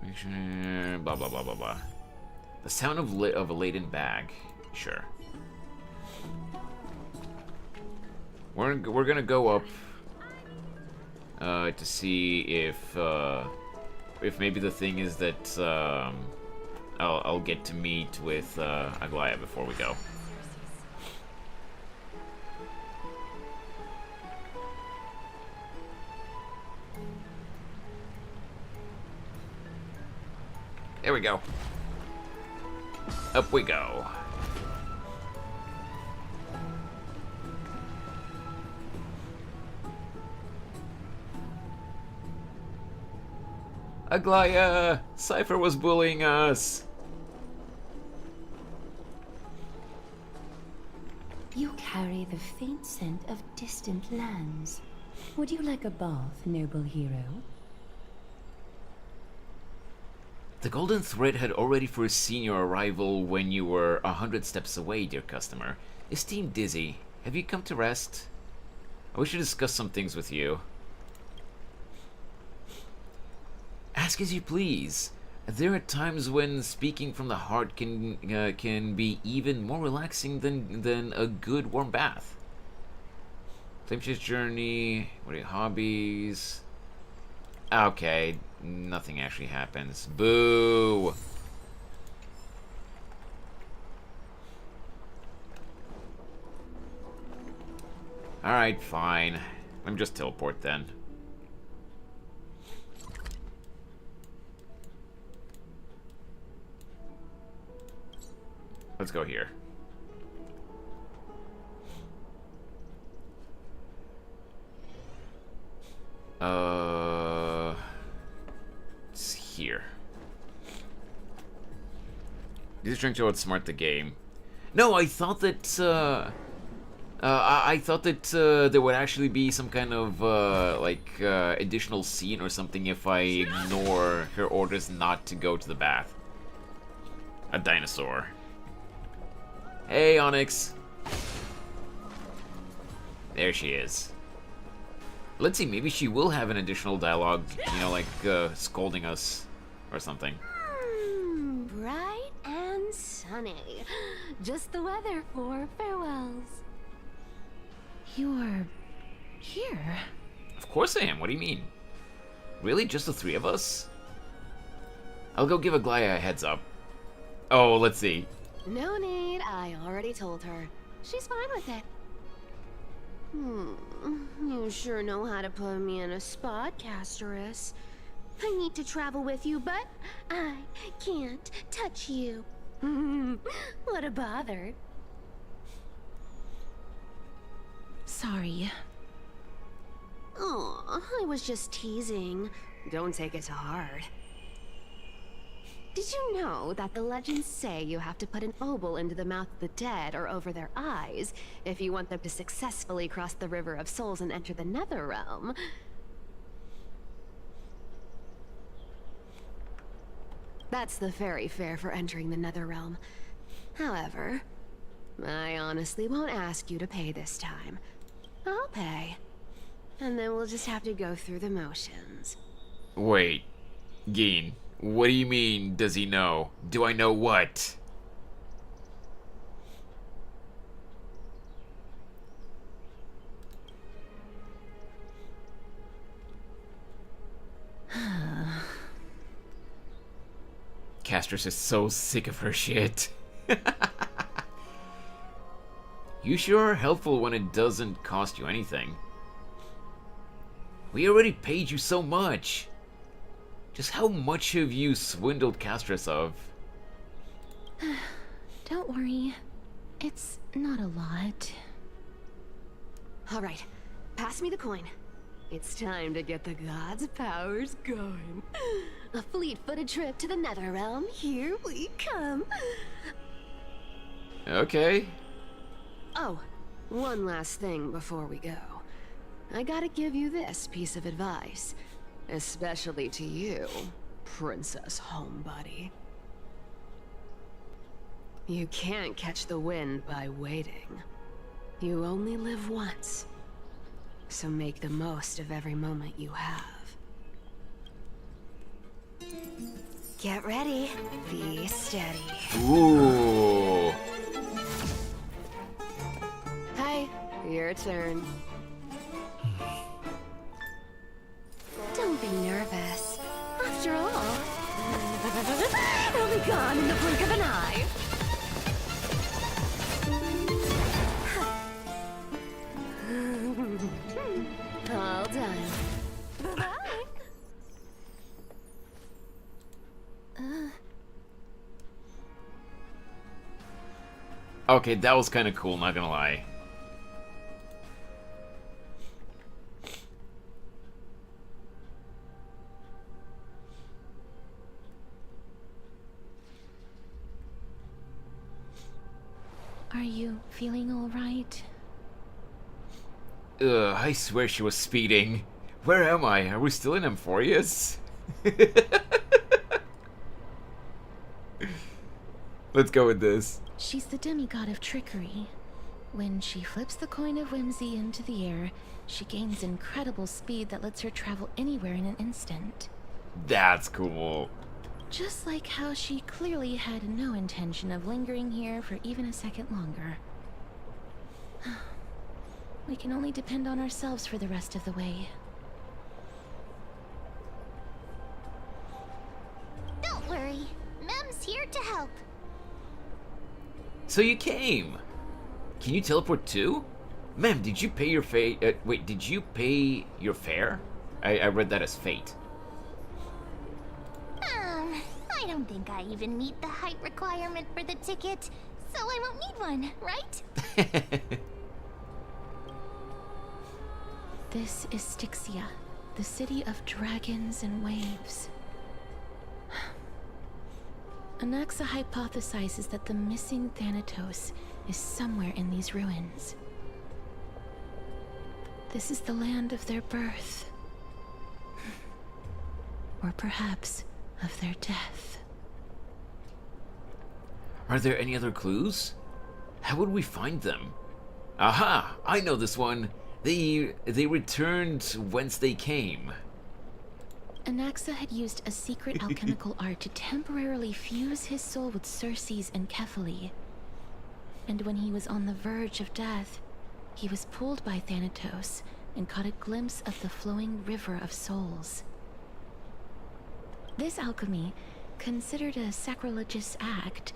Blah, blah, blah, blah, blah. The sound of a laden bag. Sure. We're gonna go up to see if maybe the thing is that I'll get to meet with Aglaya before we go. There we go. Up we go. Aglaya! Cipher was bullying us! You carry the faint scent of distant lands. Would you like a bath, noble hero? The golden thread had already foreseen your arrival when you were 100 steps away, dear customer. Esteemed Dizzy, have you come to rest? I wish to discuss some things with you. Ask as you please. There are times when speaking from the heart can be even more relaxing than a good warm bath. Flamechase journey. What are your hobbies? Okay, nothing actually happens. Boo! Alright, fine. Let me just teleport then. Let's go here. It's here. These drinks to outsmart the game. No, I thought that, I thought that there would actually be some kind of, additional scene or something if I ignore her orders not to go to the bath. A dinosaur. Hey, Onyx. There she is. Let's see, maybe she will have an additional dialogue, you know, like, scolding us or something. Bright and sunny. Just the weather for farewells. You're here? Of course I am, what do you mean? Really, just the three of us? I'll go give Aglaya a heads up. Oh, let's see. No need, I already told her. She's fine with it. You sure know how to put me in a spot, Casterus. I need to travel with you, but I can't touch you. What a bother. Sorry. Oh, I was just teasing. Don't take it to heart. Did you know that the legends say you have to put an obol into the mouth of the dead or over their eyes if you want them to successfully cross the River of Souls and enter the Netherrealm? That's the fairy fare for entering the Netherrealm. However, I honestly won't ask you to pay this time. I'll pay. And then we'll just have to go through the motions. Wait, Geen, what do you mean, does he know? Do I know what? Castris is so sick of her shit. You sure are helpful when it doesn't cost you anything. We already paid you so much. Just how much have you swindled Castris of? Don't worry. It's not a lot. Alright, pass me the coin. It's time to get the gods' powers going. A fleet-footed trip to the Netherrealm. Here we come. Okay. Oh, one last thing before we go. I gotta give you this piece of advice. Especially to you, Princess Homebody. You can't catch the wind by waiting. You only live once. So make the most of every moment you have. Get ready. Be steady. Ooh. Hi, your turn. Don't be nervous. After all, it'll be gone in the blink of an eye. All done. Bye. Okay, that was kind of cool, not gonna lie. Are you feeling all right? I swear she was speeding. Where am I? Are we still in Amphoreus? Let's go with this. She's the demigod of trickery. When she flips the coin of whimsy into the air, she gains incredible speed that lets her travel anywhere in an instant. That's cool. Just like how she clearly had no intention of lingering here for even a second longer. We can only depend on ourselves for the rest of the way. Don't worry. Mem's here to help. So you came. Can you teleport too? Ma'am, did you pay your wait, did you pay your fare? I read that as fate. I don't think I even meet the height requirement for the ticket, so I won't need one, right? This is Styxia, the city of dragons and waves. Anaxa hypothesizes that the missing Thanatos is somewhere in these ruins. This is the land of their birth. Or perhaps of their death. Are there any other clues? How would we find them? Aha! I know this one. They returned whence they came. Anaxa had used a secret alchemical art to temporarily fuse his soul with Circe's and Kephale. And when he was on the verge of death, he was pulled by Thanatos and caught a glimpse of the flowing river of souls. This alchemy, considered a sacrilegious act,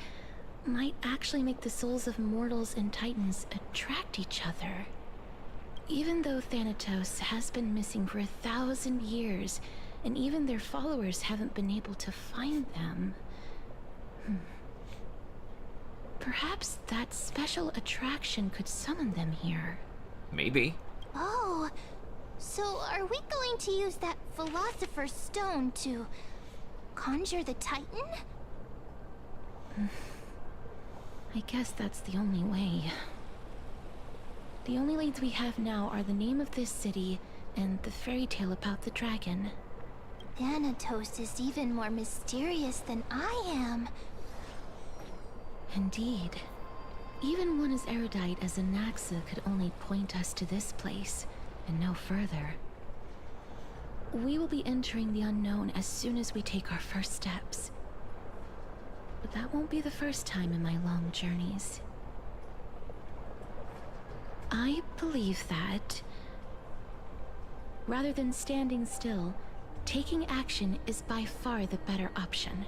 might actually make the souls of mortals and titans attract each other. Even though Thanatos has been missing for 1,000 years, and even their followers haven't been able to find them. Perhaps that special attraction could summon them here. Maybe. Oh, so are we going to use that Philosopher's Stone to conjure the Titan? I guess that's the only way. The only leads we have now are the name of this city and the fairy tale about the dragon. Thanatos is even more mysterious than I am. Indeed. Even one as erudite as Anaxa could only point us to this place, and no further. We will be entering the unknown as soon as we take our first steps. But that won't be the first time in my long journeys. I believe that, rather than standing still, taking action is by far the better option.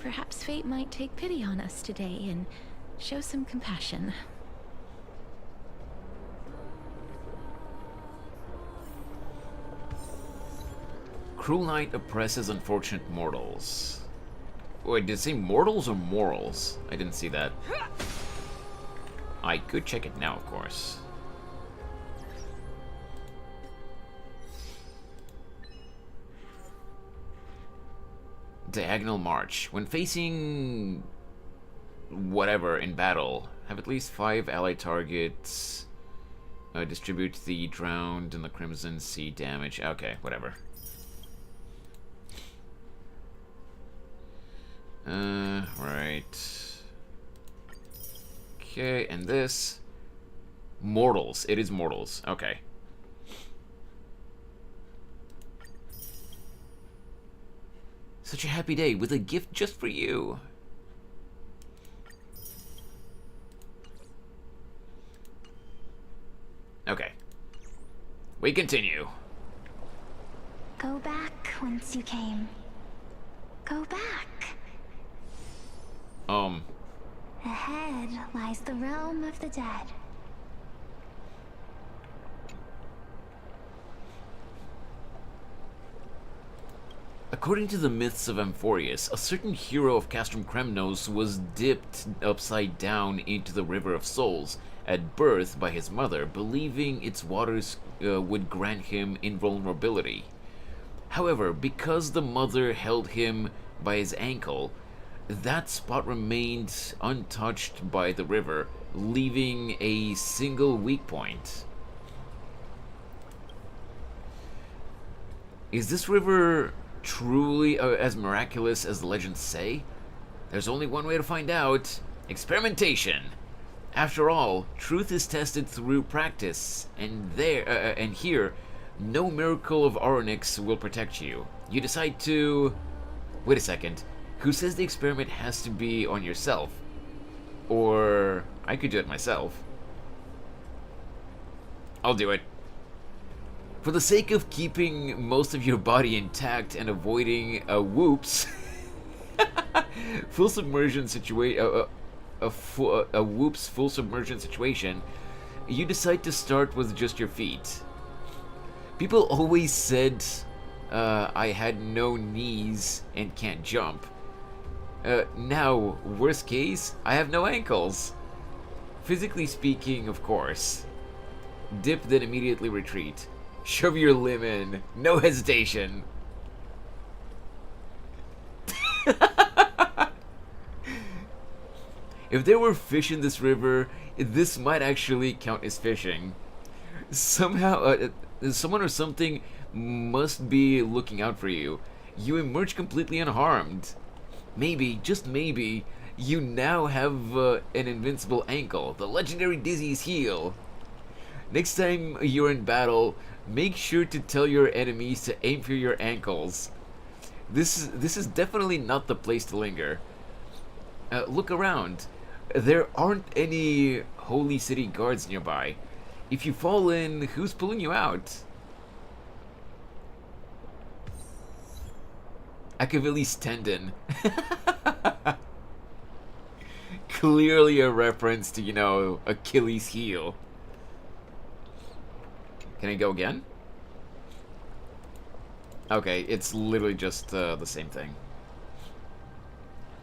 Perhaps fate might take pity on us today and show some compassion. Cruel night oppresses unfortunate mortals. Wait, did it say mortals or morals? I didn't see that. I could check it now, of course. Diagonal march. When facing whatever in battle, have at least 5 allied targets. Distribute the drowned and the Crimson Sea damage. Okay, whatever. Right. Okay, and this. Mortals. It is mortals. Okay. Such a happy day with a gift just for you. Okay. We continue. Go back whence you came. Go back. Ahead lies the realm of the dead. According to the myths of Amphoreus, a certain hero of Castrum Kremnos was dipped upside down into the River of Souls at birth by his mother, believing its waters would grant him invulnerability. However, because the mother held him by his ankle, that spot remained untouched by the river, leaving a single weak point. Is this river truly as miraculous as the legends say? There's only one way to find out. Experimentation. After all, truth is tested through practice, and here, no miracle of Oronix will protect you. You decide to... Wait a second. Who says the experiment has to be on yourself? Or I could do it myself. I'll do it. For the sake of keeping most of your body intact and avoiding a whoops, full submersion situation, a whoops full submersion situation, you decide to start with just your feet. People always said I had no knees and can't jump. Now, worst case, I have no ankles. Physically speaking, of course. Dip, then immediately retreat. Shove your limb in. No hesitation. If there were fish in this river, this might actually count as fishing. Somehow, someone or something must be looking out for you. You emerge completely unharmed. Maybe, just maybe, you now have an invincible ankle, the legendary Dizzy's heel. Next time you're in battle, make sure to tell your enemies to aim for your ankles. This is definitely not the place to linger. Look around. There aren't any Holy City guards nearby. If you fall in, who's pulling you out? Achilles tendon. Clearly a reference to, you know, Achilles heel. Can I go again? Okay, it's literally just the same thing.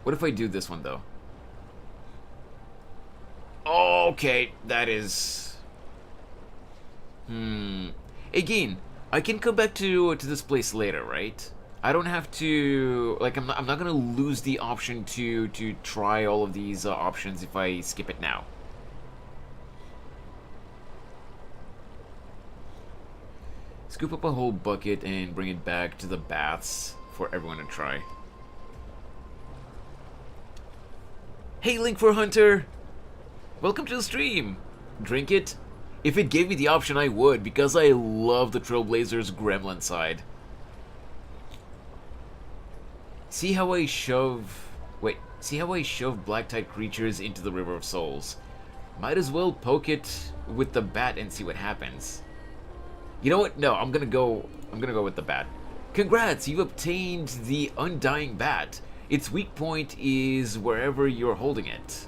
What if I do this one, though? Okay, that is... Again, I can come back to this place later, right? I don't have to, like, I'm not gonna lose the option to try all of these options if I skip it now. Scoop up a whole bucket and bring it back to the baths for everyone to try. Hey, Link for Hunter! Welcome to the stream! Drink it? If it gave me the option, I would, because I love the Trailblazers gremlin side. See how I shove... Wait, see how I shove black-type creatures into the River of Souls? Might as well poke it with the bat and see what happens. You know what? No, I'm gonna go with the bat. Congrats, you've obtained the Undying Bat. Its weak point is wherever you're holding it.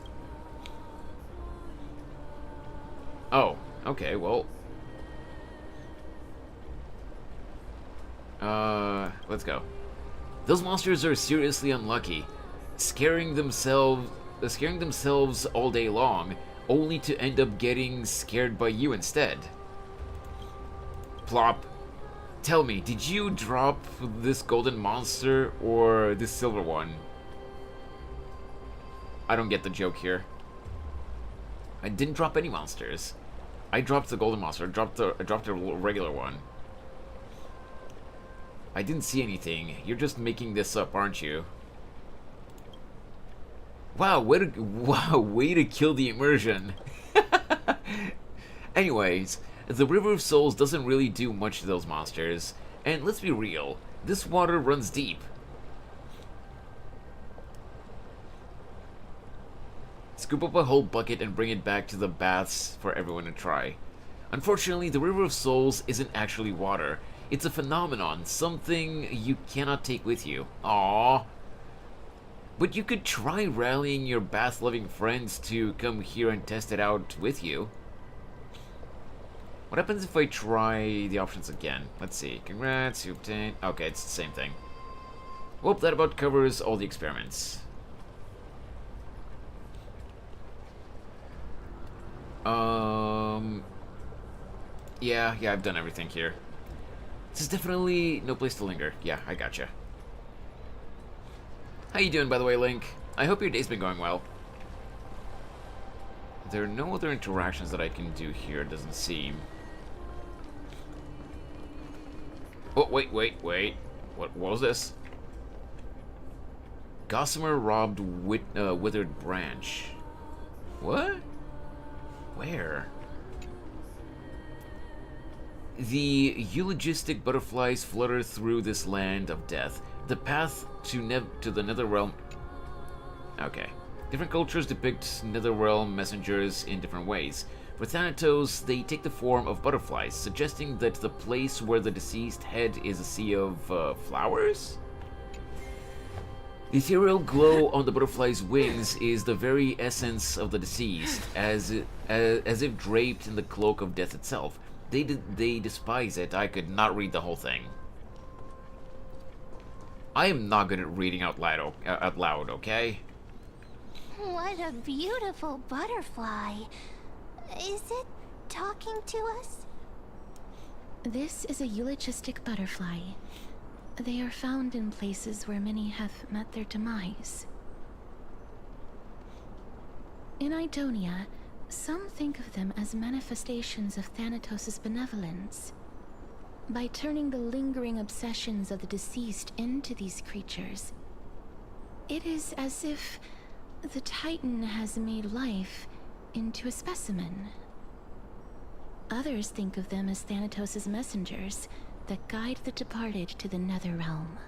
Oh, okay, well. Let's go. Those monsters are seriously unlucky, scaring themselves all day long, only to end up getting scared by you instead. Plop. Tell me, did you drop this golden monster or this silver one? I don't get the joke here. I didn't drop any monsters. I dropped the golden monster. I dropped a regular one. I didn't see anything. You're just making this up, aren't you? Wow, way to kill the immersion. Anyways, the River of Souls doesn't really do much to those monsters. And let's be real, this water runs deep. Scoop up a whole bucket and bring it back to the baths for everyone to try. Unfortunately, the River of Souls isn't actually water. It's a phenomenon, something you cannot take with you. Aww. But you could try rallying your bath-loving friends to come here and test it out with you. What happens if I try the options again? Let's see. Congrats, you obtained... Okay, it's the same thing. Well, that about covers all the experiments. Yeah, I've done everything here. This is definitely no place to linger. Yeah, I gotcha. How you doing, by the way, Link? I hope your day's been going well. There are no other interactions that I can do here, it doesn't seem. Oh, wait. What was this? Gossamer robbed Withered Branch. What? Where? The eulogistic butterflies flutter through this land of death. The path to the Netherrealm... Okay. Different cultures depict Netherrealm messengers in different ways. For Thanatos, they take the form of butterflies, suggesting that the place where the deceased head is a sea of flowers? The ethereal glow on the butterfly's wings is the very essence of the deceased, as if draped in the cloak of death itself. They despise it. I could not read the whole thing. I am not good at reading out loud, okay? What a beautiful butterfly. Is it talking to us? This is a eulogistic butterfly. They are found in places where many have met their demise. In Idonia, some think of them as manifestations of Thanatos' benevolence. By turning the lingering obsessions of the deceased into these creatures, it is as if the Titan has made life into a specimen. Others think of them as Thanatos' messengers that guide the departed to the Netherrealm.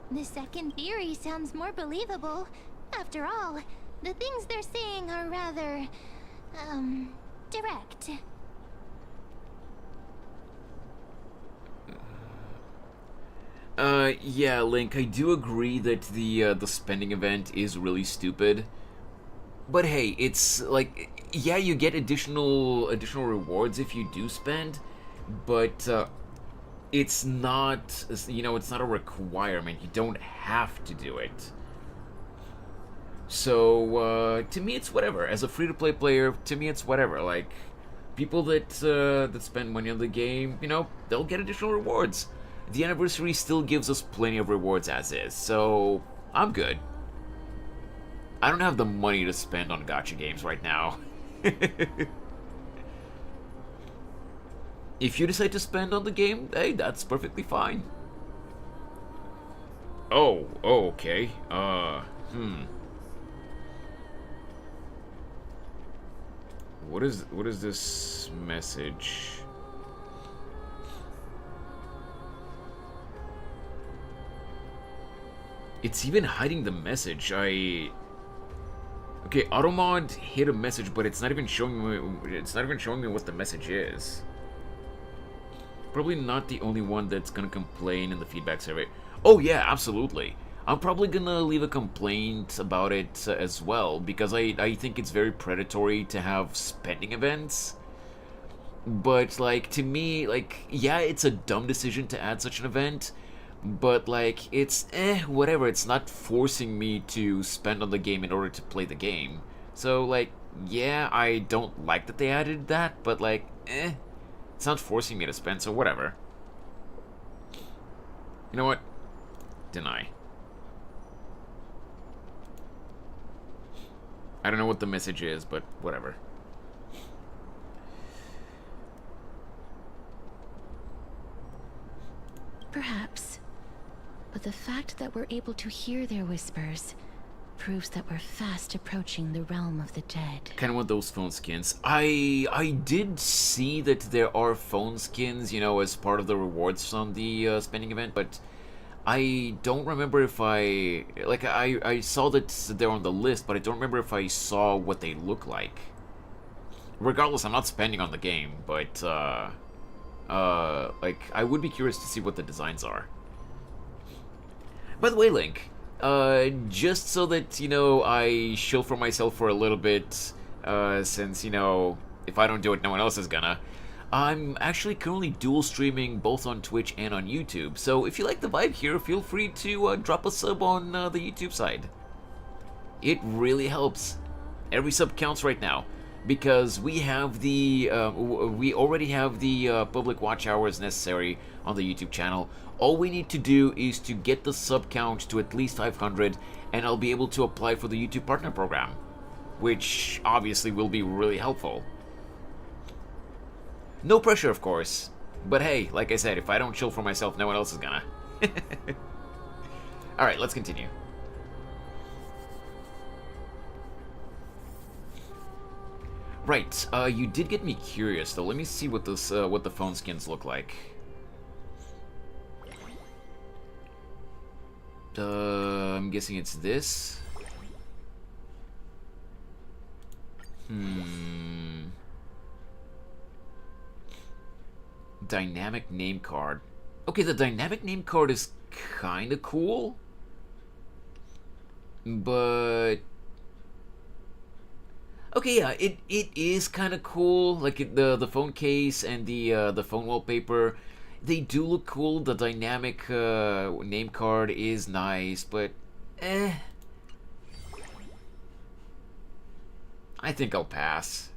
The second theory sounds more believable. After all, the things they're saying are rather, direct. Yeah, Link, I do agree that the spending event is really stupid. But hey, it's like, yeah, you get additional rewards if you do spend, but it's not, it's not a requirement. You don't have to do it. So, to me, it's whatever. As a free-to-play player, to me, it's whatever. Like, people that spend money on the game, you know, they'll get additional rewards. The anniversary still gives us plenty of rewards as is, so I'm good. I don't have the money to spend on gacha games right now. If you decide to spend on the game, hey, that's perfectly fine. Oh, okay. What is this message? It's even hiding the message. Okay, Automod hit a message, but it's not even showing me. It's not even showing me what the message is. Probably not the only one that's gonna complain in the feedback survey. Oh yeah, absolutely. I'm probably gonna leave a complaint about it as well, because I think it's very predatory to have spending events. But, like, to me, like, yeah, it's a dumb decision to add such an event, but, like, it's, whatever. It's not forcing me to spend on the game in order to play the game. So, like, yeah, I don't like that they added that, but, like, it's not forcing me to spend, so whatever. You know what? Deny. I don't know what the message is, but whatever. Perhaps. But the fact that we're able to hear their whispers proves that we're fast approaching the realm of the dead. Kind of want those phone skins. I did see that there are phone skins, you know, as part of the rewards on the spending event, but I don't remember if I saw that they're on the list, but I don't remember if I saw what they look like. Regardless, I'm not spending on the game, but like, I would be curious to see what the designs are. By the way, Link, just so that, you know, I shill for myself for a little bit, since, you know, if I don't do it, no one else is gonna. I'm actually currently dual streaming both on Twitch and on YouTube, so if you like the vibe here, feel free to drop a sub on the YouTube side. It really helps. Every sub counts right now, because we have the we already have the public watch hours necessary on the YouTube channel. All we need to do is to get the sub count to at least 500, and I'll be able to apply for the YouTube Partner Program, which obviously will be really helpful. No pressure, of course, but hey, like I said, if I don't chill for myself, no one else is gonna. Alright, let's continue. Right, you did get me curious, though. Let me see what this, what the phone skins look like. I'm guessing it's this. Dynamic name card. Okay, the dynamic name card is kind of cool, but okay, yeah, it is kind of cool. Like the phone case and the phone wallpaper, they do look cool. The dynamic name card is nice, but I think I'll pass.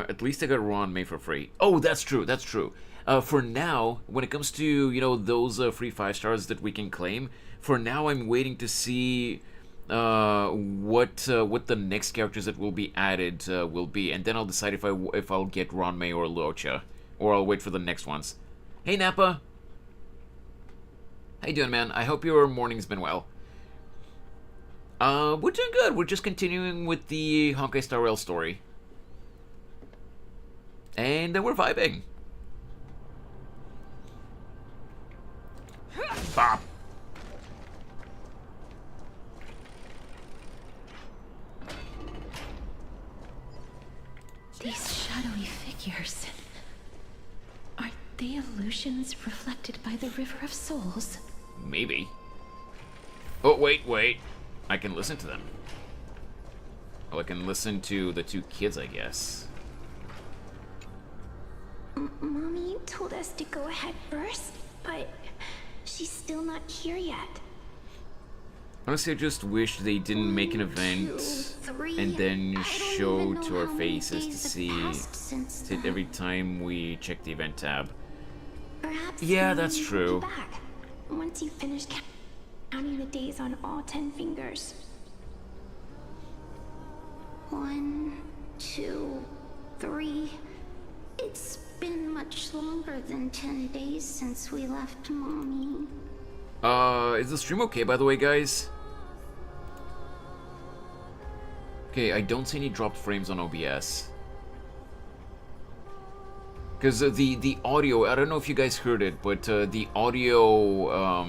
At least I got Ron May for free. Oh, that's true, that's true. For now, when it comes to, you know, those free 5 stars that we can claim, for now I'm waiting to see what the next characters that will be added will be, and then I'll decide if I'll get Ron May or Luocha, or I'll wait for the next ones. Hey Nappa! How you doing, man? I hope your morning's been well. We're doing good. We're just continuing with the Honkai Star Rail story. And we're vibing. Bop. These shadowy figures. Are they illusions reflected by the River of Souls? Maybe. Oh, wait. I can listen to them. Well, I can listen to the 2 kids, I guess. Mommy told us to go ahead first, but she's still not here yet. Honestly, I just wish they didn't make an event and then show to our faces to see it every time we check the event tab. Perhaps Yeah, that's true. back once you finish counting the days on all 10 fingers. 1, 2, 3. It's been much longer than 10 days since we left Mommy. Is the stream okay, by the way, guys? Okay, I don't see any dropped frames on OBS. Because the audio, I don't know if you guys heard it, but the audio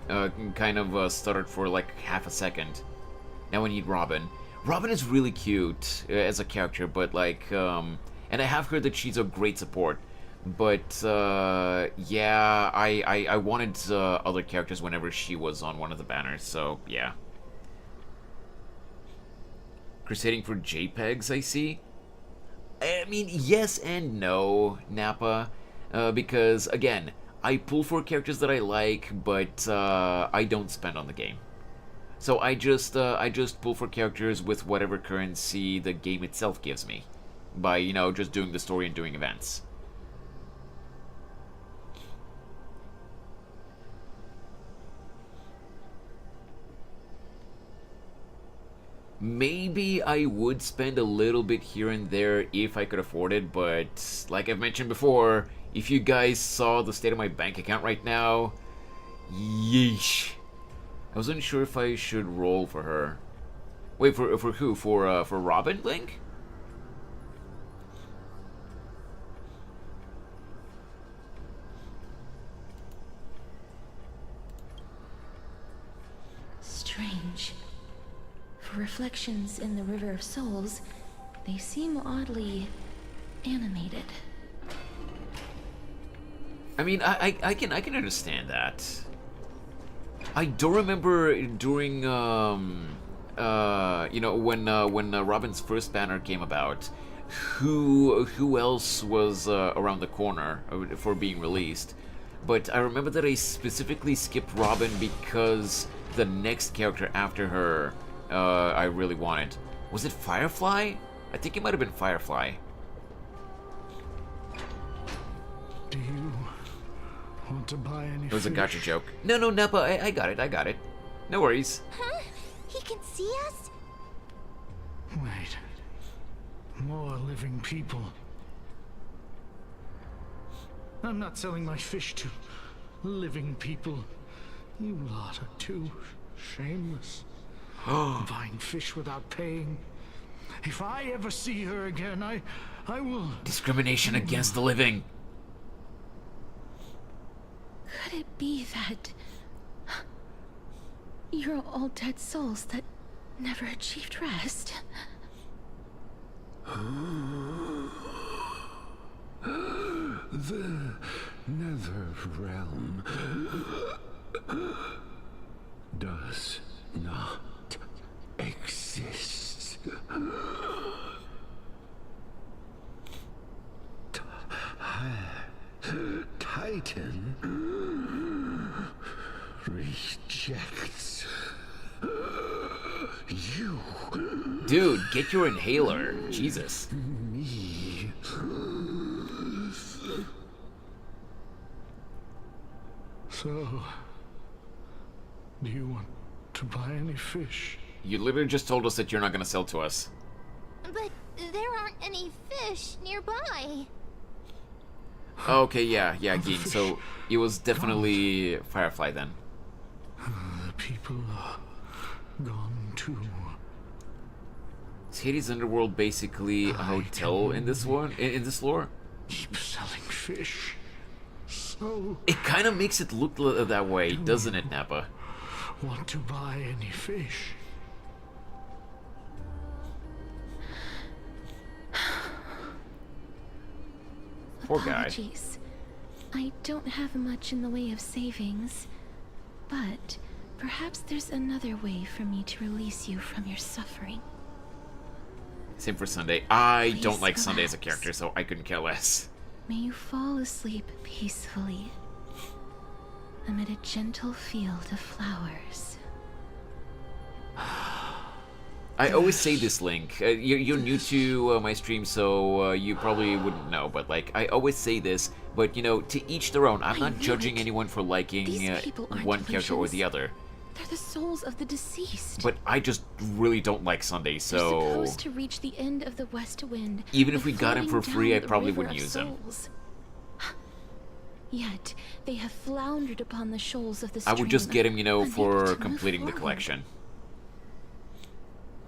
kind of stuttered for like half a second. Now we need Robin. Robin is really cute as a character, but like, and I have heard that she's a great support. But yeah, I wanted other characters whenever she was on one of the banners, so yeah. Crusading for JPEGs, I see. I mean, yes and no, Nappa, because again, I pull for characters that I like, but I don't spend on the game. So I just pull for characters with whatever currency the game itself gives me, by, you know, just doing the story and doing events. Maybe I would spend a little bit here and there if I could afford it, but like I've mentioned before, if you guys saw the state of my bank account right now, yeesh. I wasn't sure if I should roll for her. Wait, for who? For Robin, Link? Strange. For reflections in the River of Souls, they seem oddly animated. I mean, I can understand that. I don't remember during you know, when Robin's first banner came about, who else was around the corner for being released. But I remember that I specifically skipped Robin because the next character after her I really wanted. Was it Firefly? I think it might have been Firefly. Do you want to buy any It was a fish? gotcha joke. No, Nappa, I got it. No worries. Huh? He can see us? Wait. More living people. I'm not selling my fish to living people. You lot are too shameless. Buying fish without paying. If I ever see her again, I will... Discrimination against the living. Could it be that you're all dead souls that never achieved rest? The nether realm does not exist. Titan rejects you. Dude, get your inhaler. Jesus. Me. So, do you want to buy any fish? You literally just told us that you're not gonna sell to us. But there aren't any fish nearby. Okay, yeah, Geen. So it was definitely Firefly then. The people are gone too. Is Hades' Underworld basically a hotel in this one? In this lore? Keep selling fish. So it kind of makes it look that way, doesn't it, Nappa? Want to buy any fish? Poor guy. Apologies. I don't have much in the way of savings, but perhaps there's another way for me to release you from your suffering. Same for Sunday. I Please don't like Sunday as a relax. character, so I couldn't care less. May you fall asleep peacefully amid a gentle field of flowers. I always say this, Link. You're new to my stream, so you probably wouldn't know. But like, I always say this. But you know, to each their own. I'm not judging anyone for liking one character or the other. They're the souls of the deceased. But I just really don't like Sunday, so... They're supposed to reach the end of the West Wind. Even if we got him for free, I probably wouldn't use him. Yet, they have floundered upon the shoals of the I stream. would just get him, you know, for completing the forward. collection.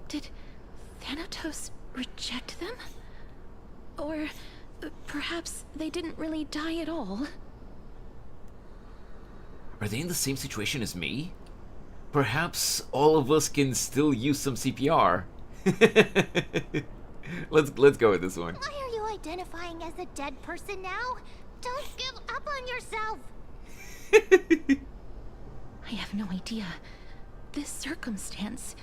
Did Thanatos reject them? Or perhaps they didn't really die at all? Are they in the same situation as me? Perhaps all of us can still use some CPR. Let's go with this one. Why are you identifying as a dead person now? Don't give up on yourself! I have no idea. This circumstance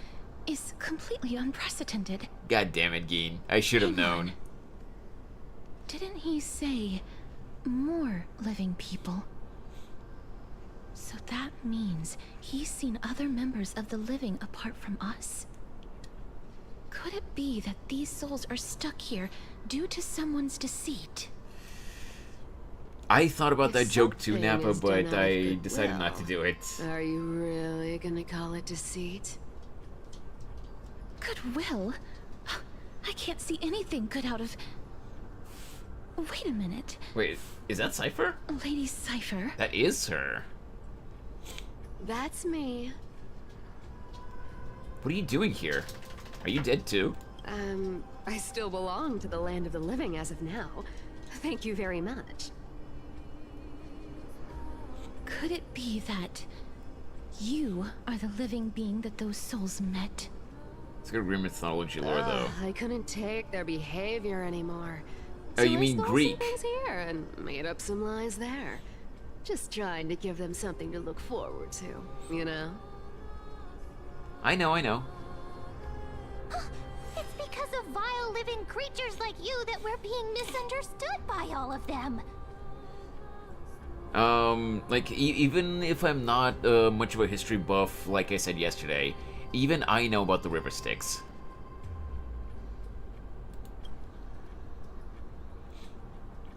is completely unprecedented. God damn it, Geen. I should have known. Didn't he say more living people? So that means he's seen other members of the living apart from us? Could it be that these souls are stuck here due to someone's deceit? I thought about that joke too, Nappa, but I decided goodwill, not to do it. Are you really gonna call it deceit? Goodwill? I can't see anything good out of... Wait a minute. Wait, is that Cipher? Lady Cipher? That is her. That's me. What are you doing here? Are you dead too? I still belong to the land of the living as of now. Thank you very much. Could it be that you are the living being that those souls met? It's good Greek mythology lore, though. I couldn't take their behavior anymore. Oh, you mean Greek? Things here and made up some lies there. Just trying to give them something to look forward to, you know? I know. It's because of vile living creatures like you that we're being misunderstood by all of them. Like, even if I'm not much of a history buff, like I said yesterday, even I know about the River Styx.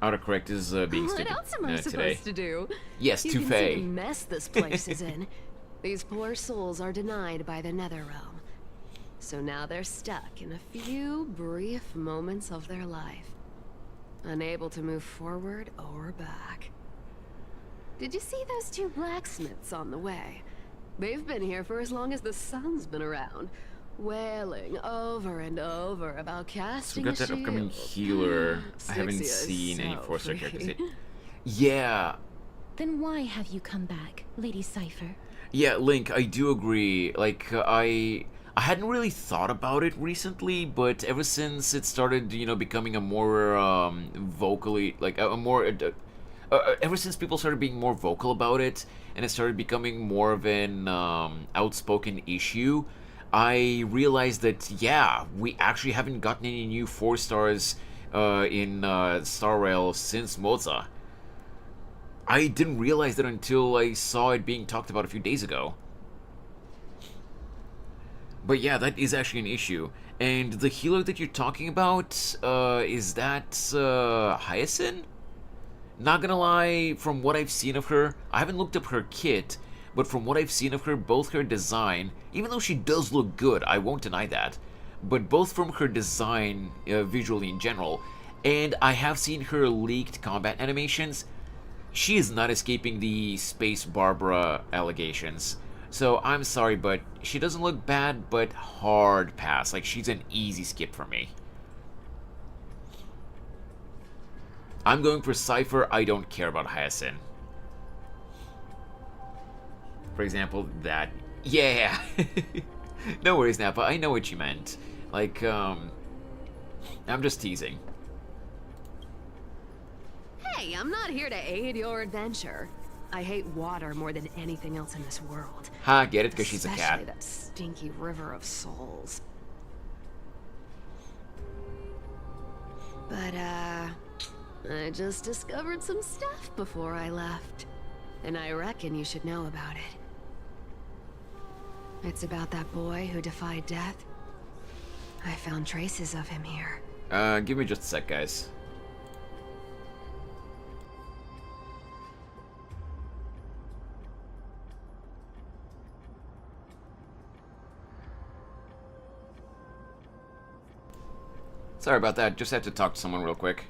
Autocorrect is being stupid What else am I today. supposed to do? Yes, you to can see Faye. the mess this place is in. These poor souls are denied by the Netherrealm. So now they're stuck in a few brief moments of their life. Unable to move forward or back. Did you see those two blacksmiths on the way? They've been here for as long as the sun's been around, wailing over and over about casting So we got that upcoming healer. I haven't seen any 4-star characters yet. Yeah. Then why have you come back, Lady Cipher? Yeah, Link, I do agree. Like, I hadn't really thought about it recently, but ever since it started, you know, becoming a more vocally, like a more ever since people started being more vocal about it, and it started becoming more of an outspoken issue, I realized that, yeah, we actually haven't gotten any new 4 stars in Star Rail since Moza. I didn't realize that until I saw it being talked about a few days ago. But yeah, that is actually an issue. And the healer that you're talking about, is that Hyacinth? Not gonna lie, from what I've seen of her, I haven't looked up her kit, but from what I've seen of her, both her design, even though she does look good, I won't deny that, but both from her design, visually in general, and I have seen her leaked combat animations, she is not escaping the Space Barbara allegations. So I'm sorry, but she doesn't look bad, but hard pass. Like, she's an easy skip for me. I'm going for Cipher. I don't care about Hyacinth. For example, that. Yeah. No worries, Nappa. I know what you meant. Like, I'm just teasing. Hey, I'm not here to aid your adventure. I hate water more than anything else in this world. Ha, get it? Because she's a cat. Especially that stinky river of souls. But, I just discovered some stuff before I left. And I reckon you should know about it. It's about that boy who defied death. I found traces of him here. Give me just a sec, guys. Sorry about that, just had to talk to someone real quick.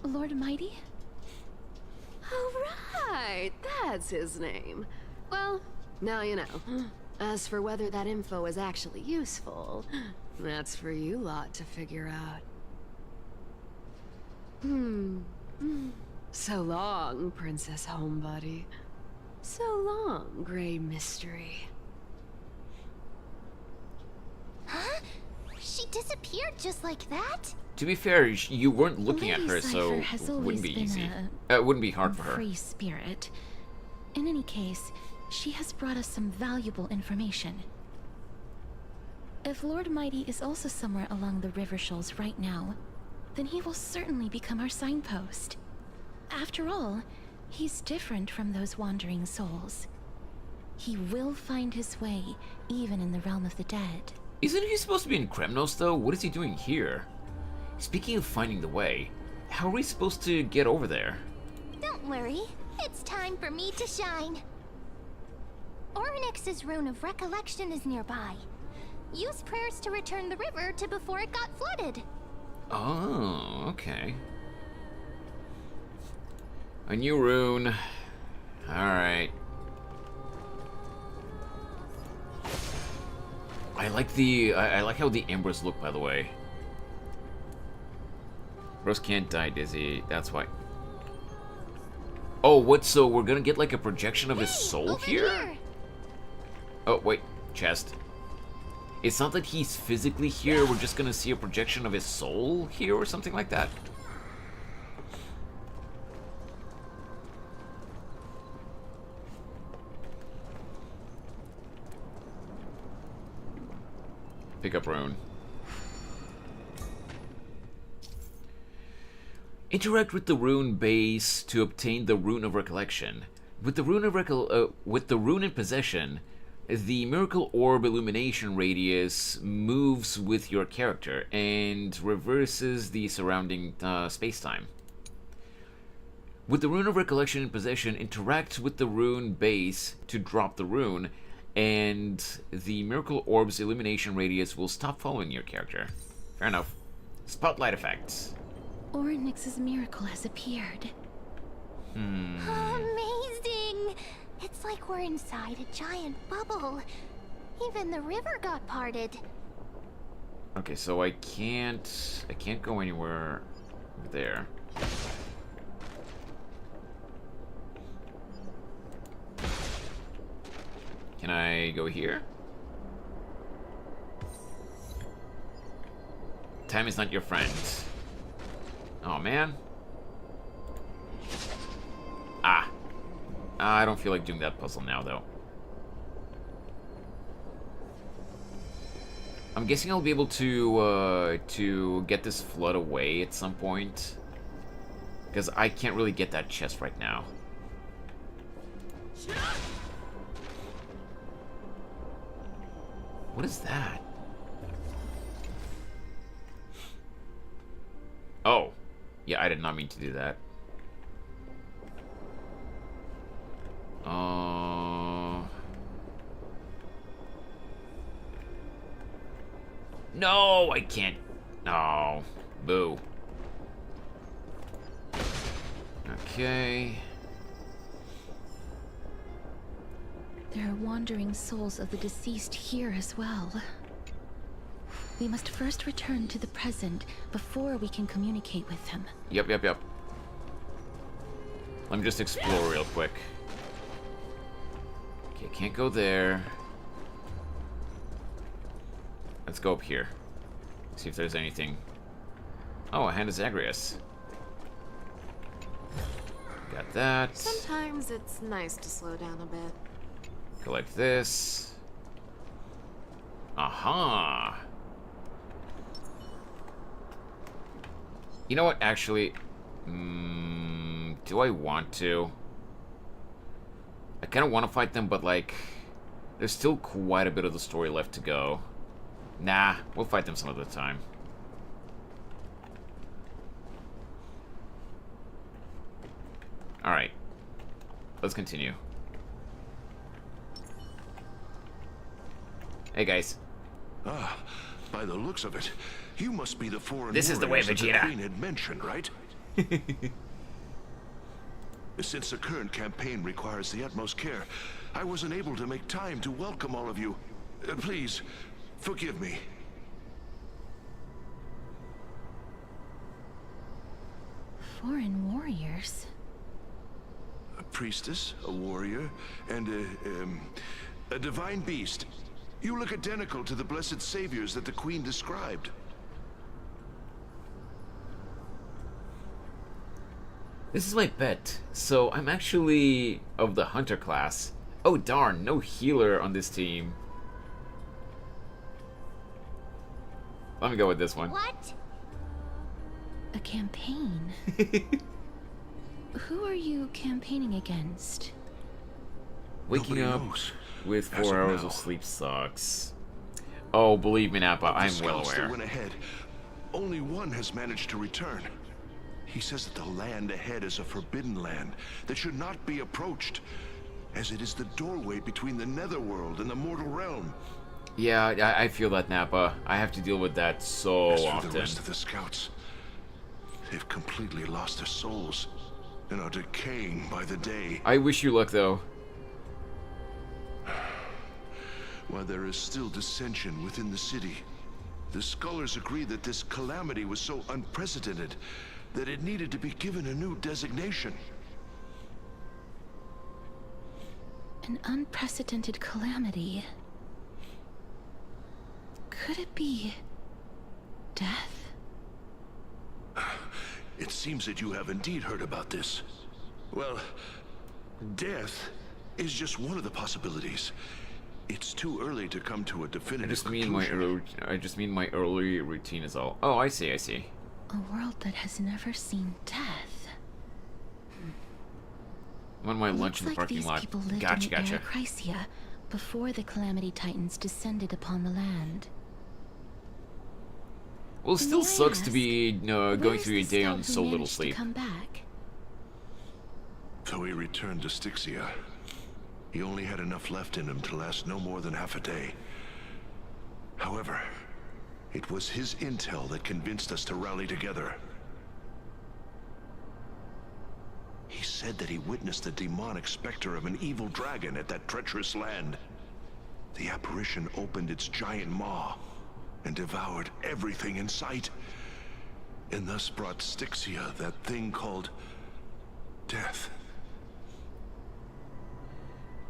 Lord Mighty? Oh, right. That's his name. Well, now you know. As for whether that info is actually useful, that's for you lot to figure out. So long, Princess Homebody. So long, Grey Mystery. Huh? She disappeared just like that? To be fair, you weren't looking at her, Cipher so has it wouldn't be always easy. been It wouldn't be hard for her. Free spirit. In any case, she has brought us some valuable information. If Lord Mighty is also somewhere along the river shoals right now, then he will certainly become our signpost. After all, he's different from those wandering souls. He will find his way, even in the realm of the dead. Isn't he supposed to be in Kremnos, though? What is he doing here? Speaking of finding the way, how are we supposed to get over there? Don't worry, it's time for me to shine. Ornyx's rune of recollection is nearby. Use prayers to return the river to before it got flooded. Oh, okay. A new rune. Alright. I like how the embers look, by the way. Rose can't die, Dizzy. That's why. Oh, what? So we're gonna get like a projection of his soul here? Oh, wait. Chest. It's not that he's physically here. We're just gonna see a projection of his soul here or something like that. Pick up rune. Interact with the rune base to obtain the rune of recollection. With the rune in possession, the miracle orb illumination radius moves with your character and reverses the surrounding space-time. With the rune of recollection in possession, interact with the rune base to drop the rune, and the miracle orb's illumination radius will stop following your character. Fair enough. Spotlight effects. Ornyx's miracle has appeared. Amazing! It's like we're inside a giant bubble. Even the river got parted. Okay, so I can't go anywhere there. Can I go here? Time is not your friend. Oh, man. Ah. I don't feel like doing that puzzle now, though. I'm guessing I'll be able to get this flood away at some point. Because I can't really get that chest right now. What is that? Oh. Yeah, I did not mean to do that. No, I can't. No. Boo. Okay. There are wandering souls of the deceased here as well. We must first return to the present before we can communicate with them. Yep. Let me just explore real quick. Okay, can't go there. Let's go up here. See if there's anything. Oh, a hand of Zagreus. Got that. Sometimes it's nice to slow down a bit. Collect this. Aha. You know what, actually, Do I want to? I kind of want to fight them, but like, there's still quite a bit of the story left to go. Nah, we'll fight them some other time. Alright. Let's continue. Hey guys. Ah, by the looks of it, you must be the foreign This is the way, warriors that Vegeta. the Queen had mentioned, right? Since the current campaign requires the utmost care, I wasn't able to make time to welcome all of you. Please, forgive me. Foreign warriors? A priestess, a warrior, and a divine beast. You look identical to the blessed saviors that the Queen described. This is my pet, so I'm actually of the hunter class. Oh darn, no healer on this team. Let me go with this one. What? A campaign? Who are you campaigning against? Waking Nobody up knows. with As 4 of hours now. of sleep sucks. Oh, believe me, Nappa, Of the I'm well scouts that aware. went ahead, only one has managed to return. He says that the land ahead is a forbidden land that should not be approached, as it is the doorway between the netherworld and the mortal realm. Yeah, I feel that, Nappa. I have to deal with that so As for often. the rest of the scouts, they've completely lost their souls and are decaying by the day. I wish you luck, though. While there is still dissension within the city, the scholars agree that this calamity was so unprecedented that it needed to be given a new designation. An unprecedented calamity. Could it be death? It seems that you have indeed heard about this. Well, death is just one of the possibilities. It's too early to come to a definitive conclusion. I just mean my early routine is all. Oh, I see, I see. A world that has never seen death. I'm on my lunch Looks in the like parking these lot. people lived Gotcha, in gotcha. Amphoreus before the Calamity Titans descended upon the land. Well, it still May I sucks to ask, be going where's through a the day scout on who so little managed to sleep. come back? Though he returned to Styxia, he only had enough left in him to last no more than half a day. However, it was his intel that convinced us to rally together. He said that he witnessed the demonic specter of an evil dragon at that treacherous land. The apparition opened its giant maw and devoured everything in sight, and thus brought Styxia that thing called death.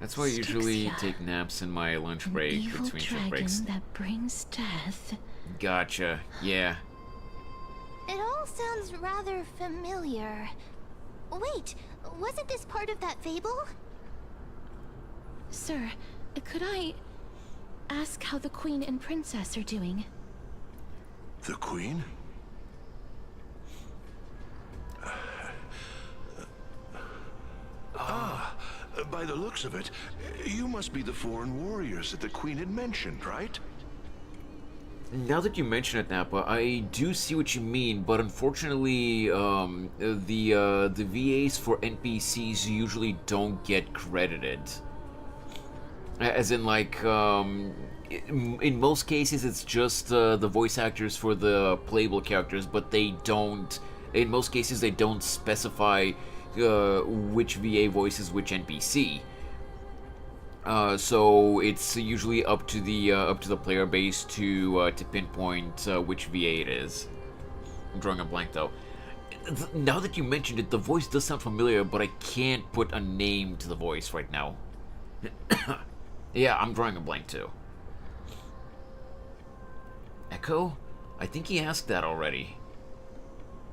That's why I usually Styxia. take naps in my lunch break Evil between shift dragon breaks. that brings death. Gotcha. Yeah. It all sounds rather familiar. Wait, wasn't this part of that fable? Sir, could I ask how the Queen and Princess are doing? The Queen? By the looks of it, you must be the foreign warriors that the Queen had mentioned, right? Now that you mention it, Nappa, I do see what you mean, but unfortunately, the VAs for NPCs usually don't get credited. As in, like, in most cases, it's just the voice actors for the playable characters, but they don't. In most cases, they don't specify which VA voices which NPC. So it's usually up to the player base to pinpoint which VA it is. I'm drawing a blank though. Now that you mentioned it, the voice does sound familiar, but I can't put a name to the voice right now. Yeah, I'm drawing a blank too. Echo? I think he asked that already.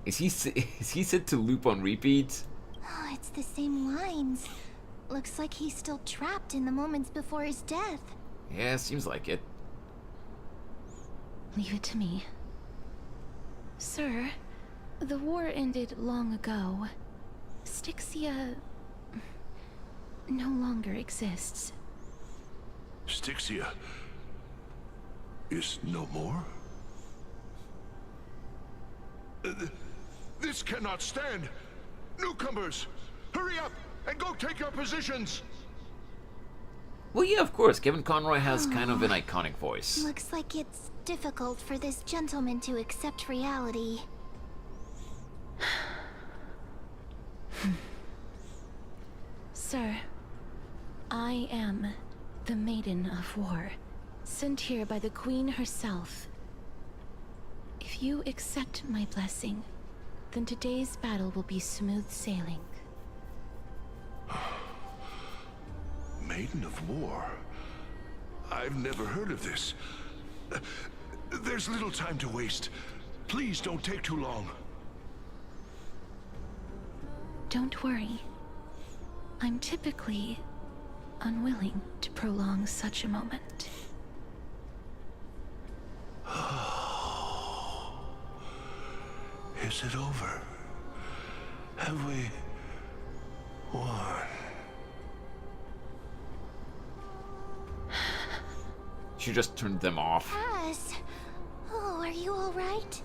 Is he set to loop on repeat? Oh, it's the same lines. Looks like he's still trapped in the moments before his death. Yeah, seems like it. Leave it to me. Sir, The war ended long ago. Styxia no longer exists. Styxia is no more? This cannot stand! Newcomers, hurry up and go take your positions! Well, yeah, of course. Kevin Conroy has kind of an iconic voice. Looks like it's difficult for this gentleman to accept reality. Sir, I am the Maiden of War, sent here by the Queen herself. If you accept my blessing, then today's battle will be smooth sailing. Maiden of War? I've never heard of this. There's little time to waste. Please don't take too long. Don't worry. I'm typically unwilling to prolong such a moment. Is it over? Have we won? She just turned them off. Cass! Oh, are you alright?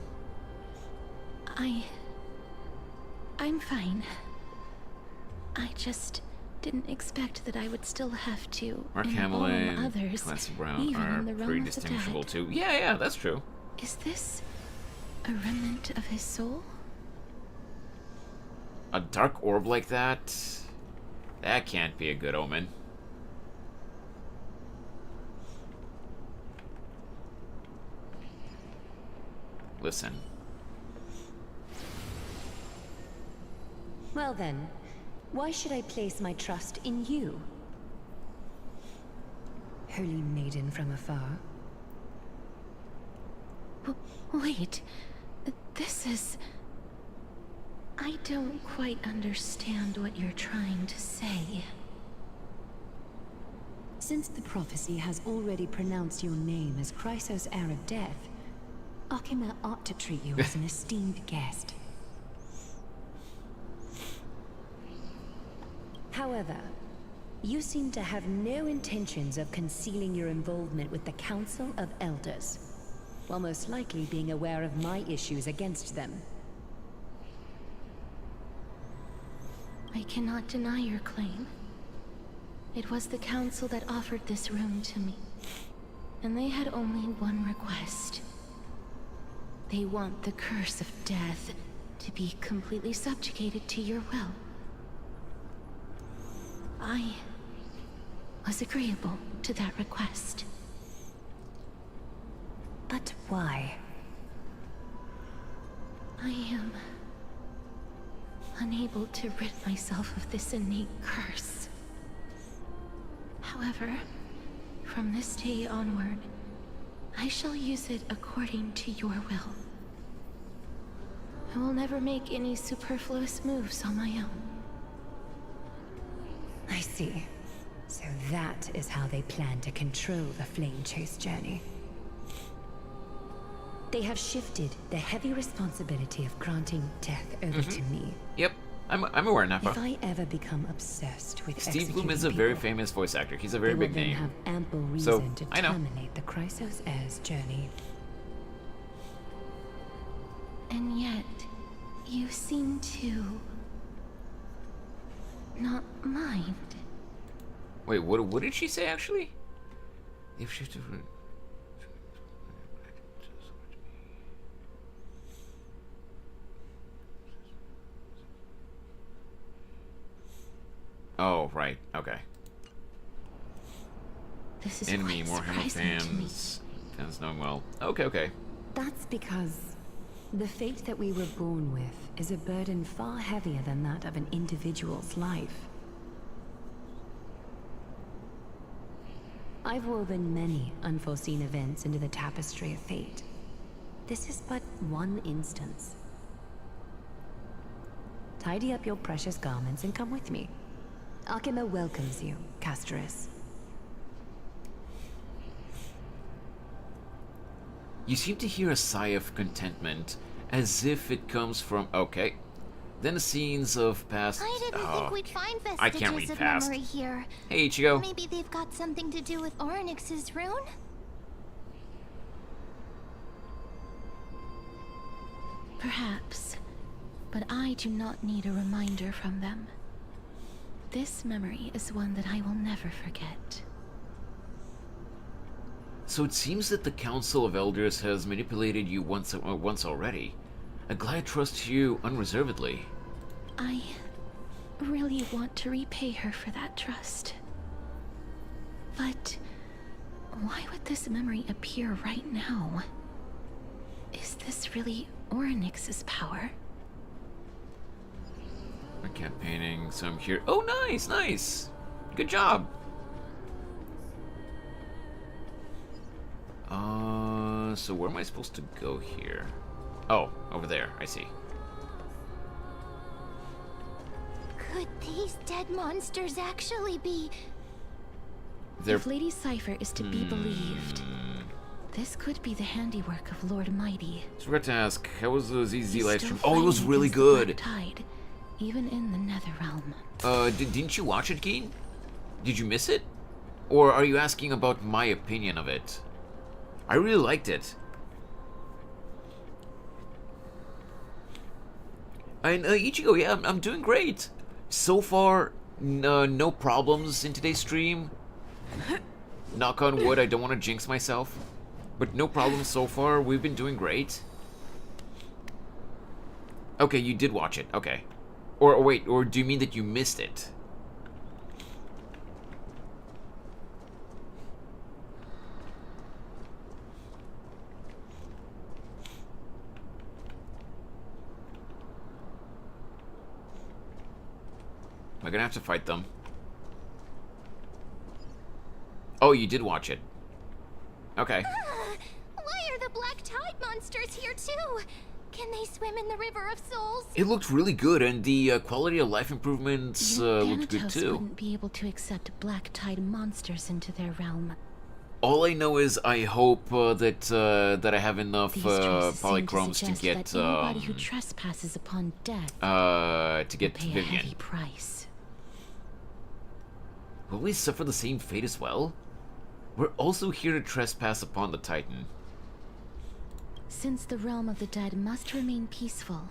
I'm fine. I just didn't expect that I would still have to Mark Hamill inform and others, Clancy Brown even in the are realm pretty of the distinguishable dead. too. Yeah, that's true. Is this a remnant of his soul? A dark orb like that? That can't be a good omen. Listen. Well then, why should I place my trust in you? Holy maiden from afar. Wait, this is... I don't quite understand what you're trying to say. Since the prophecy has already pronounced your name as Chrysos' heir of death, Akima ought to treat you as an esteemed guest. However, you seem to have no intentions of concealing your involvement with the Council of Elders, while most likely being aware of my issues against them. I cannot deny your claim. It was the Council that offered this room to me, and they had only one request. They want the curse of death to be completely subjugated to your will. I was agreeable to that request. But why? I am unable to rid myself of this innate curse. However, from this day onward, I shall use it according to your will. I will never make any superfluous moves on my own. I see. So that is how they plan to control the Flame Chase journey. They have shifted the heavy responsibility of granting death over to me. Yep, I'm aware, Nappa. If I ever become obsessed with Steve Bloom is a executing very people, famous voice actor. He's a very they big will then name. have ample So, reason to I know. terminate the Chrysos heir's journey. And yet, you seem to not mind. Wait, what did she say actually? If she Oh, right. Okay. This is Enemy, quite Warhammer surprising to me. fans. Fans know him well. Okay. That's because the fate that we were born with is a burden far heavier than that of an individual's life. I've woven many unforeseen events into the tapestry of fate. This is but one instance. Tidy up your precious garments and come with me. Akima welcomes you, Casterus. You seem to hear a sigh of contentment as if it comes from... Okay. Then the scenes of past... I didn't think we'd find I can't vestiges read of past. memory here. Hey, Ichigo. Maybe they've got something to do with Orynyx's rune? Perhaps, but I do not need a reminder from them. This memory is one that I will never forget. So it seems that the Council of Elders has manipulated you once already. Aglaia trusts you unreservedly. I really want to repay her for that trust. But why would this memory appear right now? Is this really Orynyx's power? A cat painting, so I'm here. Oh, nice, nice. Good job. So where am I supposed to go here? Oh, over there. I see. Could these dead monsters actually be... If Lady Cipher is to be believed, this could be the handiwork of Lord Mighty. So I forgot to ask, how was the ZZZ live stream? Still Oh, it was fighting really against the Black good. Tide, even in the Nether Realm. Didn't you watch it, Keen? Did you miss it? Or are you asking about my opinion of it? I really liked it. And Ichigo, yeah, I'm doing great. So far, no problems in today's stream. Knock on wood, I don't want to jinx myself. But no problems so far, we've been doing great. Okay, you did watch it, okay. Or wait, or do you mean that you missed it? Am I gonna have to fight them? Oh, you did watch it. Okay. Why are the Black Tide monsters here too? Can they swim in the River of Souls? It looked really good, and the quality of life improvements looked good Thanatos too. wouldn't be able to accept Black Tide monsters into their realm. All I know is I hope that I have enough These traces seem polychromes to suggest get that anybody who trespasses upon death to get will pay a Vivian. heavy price. Will we suffer the same fate as well? We're also here to trespass upon the Titan. Since the realm of the dead must remain peaceful,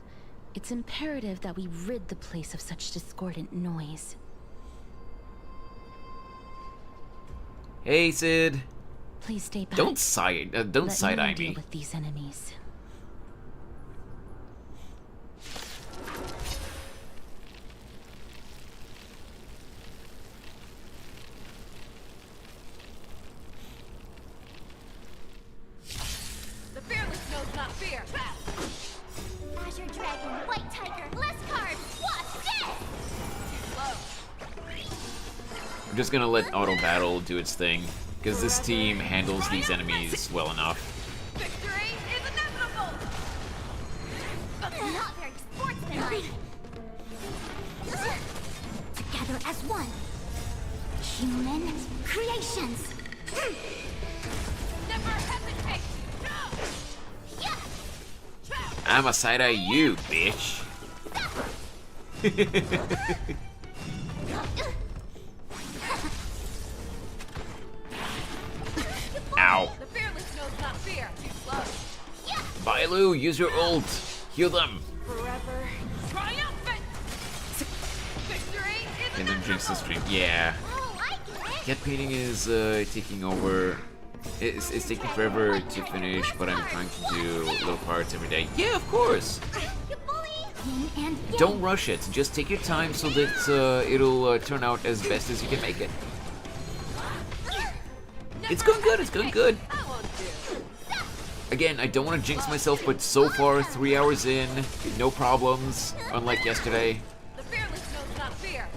it's imperative that we rid the place of such discordant noise. Hey, Sid. Please stay back. Don't side eye deal me. with these enemies. The fearless knows not fear. Azure Dragon, White Tiger, Lescard, what's this? I'm just gonna let auto battle do its thing, because this team handles these enemies well enough. Victory is inevitable. Not very sportsmanlike. Together as one. Human creations. Never hesitate. I'm a side eye you, bitch. Ow. The fearless knows not fear. Too slow. Bailu, use your ult. Heal them. Forever triumphant. Victory is And then drinks the stream. Yeah. Cat painting is taking over. It's taking forever to finish, but I'm trying to do little parts every day. Yeah, of course. Don't rush it. Just take your time so that it'll turn out as best as you can make it. It's going good. It's going good. Again, I don't want to jinx myself, but so far, 3 hours in, no problems, unlike yesterday. The fearless knows not fear.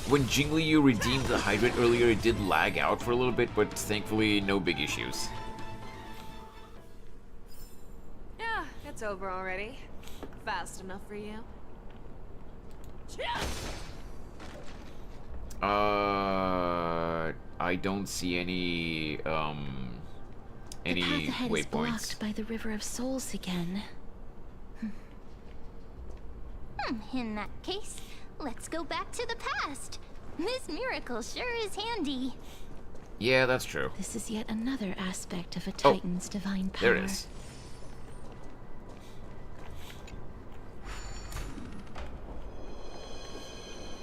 When Jingliu redeemed the hydrate earlier, it did lag out for a little bit, but thankfully, no big issues. Yeah, it's over already. Fast enough for you? I don't see any the path ahead is waypoints. blocked by the River of Souls again. In that case, let's go back to the past. This miracle sure is handy. Yeah, that's true. This is yet another aspect of a Titan's divine power. There it is.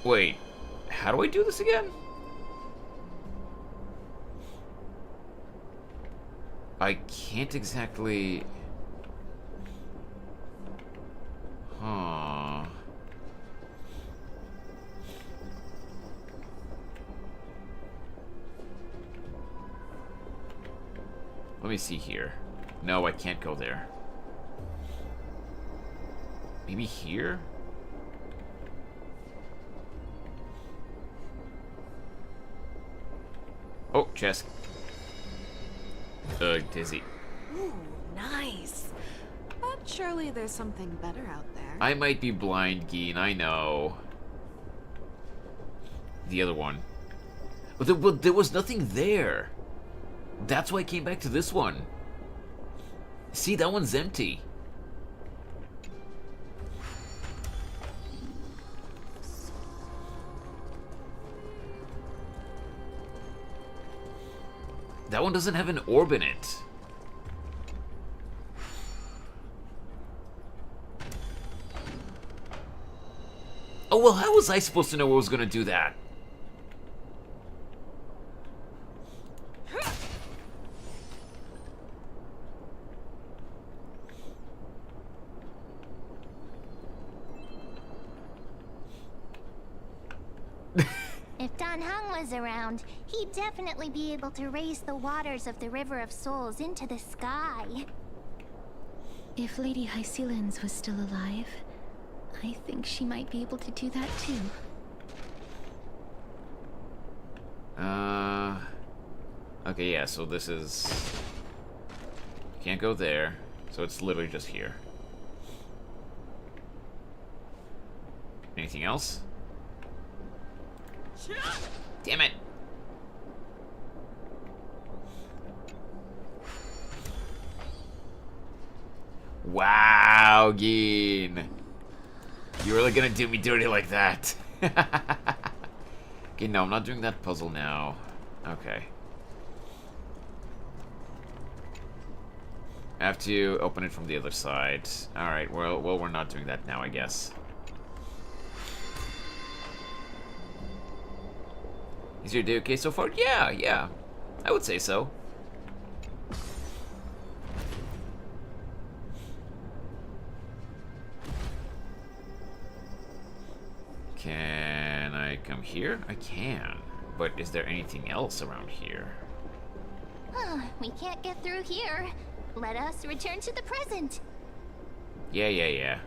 Wait, how do I do this again? I can't exactly... Huh... Let me see here. No, I can't go there. Maybe here? Oh, chest. Dizzy. Ooh, nice. But surely there's something better out there. I might be blind, Geen, I know. The other one. But there was nothing there. That's why I came back to this one. See, that one's empty. That one doesn't have an orb in it. Oh, well, how was I supposed to know I was gonna do that? If Dan Heng was around, he'd definitely be able to raise the waters of the River of Souls into the sky. If Lady Hycelens was still alive, I think she might be able to do that too. Okay, yeah, so this is... Can't go there, so it's literally just here. Anything else? Damn it! Wow, Geen. You're really gonna do me dirty like that? Okay, no, I'm not doing that puzzle now. Okay. I have to open it from the other side. Alright, well, we're not doing that now, I guess. Is your day okay so far? Yeah. I would say so. Can I come here? I can. But is there anything else around here? We can't get through here. Let us return to the present. Yeah.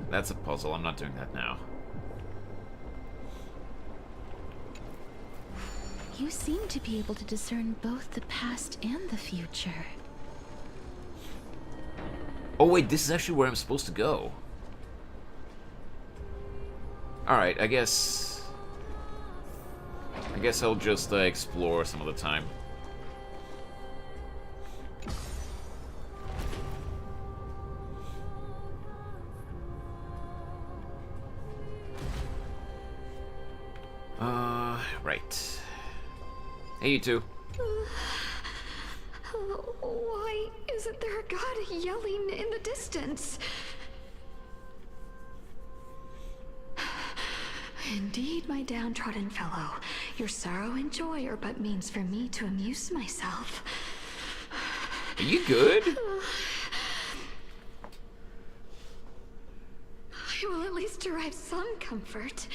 That's a puzzle. I'm not doing that now. You seem to be able to discern both the past and the future. Oh wait, this is actually where I'm supposed to go. Alright, I guess I'll just explore some of the time. Right. Hey, you two. Why isn't there a god yelling in the distance? Indeed, my downtrodden fellow, your sorrow and joy are but means for me to amuse myself. Are you good? I will at least derive some comfort.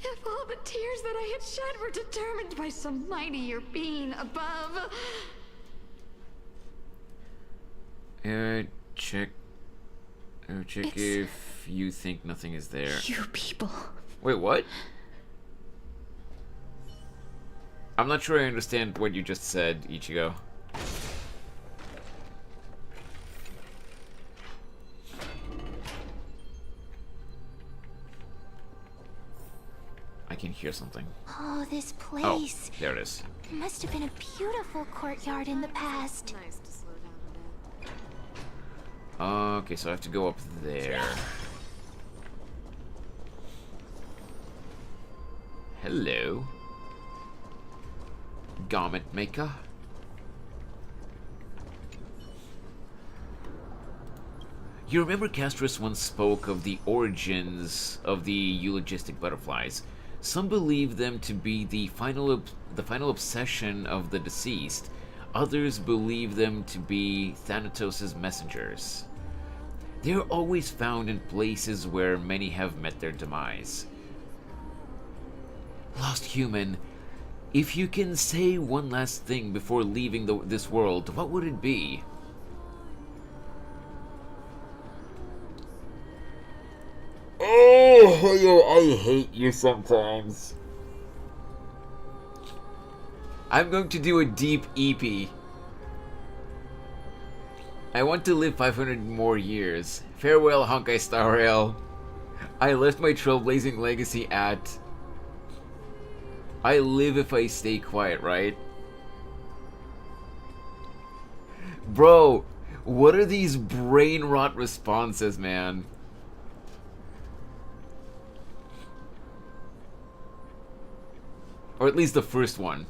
If all the tears that I had shed were determined by some mightier being above. Check if you think nothing is there. You people. Wait, what? I'm not sure I understand what you just said, Ichigo. I can hear something. Oh, this Oh, place. there it is. Must have been a beautiful courtyard in the past. Nice to slow down a bit. Okay, so I have to go up there. Hello. Garment maker. You remember Castris once spoke of the origins of the eulogistic butterflies. Some believe them to be the final obsession of the deceased. Others believe them to be Thanatos' messengers. They are always found in places where many have met their demise. Lost human, if you can say one last thing before leaving this world, what would it be? Oh, yo, I hate you sometimes. I'm going to do a deep EP. I want to live 500 more years. Farewell, Honkai Star Rail. I left my trailblazing legacy at... I live if I stay quiet, right? Bro, what are these brain rot responses, man? Or at least the first one.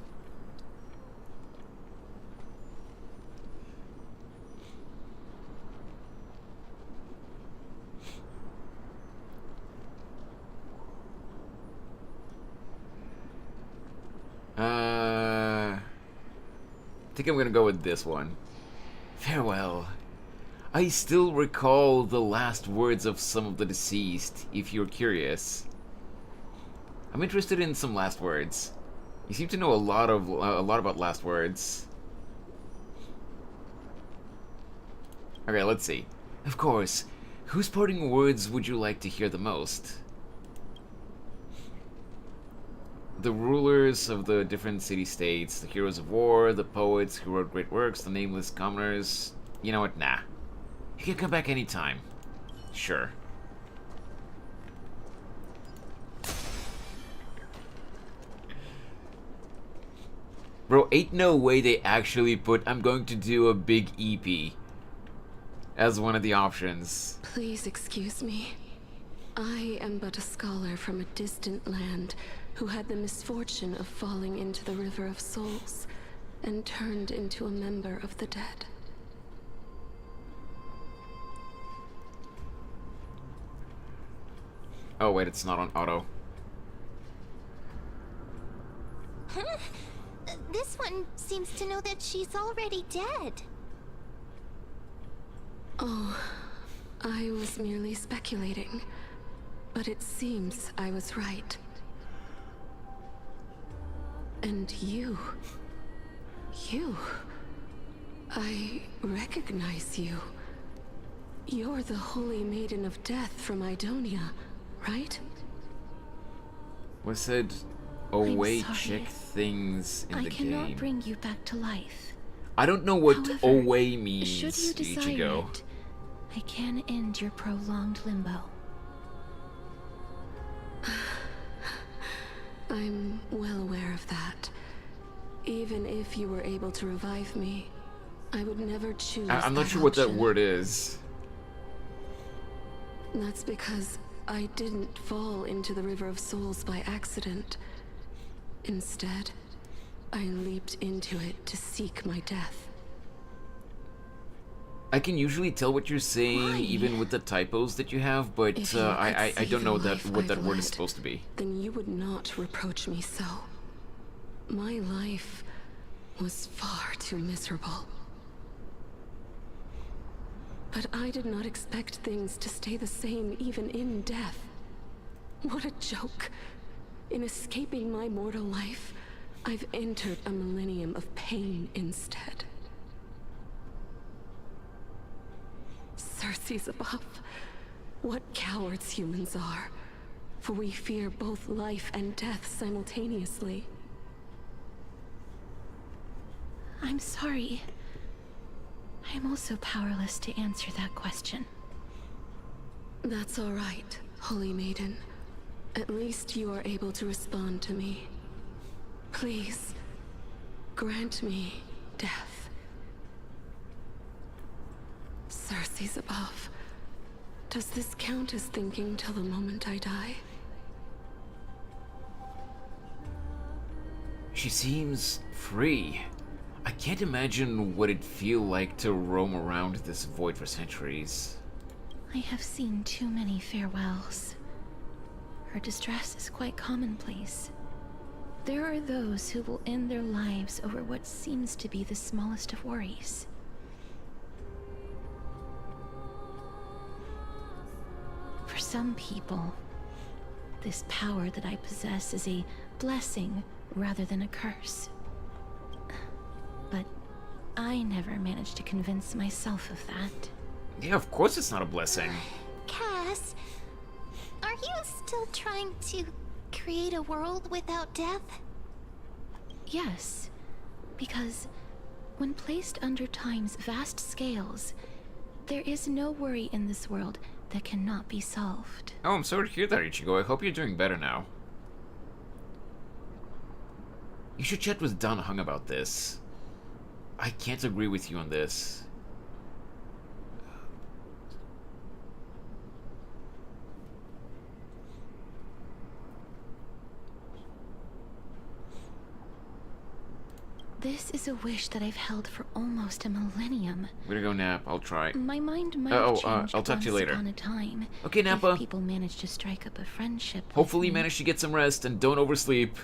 I think I'm gonna go with this one. Farewell. I still recall the last words of some of the deceased, if you're curious. I'm interested in some last words. You seem to know a lot about last words. Okay, let's see. Of course. Whose parting words would you like to hear the most? The rulers of the different city-states, the heroes of war, the poets who wrote great works, the nameless commoners. You know what? Nah. You can come back anytime. Sure. Bro, ain't no way they actually put I'm going to do a big EP as one of the options. Please excuse me. I am but a scholar from a distant land who had the misfortune of falling into the River of Souls and turned into a member of the dead. Oh wait, it's not on auto. Huh? This one seems to know that she's already dead. Oh, I was merely speculating, but it seems I was right. And you, I recognize you. You're the Holy Maiden of Death from Idonia, right? Was said away check things in I the cannot game. bring you back to life. I don't know what However, away means, should you desire Ichigo. it, I can end your prolonged limbo. I'm well aware of that. Even if you were able to revive me, I would never choose I'm not that sure what that option. word is. That's because I didn't fall into the River of Souls by accident. Instead, I leaped into it to seek my death. I can usually tell what you're saying, Why? even with the typos that you have, but If you I could see don't know the that life what that I've word is led, supposed to be. Then you would not reproach me so. My life was far too miserable. But I did not expect things to stay the same even in death. What a joke. In escaping my mortal life, I've entered a millennium of pain instead. Circes above. What cowards humans are. For we fear both life and death simultaneously. I'm sorry. I'm also powerless to answer that question. That's all right, Holy Maiden. At least you are able to respond to me. Please, grant me death. Circe's above. Does this count as thinking till the moment I die? She seems free. I can't imagine what it'd feel like to roam around this void for centuries. I have seen too many farewells. Her distress is quite commonplace. There are those who will end their lives over what seems to be the smallest of worries. For some people, this power that I possess is a blessing rather than a curse. But I never managed to convince myself of that. Yeah, of course it's not a blessing. Cass, are you still trying to create a world without death? Yes, because when placed under time's vast scales, there is no worry in this world that cannot be solved. Oh, I'm sorry to hear that, Ichigo. I hope you're doing better now. You should chat with Dan Hung about this. I can't agree with you on this. This is a wish that I've held for almost a millennium. I'm gonna go nap. I'll try. My mind might have changed I'll talk to you later. upon a time. Okay, Nappa. If people manage to strike up a friendship. Hopefully you manage to get some rest and don't oversleep.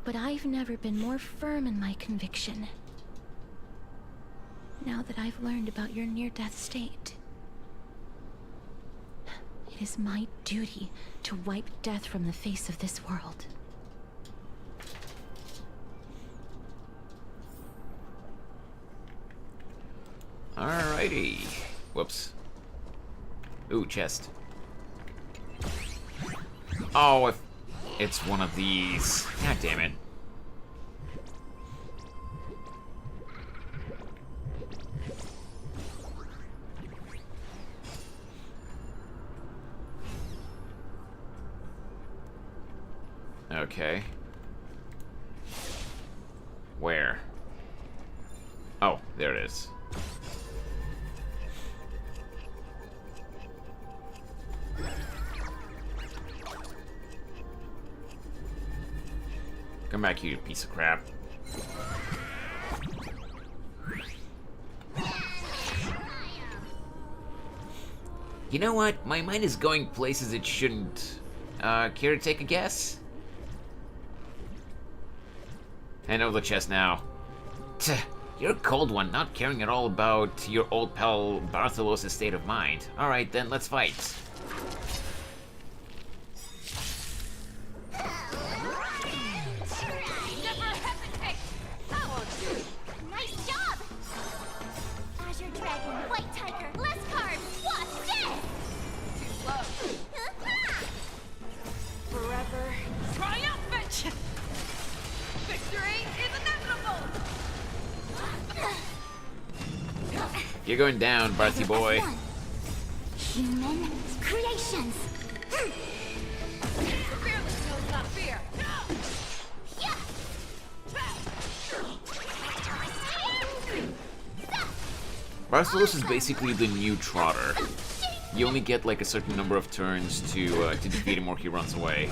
But I've never been more firm in my conviction. Now that I've learned about your near-death state, it is my duty to wipe death from the face of this world. Alrighty. Whoops. Ooh, chest. Oh, if it's one of these. God damn it. Okay. Where? Oh, there it is. Come back here, you piece of crap. You know what? My mind is going places it shouldn't. Care to take a guess? I know the chest now. Tch, you're a cold one, not caring at all about your old pal Bartholos' state of mind. Alright then, let's fight. You're going down, Barthy boy. Human creations. Bartholos is basically the new Trotter. You only get like a certain number of turns to defeat him or he runs away.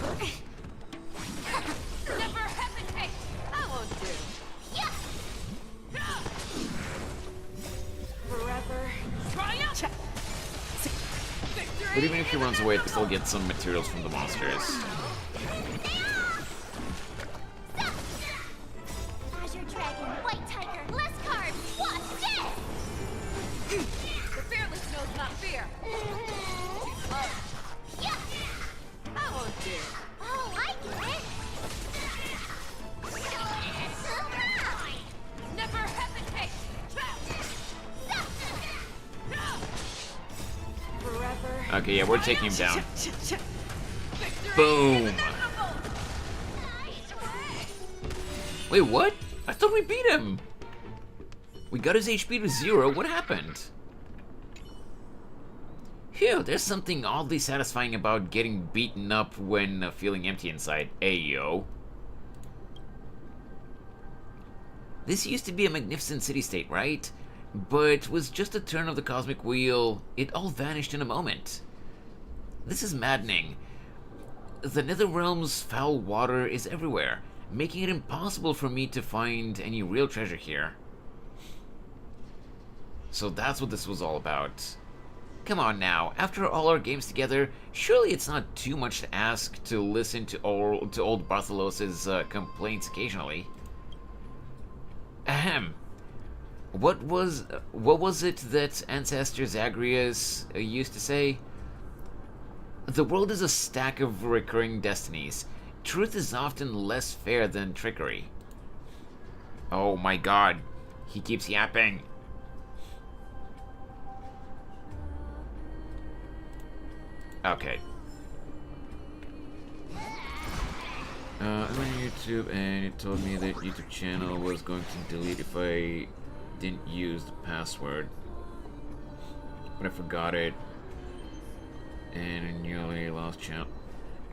But even if he runs away, they still get some materials from the monsters. Azure Dragon, White Tiger, less carbs, watch this! The fearless knows not fear. I won't do. Oh, I get it! Never hesitate. Okay, yeah, we're taking him down. Boom! Wait, what? I thought we beat him! We got his HP to 0, what happened? Phew, there's something oddly satisfying about getting beaten up when feeling empty inside. Ayo. This used to be a magnificent city-state, right? But with just a turn of the cosmic wheel, it all vanished in a moment. This is maddening. The Netherrealm's foul water is everywhere, making it impossible for me to find any real treasure here. So that's what this was all about. Come on now, after all our games together, surely it's not too much to ask to listen to old Bartholos's complaints occasionally. Ahem. What was it that Ancestor Zagreus used to say? The world is a stack of recurring destinies. Truth is often less fair than trickery. Oh my god. He keeps yapping. Okay. I'm on YouTube and it told me that YouTube channel was going to delete if I didn't use the password. But I forgot it. And I nearly lost channel.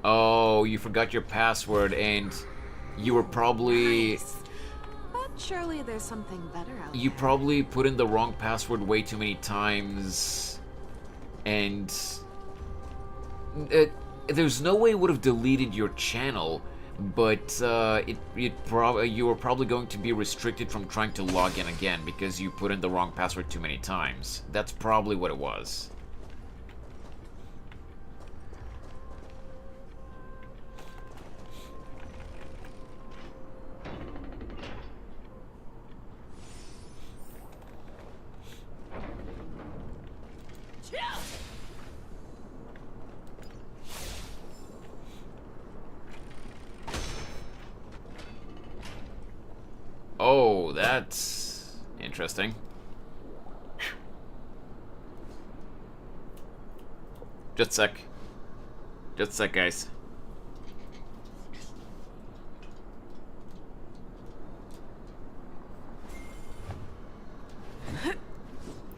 Oh, you forgot your password and you were probably... Nice. But surely there's something better out You there. probably put in the wrong password way too many times. And... there's no way it would have deleted your channel, but you were probably going to be restricted from trying to log in again because you put in the wrong password too many times. That's probably what it was. Oh, that's interesting. Just a sec. Just a sec, guys.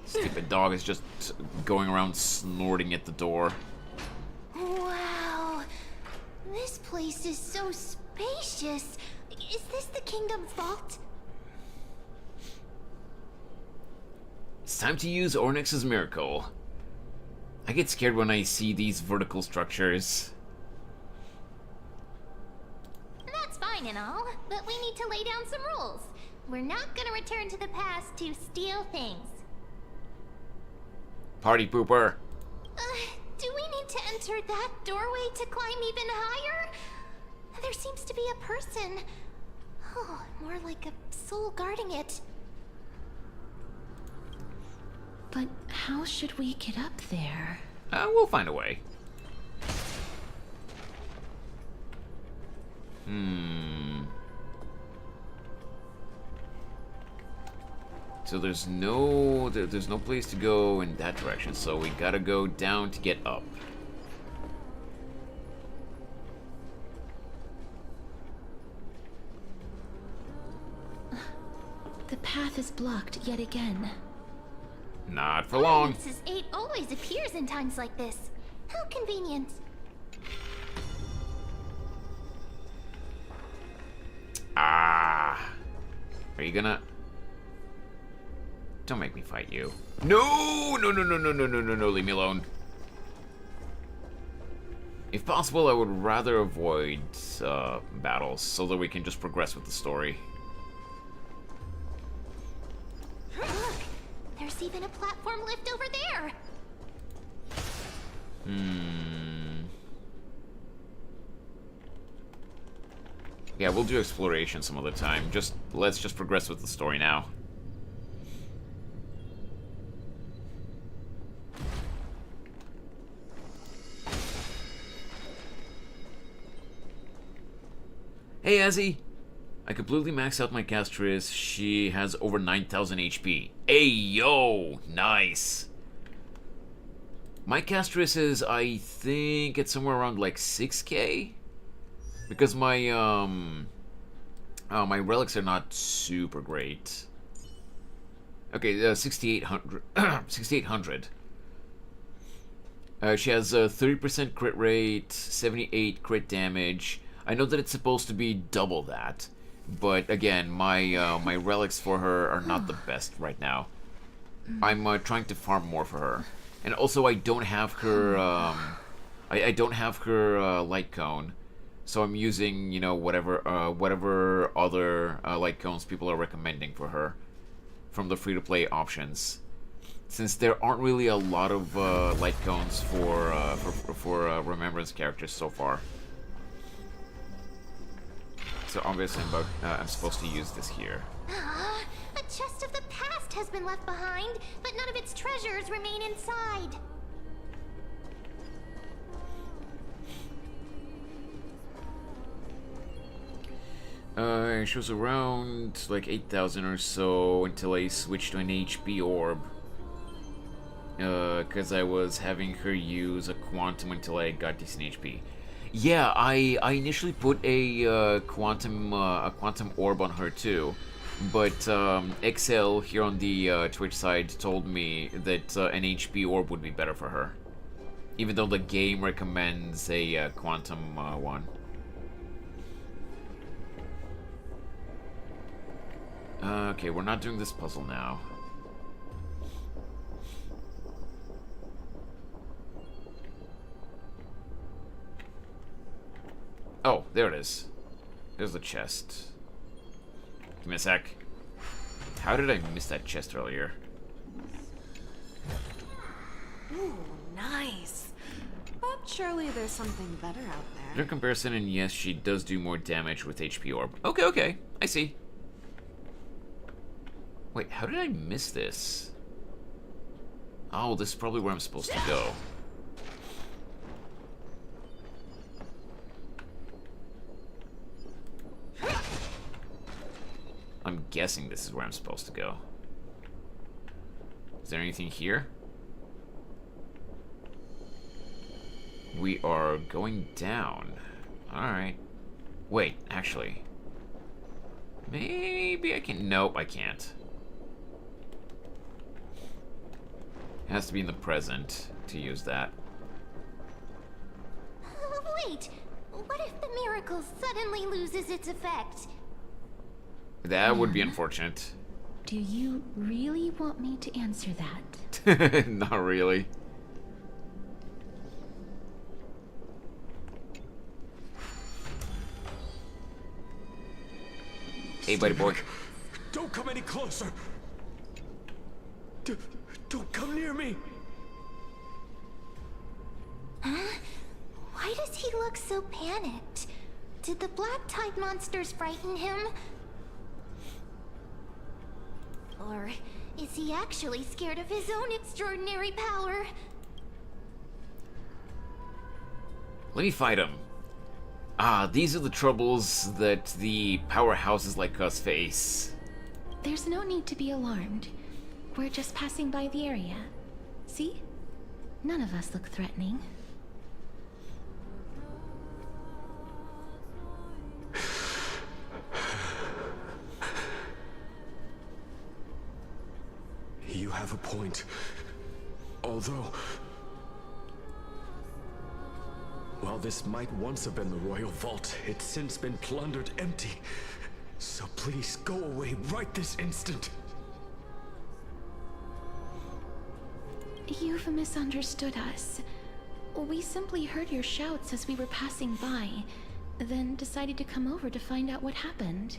Stupid dog is just going around snorting at the door. Wow. This place is so spacious. Is this the kingdom's vault? It's time to use Ornyx's miracle. I get scared when I see these vertical structures. That's fine and all, but we need to lay down some rules. We're not gonna return to the past to steal things. Party pooper. Do we need to enter that doorway to climb even higher? There seems to be a person. Oh, more like a soul guarding it. But how should we get up there? We'll find a way. So there's no place to go in that direction, so we gotta go down to get up. The path is blocked yet again. Not for long. Mrs. 8 always appears in times like this. How convenient. Ah. Are you gonna... Don't make me fight you. No! No, no, no, no, no, no, no, no, leave me alone. If possible, I would rather avoid battles so that we can just progress with the story. Look! There's even a platform lift over there! Yeah, we'll do exploration some other time. Let's just progress with the story now. Hey, Azzy! I completely maxed out my castress. She has over 9,000 HP. Hey, yo! Nice! My castress is, I think, it's somewhere around like 6k? Because my, my relics are not super great. Okay, 6,800. 6,800. She has a 30% crit rate, 78 crit damage. I know that it's supposed to be double that, but again, my relics for her are not the best right now. I'm trying to farm more for her, and also I don't have her. I don't have her light cone, so I'm using whatever other light cones people are recommending for her from the free-to-play options. Since there aren't really a lot of light cones for Remembrance characters so far, so obviously I'm supposed to use this here. A chest of the past has been left behind, but none of its treasures remain inside. She was around like 8,000 or so until I switched to an HP orb. Because I was having her use a quantum until I got decent HP. Yeah, I initially put a quantum orb on her too, but XL here on the Twitch side told me that an HP orb would be better for her, even though the game recommends a quantum one. Okay, we're not doing this puzzle now. Oh, there it is. There's the chest. Give me a sec. How did I miss that chest earlier? Ooh, nice. But surely there's something better out there. In comparison, and yes, she does do more damage with HP orb. Okay, I see. Wait, how did I miss this? Oh, this is probably where I'm supposed to go. I'm guessing this is where I'm supposed to go. Is there anything here? We are going down. Alright. Wait, actually. Maybe I can... Nope, I can't. It has to be in the present to use that. Wait, what if the miracle suddenly loses its effect? That would be unfortunate. Do you really want me to answer that? Not really. Hey, buddy boy. Don't come any closer. Don't come near me. Huh? Why does he look so panicked? Did the black tide monsters frighten him? Or is he actually scared of his own extraordinary power? Let me fight him. Ah, these are the troubles that the powerhouses like us face. There's no need to be alarmed. We're just passing by the area. See? None of us look threatening. You have a point. Although... while this might once have been the royal vault, it's since been plundered empty. So please, go away right this instant. You've misunderstood us. We simply heard your shouts as we were passing by, then decided to come over to find out what happened.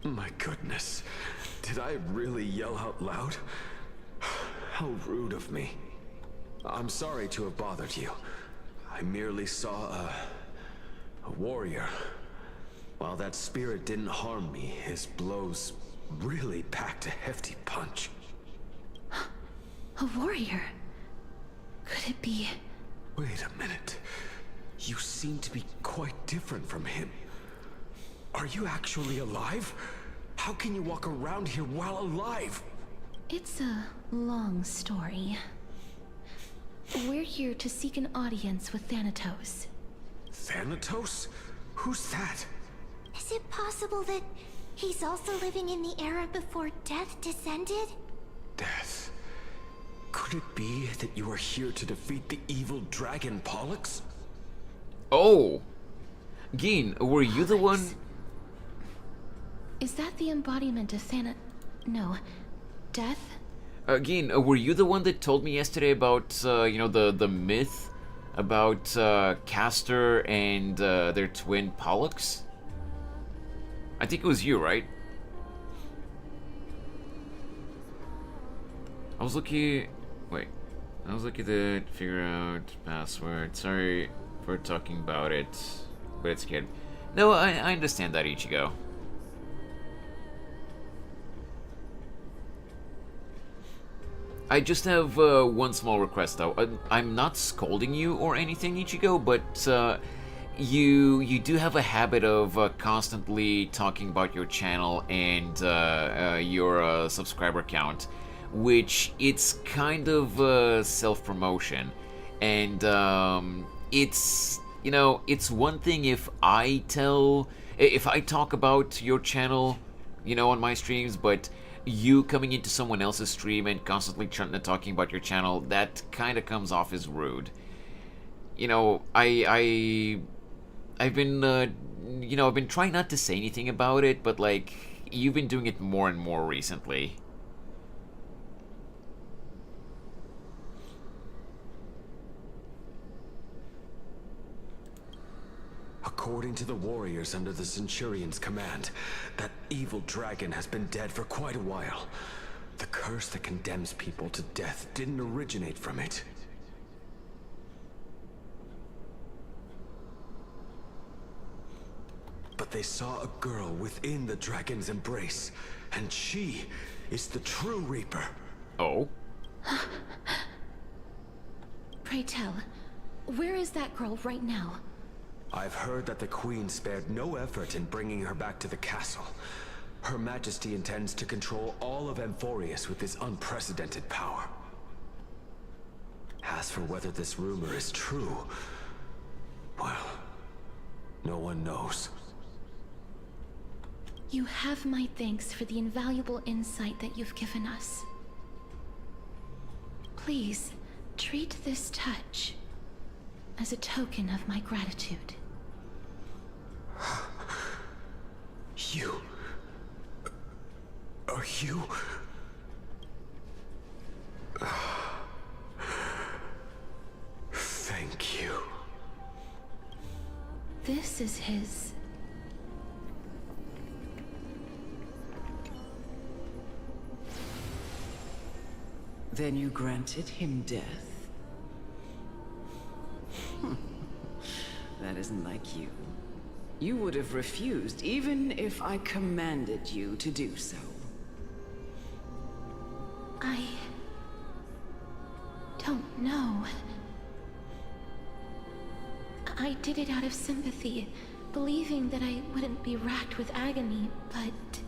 My goodness. Did I really yell out loud? How rude of me. I'm sorry to have bothered you. I merely saw a warrior. While that spirit didn't harm me, his blows really packed a hefty punch. A warrior? Could it be... Wait a minute. You seem to be quite different from him. Are you actually alive? How can you walk around here while alive? It's a long story. We're here to seek an audience with Thanatos. Thanatos? Who's that? Is it possible that he's also living in the era before death descended? Death? Could Could it be that you are here to defeat the evil dragon Pollux? Oh! Geen, were you the one? Is that the embodiment of No. Death? Geen, were you the one that told me yesterday about, you know, the myth about Castor and their twin Pollux? I think it was you, right? I was looking to figure out password. Sorry for talking about it, but it's good. No, I understand that, Ichigo. I just have one small request, though. I'm not scolding you or anything, Ichigo, but you do have a habit of constantly talking about your channel and your subscriber count, which it's kind of self-promotion. And it's, you know, it's one thing if I talk about your channel, you know, on my streams, but you coming into someone else's stream and constantly talking about your channel, that kind of comes off as rude. You know, I've been, you know, I've been trying not to say anything about it, but, like, you've been doing it more and more recently. According to the warriors under the Centurion's command, that evil dragon has been dead for quite a while. The curse that condemns people to death didn't originate from it. But they saw a girl within the dragon's embrace, and she is the true Reaper. Oh? Pray tell, where is that girl right now? I've heard that the Queen spared no effort in bringing her back to the castle. Her Majesty intends to control all of Amphoreus with this unprecedented power. As for whether this rumor is true, well, no one knows. You have my thanks for the invaluable insight that you've given us. Please, treat this touch as a token of my gratitude. You... Are you... Thank you. This is his... Then you granted him death? That isn't like you. You would have refused even if I commanded you to do so. I don't know. I did it out of sympathy, believing that I wouldn't be racked with agony, but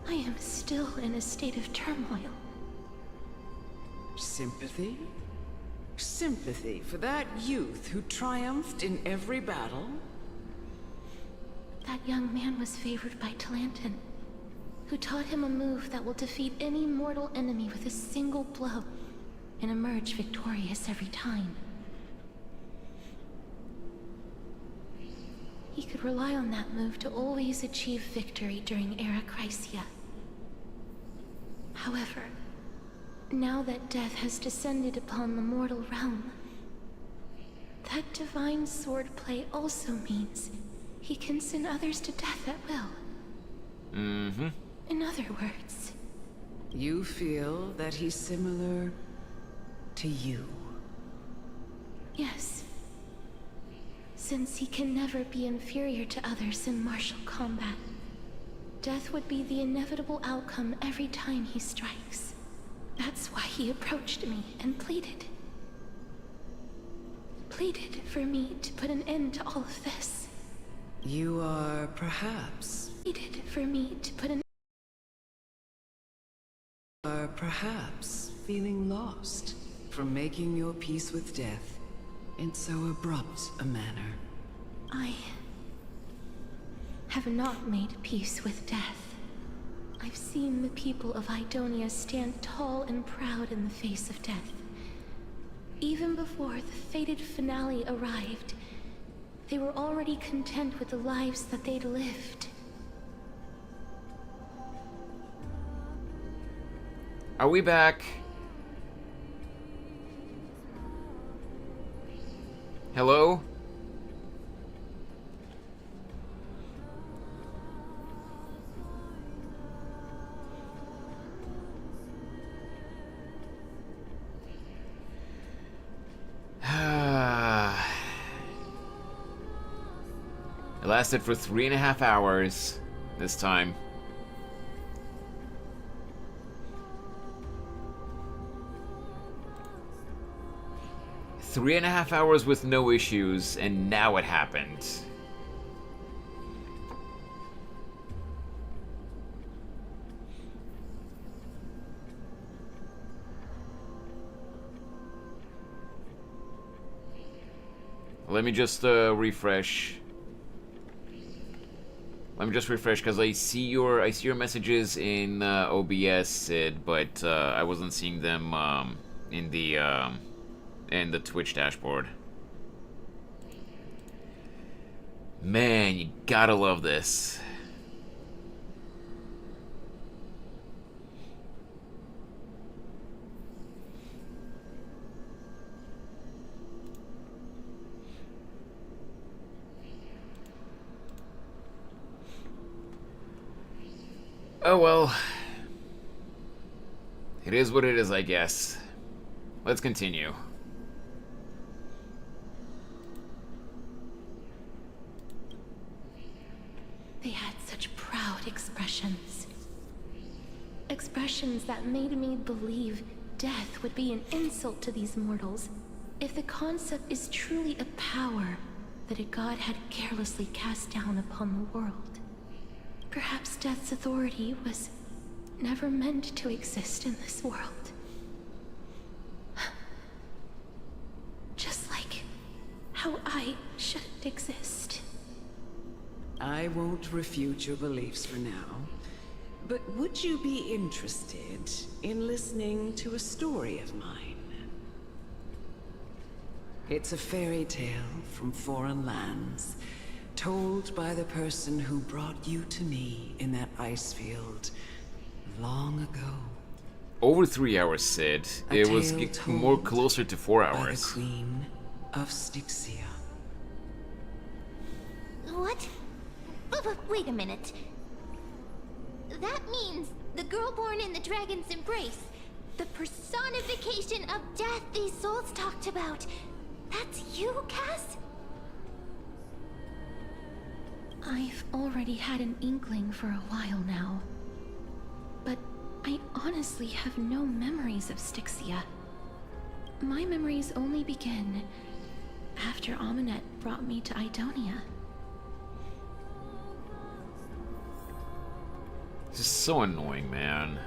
I am still in a state of turmoil. Sympathy? Sympathy for that youth who triumphed in every battle? That young man was favored by Talantin, who taught him a move that will defeat any mortal enemy with a single blow and emerge victorious every time. He could rely on that move to always achieve victory during Era Chrysia. However, now that death has descended upon the mortal realm, that divine swordplay also means he can send others to death at will. Mm-hmm. In other words... You feel that he's similar to you? Yes. Since he can never be inferior to others in martial combat, death would be the inevitable outcome every time he strikes. That's why he approached me and pleaded. Pleaded for me to put an end to all of this. You are perhaps... Pleaded for me to put an... Are perhaps feeling lost from making your peace with death in so abrupt a manner. I have not made peace with death. I've seen the people of Idonia stand tall and proud in the face of death. Even before the fated finale arrived, they were already content with the lives that they'd lived. Are we back? Hello? It lasted for 3.5 hours this time. Three and a half hours with no issues, and now it happened. Let me just refresh. Let me just refresh, because I see your messages in OBS, Sid, but I wasn't seeing them in the Twitch dashboard. Man, you gotta love this. Oh well. It is what it is, I guess. Let's continue. They had such proud expressions. Expressions that made me believe death would be an insult to these mortals if the concept is truly a power that a god had carelessly cast down upon the world. Perhaps death's authority was never meant to exist in this world. Just like how I shouldn't exist. I won't refute your beliefs for now, but would you be interested in listening to a story of mine? It's a fairy tale from foreign lands, told by the person who brought you to me in that ice field long ago. Over 3 hours, Sid. It was more closer to 4 hours. By the Queen of Styxia. What? But wait a minute. That means the girl born in the dragon's embrace, the personification of death these souls talked about. That's you, Cass? I've already had an inkling for a while now. But I honestly have no memories of Styxia. My memories only begin after Amunet brought me to Idonia. This is so annoying, man.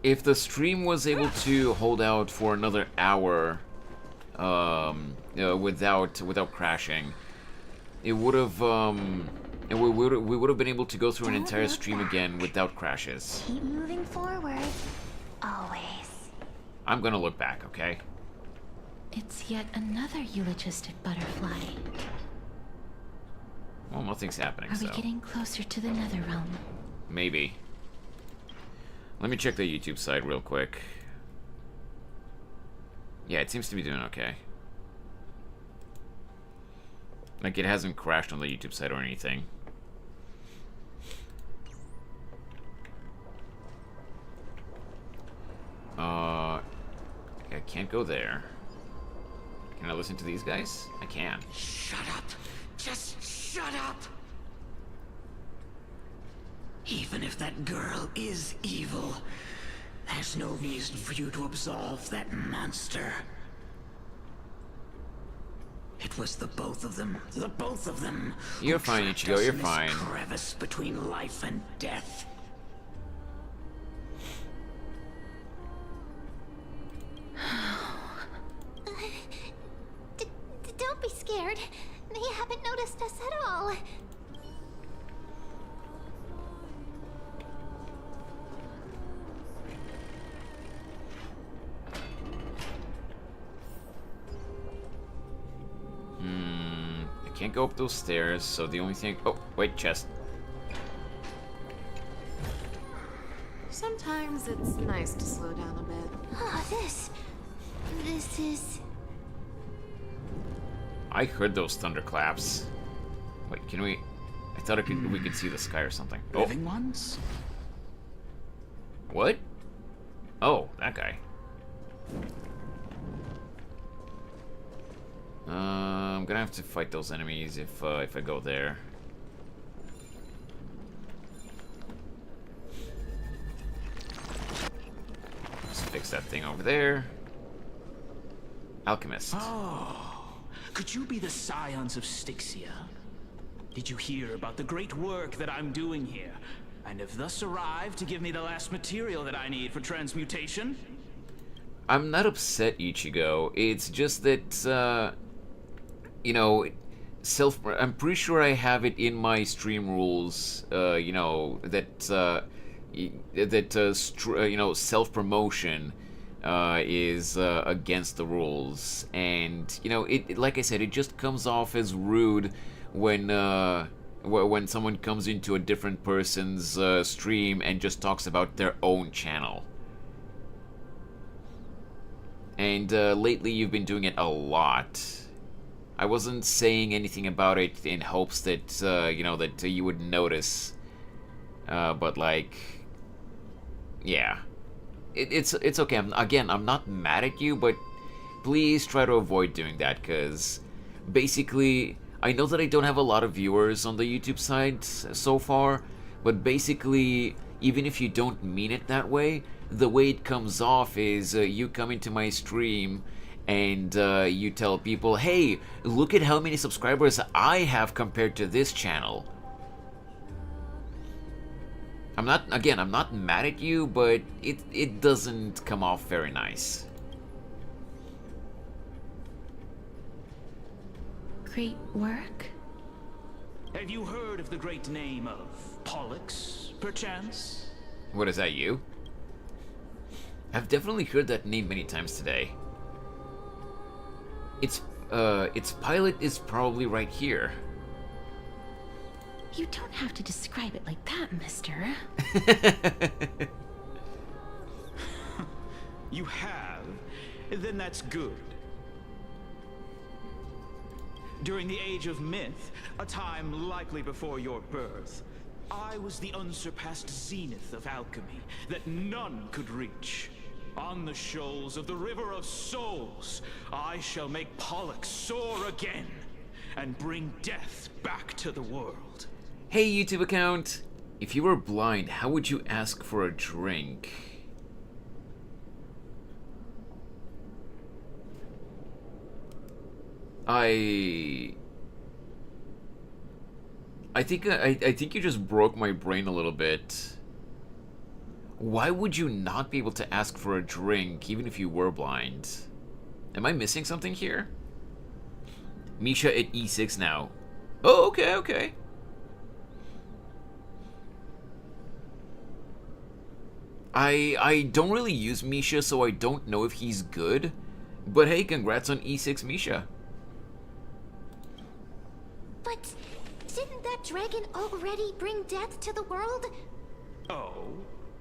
If the stream was able to hold out for another hour without crashing, it would have we would have been able to go through an entire stream again without crashes. Keep moving forward. Always. I'm gonna look back, okay? It's yet another eulogistic butterfly. Well, nothing's happening, Are we so getting closer to the nether realm? maybe. Let me check the YouTube side real quick. Yeah, it seems to be doing okay. Like, it hasn't crashed on the YouTube side or anything. I can't go there. Can I listen to these guys? I can. Shut up. Just shut up. Even if that girl is evil, there's no reason for you to absolve that monster. It was the both of them. The both of them. You're fine, Ichigo. You're fine. Crevice between life and death. scared. They haven't noticed us at all. I can't go up those stairs, so the only thing... Oh, wait, chest. Sometimes it's nice to slow down a bit. Oh, this is... I heard those thunderclaps. Wait, can we... I thought we could see the sky or something. Oh. Living ones? What? Oh, that guy. I'm gonna have to fight those enemies if I go there. Let's fix that thing over there. Alchemist. Oh, could you be the scions of Styxia? Did you hear about the great work that I'm doing here, and have thus arrived to give me the last material that I need for transmutation? I'm not upset, Ichigo. It's just that, you know, I'm pretty sure I have it in my stream rules, you know, that, you know, self-promotion is against the rules. And, you know, like I said, it just comes off as rude when someone comes into a different person's stream and just talks about their own channel. And lately you've been doing it a lot. I wasn't saying anything about it in hopes that, you know, that you would notice. But, like, yeah. It's okay. I'm not mad at you, but please try to avoid doing that, because basically, I know that I don't have a lot of viewers on the YouTube side so far, but basically, even if you don't mean it that way it comes off is you come into my stream and you tell people, hey, look at how many subscribers I have compared to this channel. I'm not mad at you, but it doesn't come off very nice. Great work? Have you heard of the great name of Pollux, perchance? What, is that you? I've definitely heard that name many times today. Its pilot is probably right here. You don't have to describe it like that, mister. You have? Then that's good. During the Age of Myth, a time likely before your birth, I was the unsurpassed zenith of alchemy that none could reach. On the shoals of the River of Souls, I shall make Pollux soar again and bring death back to the world. Hey, YouTube account! If you were blind, how would you ask for a drink? I think you just broke my brain a little bit. Why would you not be able to ask for a drink even if you were blind? Am I missing something here? Misha at E6 now. Oh, okay. I don't really use Misha, so I don't know if he's good. But hey, congrats on E6 Misha. But didn't that dragon already bring death to the world? Oh,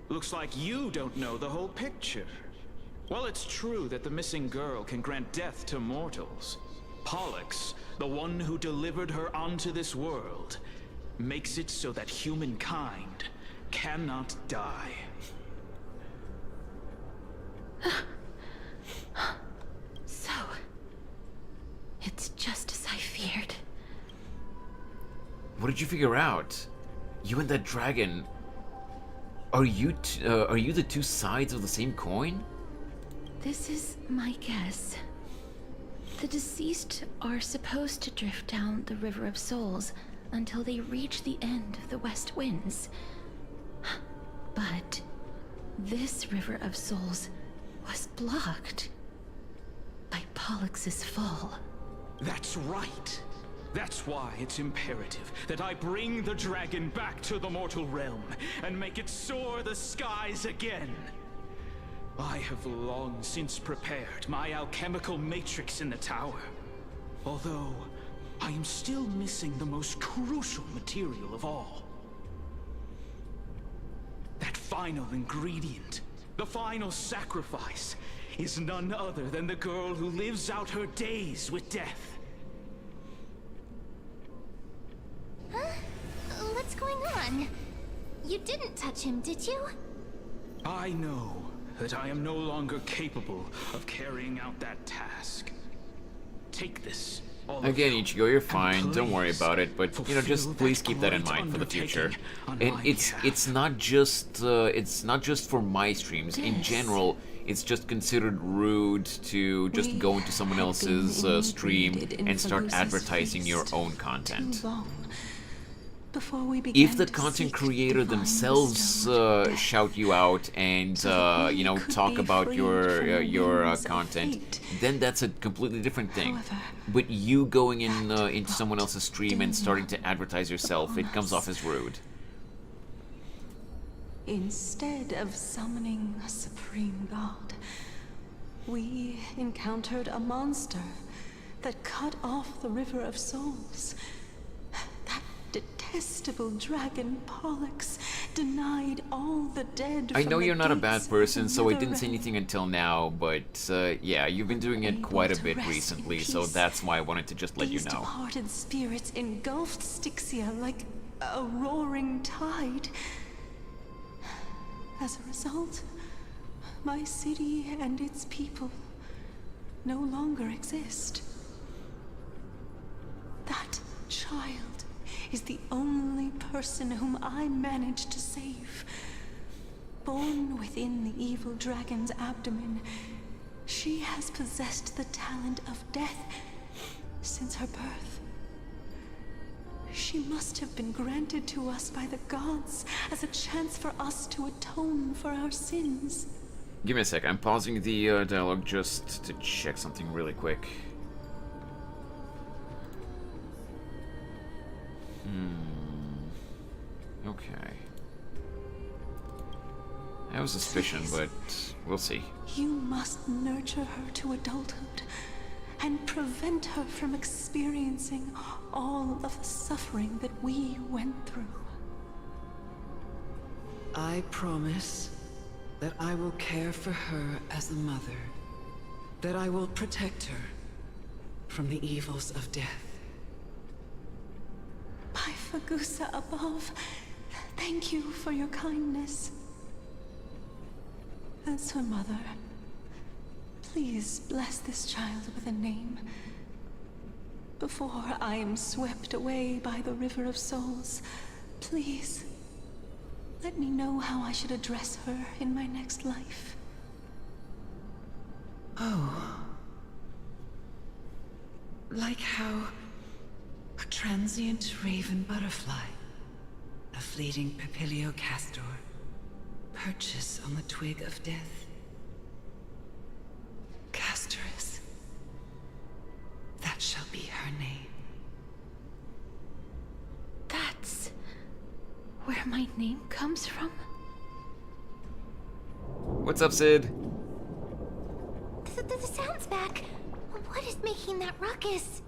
looks like you don't know the whole picture. Well, it's true that the missing girl can grant death to mortals. Pollux, the one who delivered her onto this world, makes it so that humankind cannot die. So, it's just as I feared. What did you figure out? You and that dragon... Are you the two sides of the same coin? This is my guess. The deceased are supposed to drift down the River of Souls until they reach the end of the West Winds. But this River of Souls was blocked by Pollux's fall. That's right. That's why it's imperative that I bring the dragon back to the mortal realm and make it soar the skies again. I have long since prepared my alchemical matrix in the tower. Although, I am still missing the most crucial material of all. That final ingredient, the final sacrifice, is none other than the girl who lives out her days with death. Huh? What's going on? You didn't touch him, did you? I know that I am no longer capable of carrying out that task. Take this. Again, Ichigo, you're fine. Don't worry about it. But you know, just please keep that in mind for the future. And it's not just for my streams. In general, it's just considered rude to just go into someone else's stream and start advertising your own content. If the content creator themselves shout you out and you know, talk about your content, then that's a completely different thing. But you going in into someone else's stream and starting to advertise yourself, it comes off as rude. Instead of summoning a supreme god, we encountered a monster that cut off the River of Souls. That detestable dragon Pollux denied all the dead. I know you're not a bad person, so I didn't say anything until now, but yeah, you've been doing it quite a bit recently, so that's why I wanted to just let you know. These departed spirits engulfed Styxia like a roaring tide. As a result, my city and its people no longer exist. That child is the only person whom I managed to save. Born within the evil dragon's abdomen, she has possessed the talent of death since her birth. She must have been granted to us by the gods as a chance for us to atone for our sins. Give me a sec, I'm pausing the dialogue just to check something really quick. Okay. I have a suspicion, but we'll see. You must nurture her to adulthood and prevent her from experiencing all of the suffering that we went through. I promise that I will care for her as a mother, that I will protect her from the evils of death. By Fagusa above, thank you for your kindness. As her mother, please bless this child with a name. Before I am swept away by the River of Souls, please, let me know how I should address her in my next life. Oh. Like how a transient raven butterfly, a fleeting papilio castor, perches on the twig of death. Castorus. That shall be her name. That's where my name comes from? What's up, Sid? The sound's back. What is making that ruckus?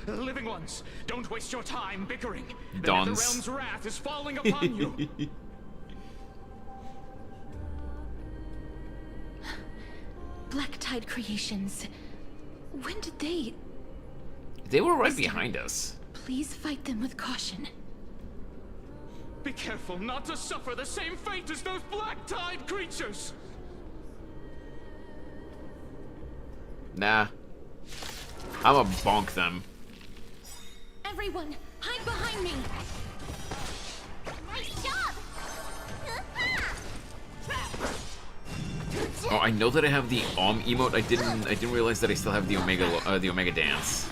Living ones, don't waste your time bickering. The Dons. Netherrealm's wrath is falling upon you. Black Tide Creations. When did they... They were right behind us. Please fight them with caution. Be careful not to suffer the same fate as those Black Tide creatures. Nah. I'ma bonk them. Everyone, hide behind me! Nice job! Oh, I know that I have the emote. I didn't realize that I still have the Omega dance.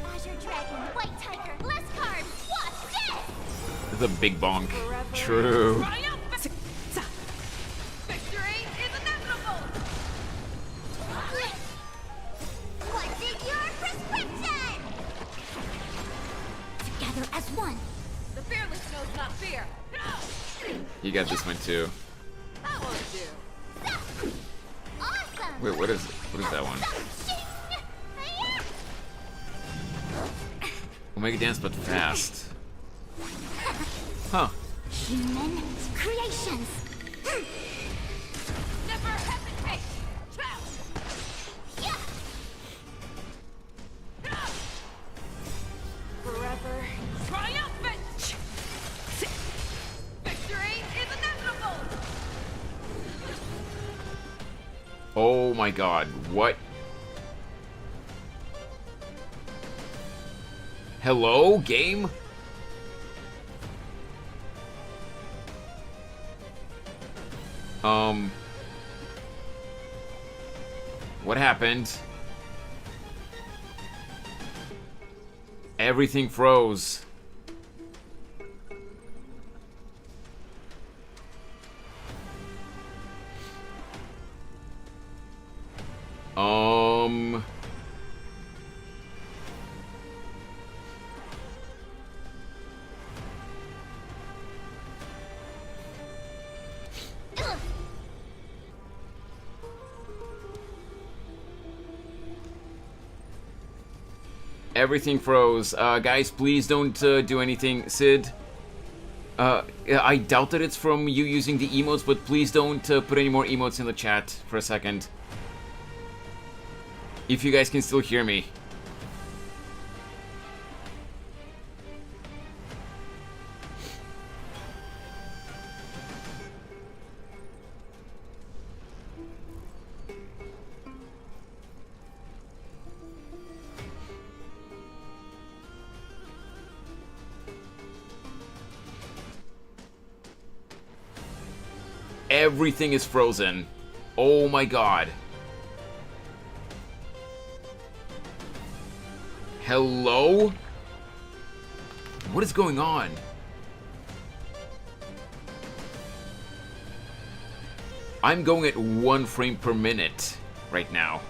Azure Dragon, White Tiger, less carbs, watch this! The big bonk. True. Not fear. You got this one too. That won't do. Wait, what is that one? Omega dance, but fast. Huh. Human creations. Never hesitate. Forever triumphant. Victory is inevitable. Oh my god, what? Hello, game? What happened? Everything froze. Everything froze. Guys, please don't do anything. Sid, I doubt that it's from you using the emotes, but please don't put any more emotes in the chat for a second. If you guys can still hear me. Everything is frozen. Oh my god. Hello? What is going on? I'm going at 1 frame per minute right now.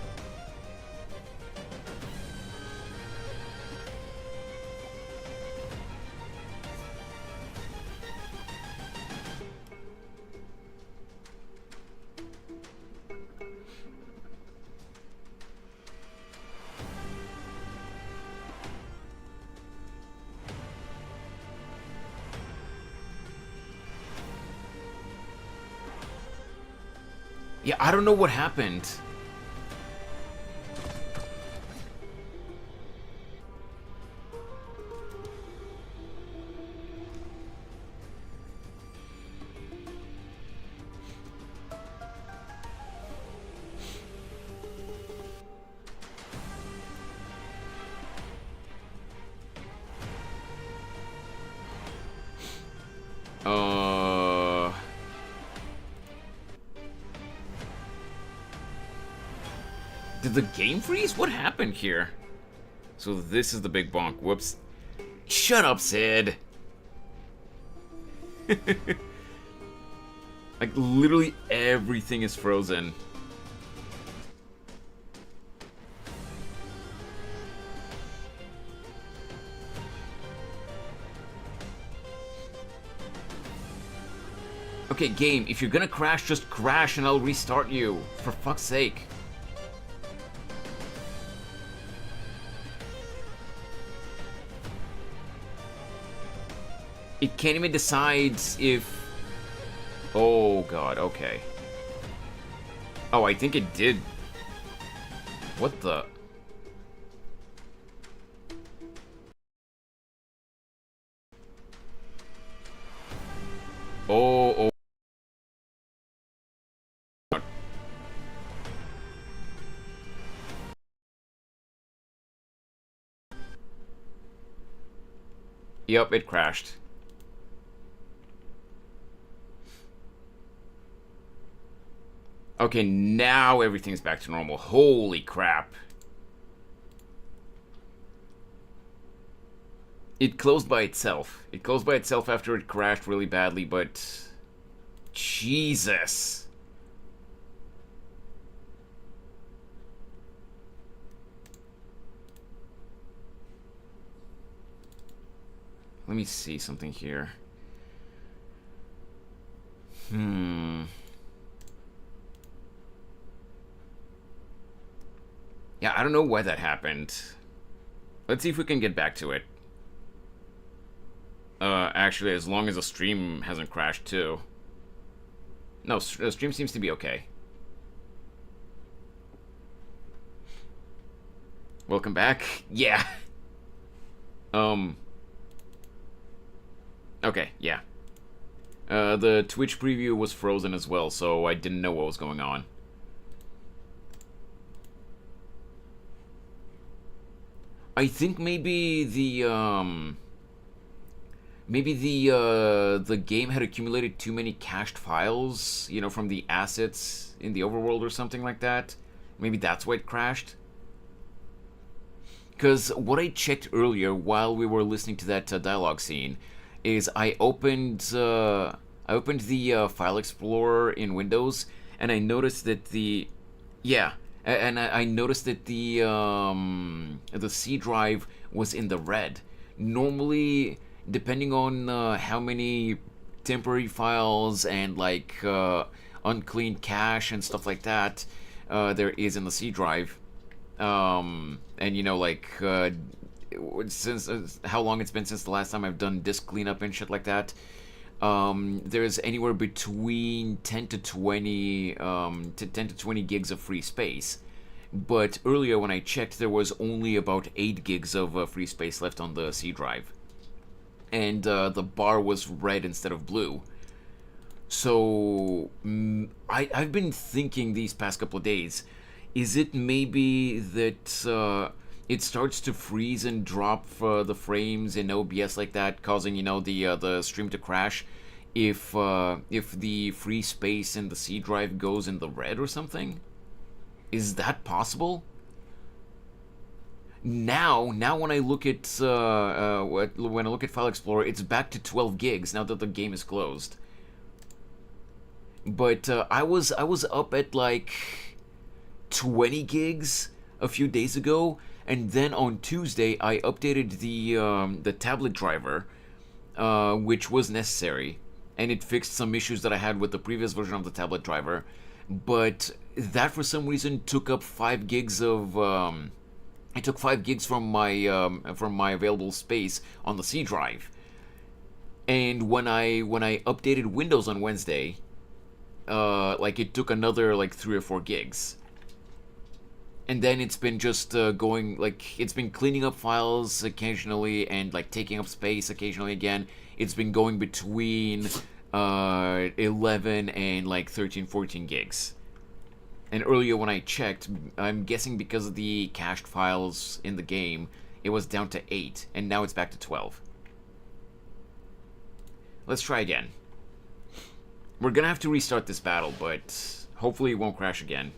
Yeah, I don't know what happened. Did the game freeze? What happened here? So this is the big bonk. Whoops. Shut up, Sid. Like, literally everything is frozen. Okay, game, if you're gonna crash, just crash and I'll restart you. For fuck's sake. It can't even decide if... Oh god, okay. Oh, I think it did. What the... Oh. Yep, it crashed. Okay, now everything's back to normal. Holy crap. It closed by itself. It closed by itself after it crashed really badly, but... Jesus. Let me see something here. Yeah, I don't know why that happened. Let's see if we can get back to it. Actually, as long as the stream hasn't crashed too. No, the stream seems to be okay. Welcome back. Yeah. Okay, yeah. The Twitch preview was frozen as well, so I didn't know what was going on. I think maybe the game had accumulated too many cached files, you know, from the assets in the overworld or something like that. Maybe that's why it crashed. Because what I checked earlier while we were listening to that dialogue scene is I opened the File Explorer in Windows, and I noticed that I noticed that the C drive was in the red. Normally, depending on how many temporary files and like unclean cache and stuff like that there is in the C drive, and you know, like since how long it's been since the last time I've done disk cleanup and shit like that, there's anywhere between 10 to 20 gigs of free space. But earlier when I checked, there was only about 8 gigs of free space left on the C drive, and the bar was red instead of blue. So I've been thinking these past couple of days, is it maybe that it starts to freeze and drop the frames in OBS like that, causing, you know, the stream to crash if the free space in the C drive goes in the red or something? Is that possible? Now when I look at when I look at File Explorer, it's back to 12 gigs now that the game is closed. But I was up at like 20 gigs a few days ago, and then on Tuesday I updated the tablet driver, which was necessary, and it fixed some issues that I had with the previous version of the tablet driver. But that for some reason took up 5 gigs of it took 5 gigs from my available space on the C drive. And when I updated Windows on Wednesday, like it took another like 3 or 4 gigs. And then it's been just going, like, it's been cleaning up files occasionally and like taking up space occasionally again. It's been going between 11 and like 13, 14 gigs. And earlier when I checked, I'm guessing because of the cached files in the game, it was down to 8, and now it's back to 12. Let's try again. We're gonna have to restart this battle, but hopefully it won't crash again.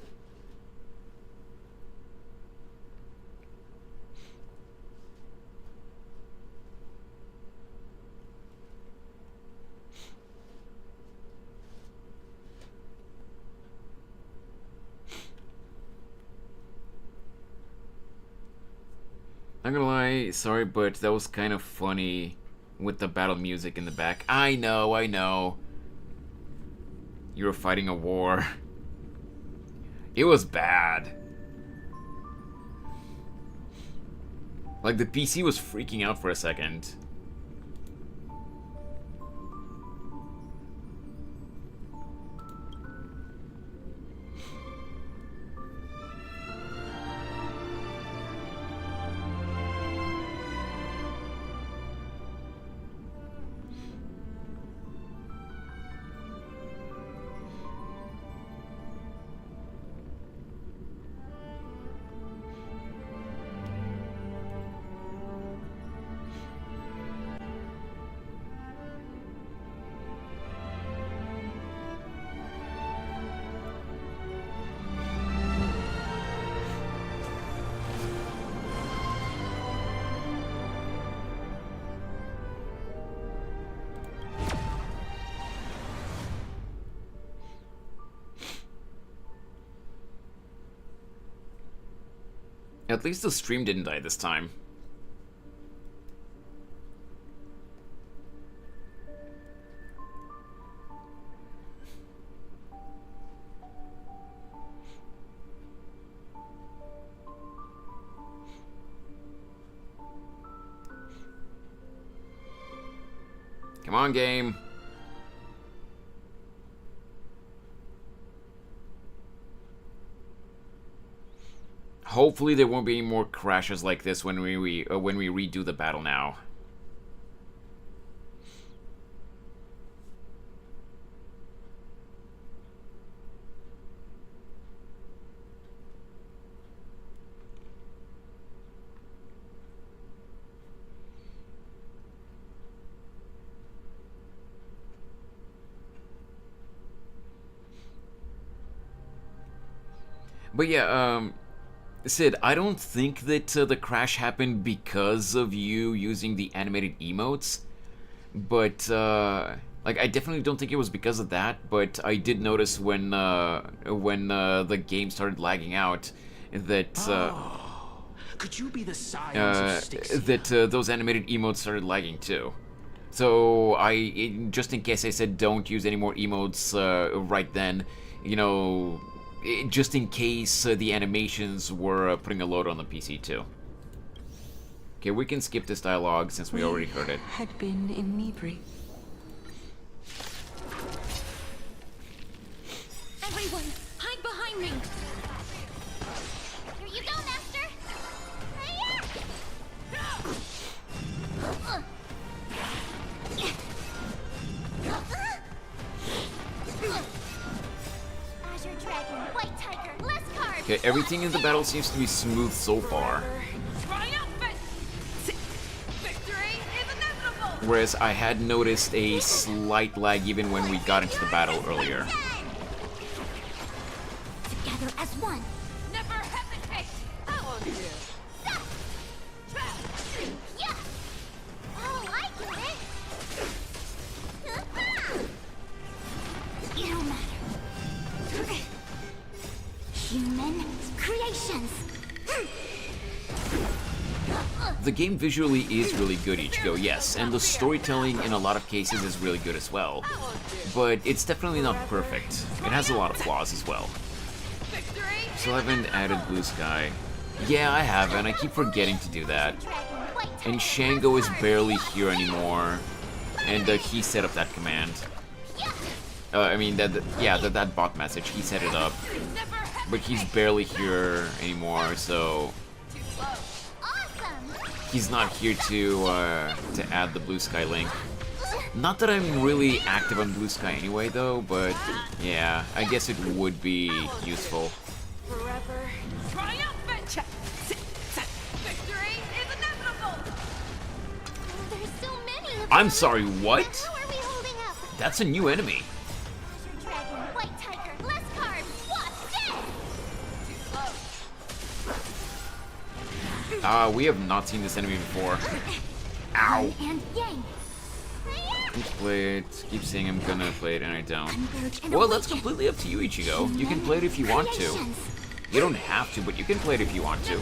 I'm gonna lie, sorry, but that was kind of funny with the battle music in the back. I know. You were fighting a war. It was bad. Like, the PC was freaking out for a second. At least the stream didn't die this time. Come on, game. Hopefully there won't be any more crashes like this when we redo the battle now. But yeah, Sid, I don't think that the crash happened because of you using the animated emotes, but like I definitely don't think it was because of that. But I did notice when the game started lagging out that could you be the science of Styx? that those animated emotes started lagging too. So just in case I said don't use any more emotes right then, you know. Just in case the animations were putting a load on the PC too. Okay, we can skip this dialogue since we already heard it. Had been inebriated. Everyone, hide behind me! Here you go, Master! Okay, everything in the battle seems to be smooth so far. Whereas I had noticed a slight lag even when we got into the battle earlier. Together as one. Never hesitate. Oh, yeah. Oh, I get it. You don't matter. Human creations. The game visually is really good, Ichigo, yes, and the storytelling in a lot of cases is really good as well. But it's definitely not perfect. It has a lot of flaws as well. Still haven't added Blue Sky. Yeah, I haven't. I keep forgetting to do that. And Shango is barely here anymore. And he set up that command. I mean, that bot message, he set it up. But he's barely here anymore, so... He's not here to add the Blue Sky link. Not that I'm really active on Blue Sky anyway, though, but yeah, I guess it would be useful. Forever triumphant. Victory is inevitable. There's so many of them. I'm sorry, what? How are we holding up? That's a new enemy. Dragon, White Tiger, less cards. What's this? We have not seen this enemy before. Ow. And yang. Let's play it. Keep saying I'm gonna play it and I don't. Well, that's completely up to you, Ichigo. You can play it if you want to. You don't have to, but you can play it if you want to.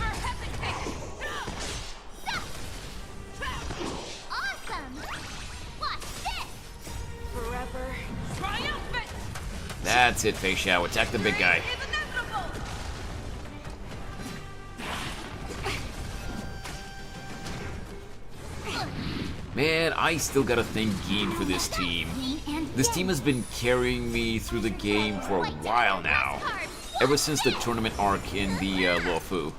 Awesome. What's this? Forever triumphant. That's it, Fei Xiao. Attack the big guy. Man, I still gotta thank Gin for this team. This team has been carrying me through the game for a while now. Ever since the tournament arc in the Luofu.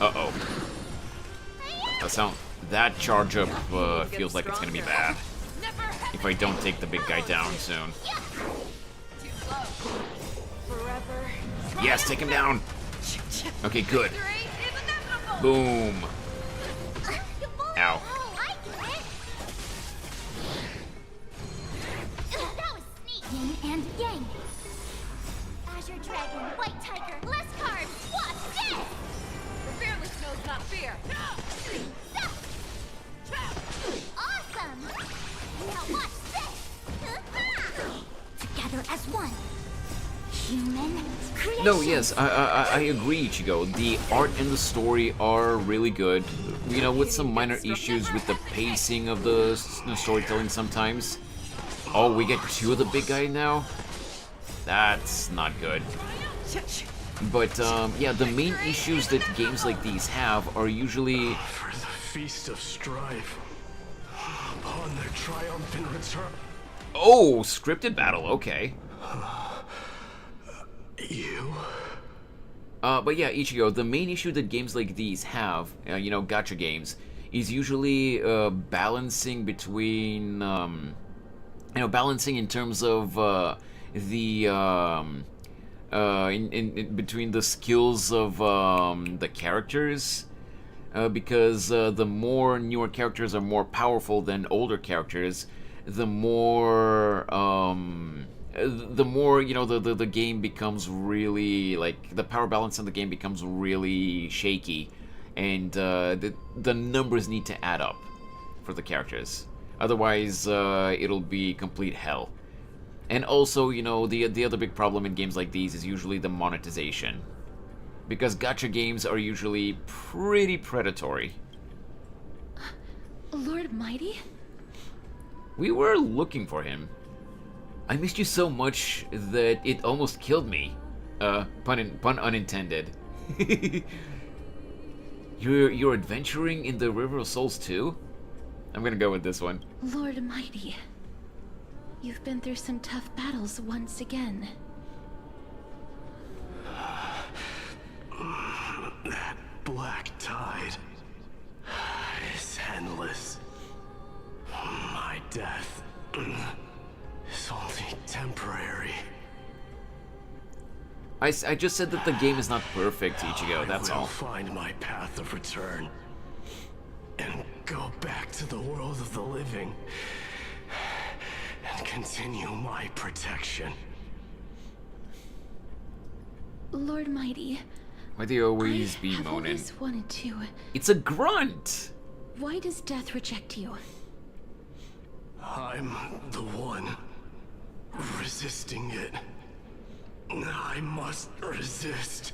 Uh-oh. That charge up feels like it's gonna be bad. If I don't take the big guy down soon. Yes, take him down! Okay, good. Boom. Ow. That was sneaky. Yin and yang. Azure Dragon, White Tiger, less cards. What's this? The fearless knows not fear. Awesome. Now watch this. Together as one. Human creation. No, yes, I agree, Ichigo. The art and the story are really good. You know, with some minor issues with the pacing of the storytelling sometimes. Oh, we get two of the big guy now? That's not good. But, yeah, the main issues that games like these have are usually... For the feast of strife, upon their triumphant return... Oh, scripted battle, okay. You? But yeah, Ichigo, the main issue that games like these have, you know, gacha games, is usually balancing between, you know, balancing in terms of between the skills of the characters, because the more newer characters are more powerful than older characters, the more you know the game becomes really, like, the power balance in the game becomes really shaky, and the numbers need to add up for the characters. Otherwise, it'll be complete hell. And also, you know, the other big problem in games like these is usually the monetization, because gacha games are usually pretty predatory. Lord Mighty? We were looking for him. I missed you so much that it almost killed me. Pun unintended. You're adventuring in the River of Souls too? I'm gonna go with this one. Lord Mighty, you've been through some tough battles once again. That black tide is endless. My death is only temporary. I just said that the game is not perfect, Ichigo, that's all. I will find my path of return and go back to the world of the living and continue my protection. Lord Mighty, Why do you always be I've moaning? always wanted to. It's a grunt! Why does death reject you? I'm the one resisting it. I must resist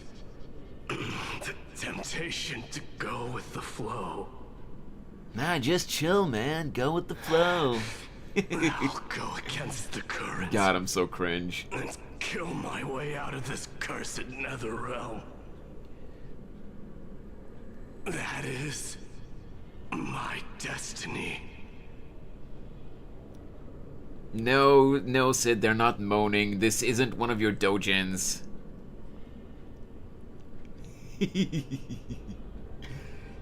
the temptation to go with the flow. Nah, just chill, man. Go with the flow. I'll go against the current. God, I'm so cringe. And kill my way out of this cursed nether realm. That is my destiny. No, Sid, they're not moaning. This isn't one of your dojins. He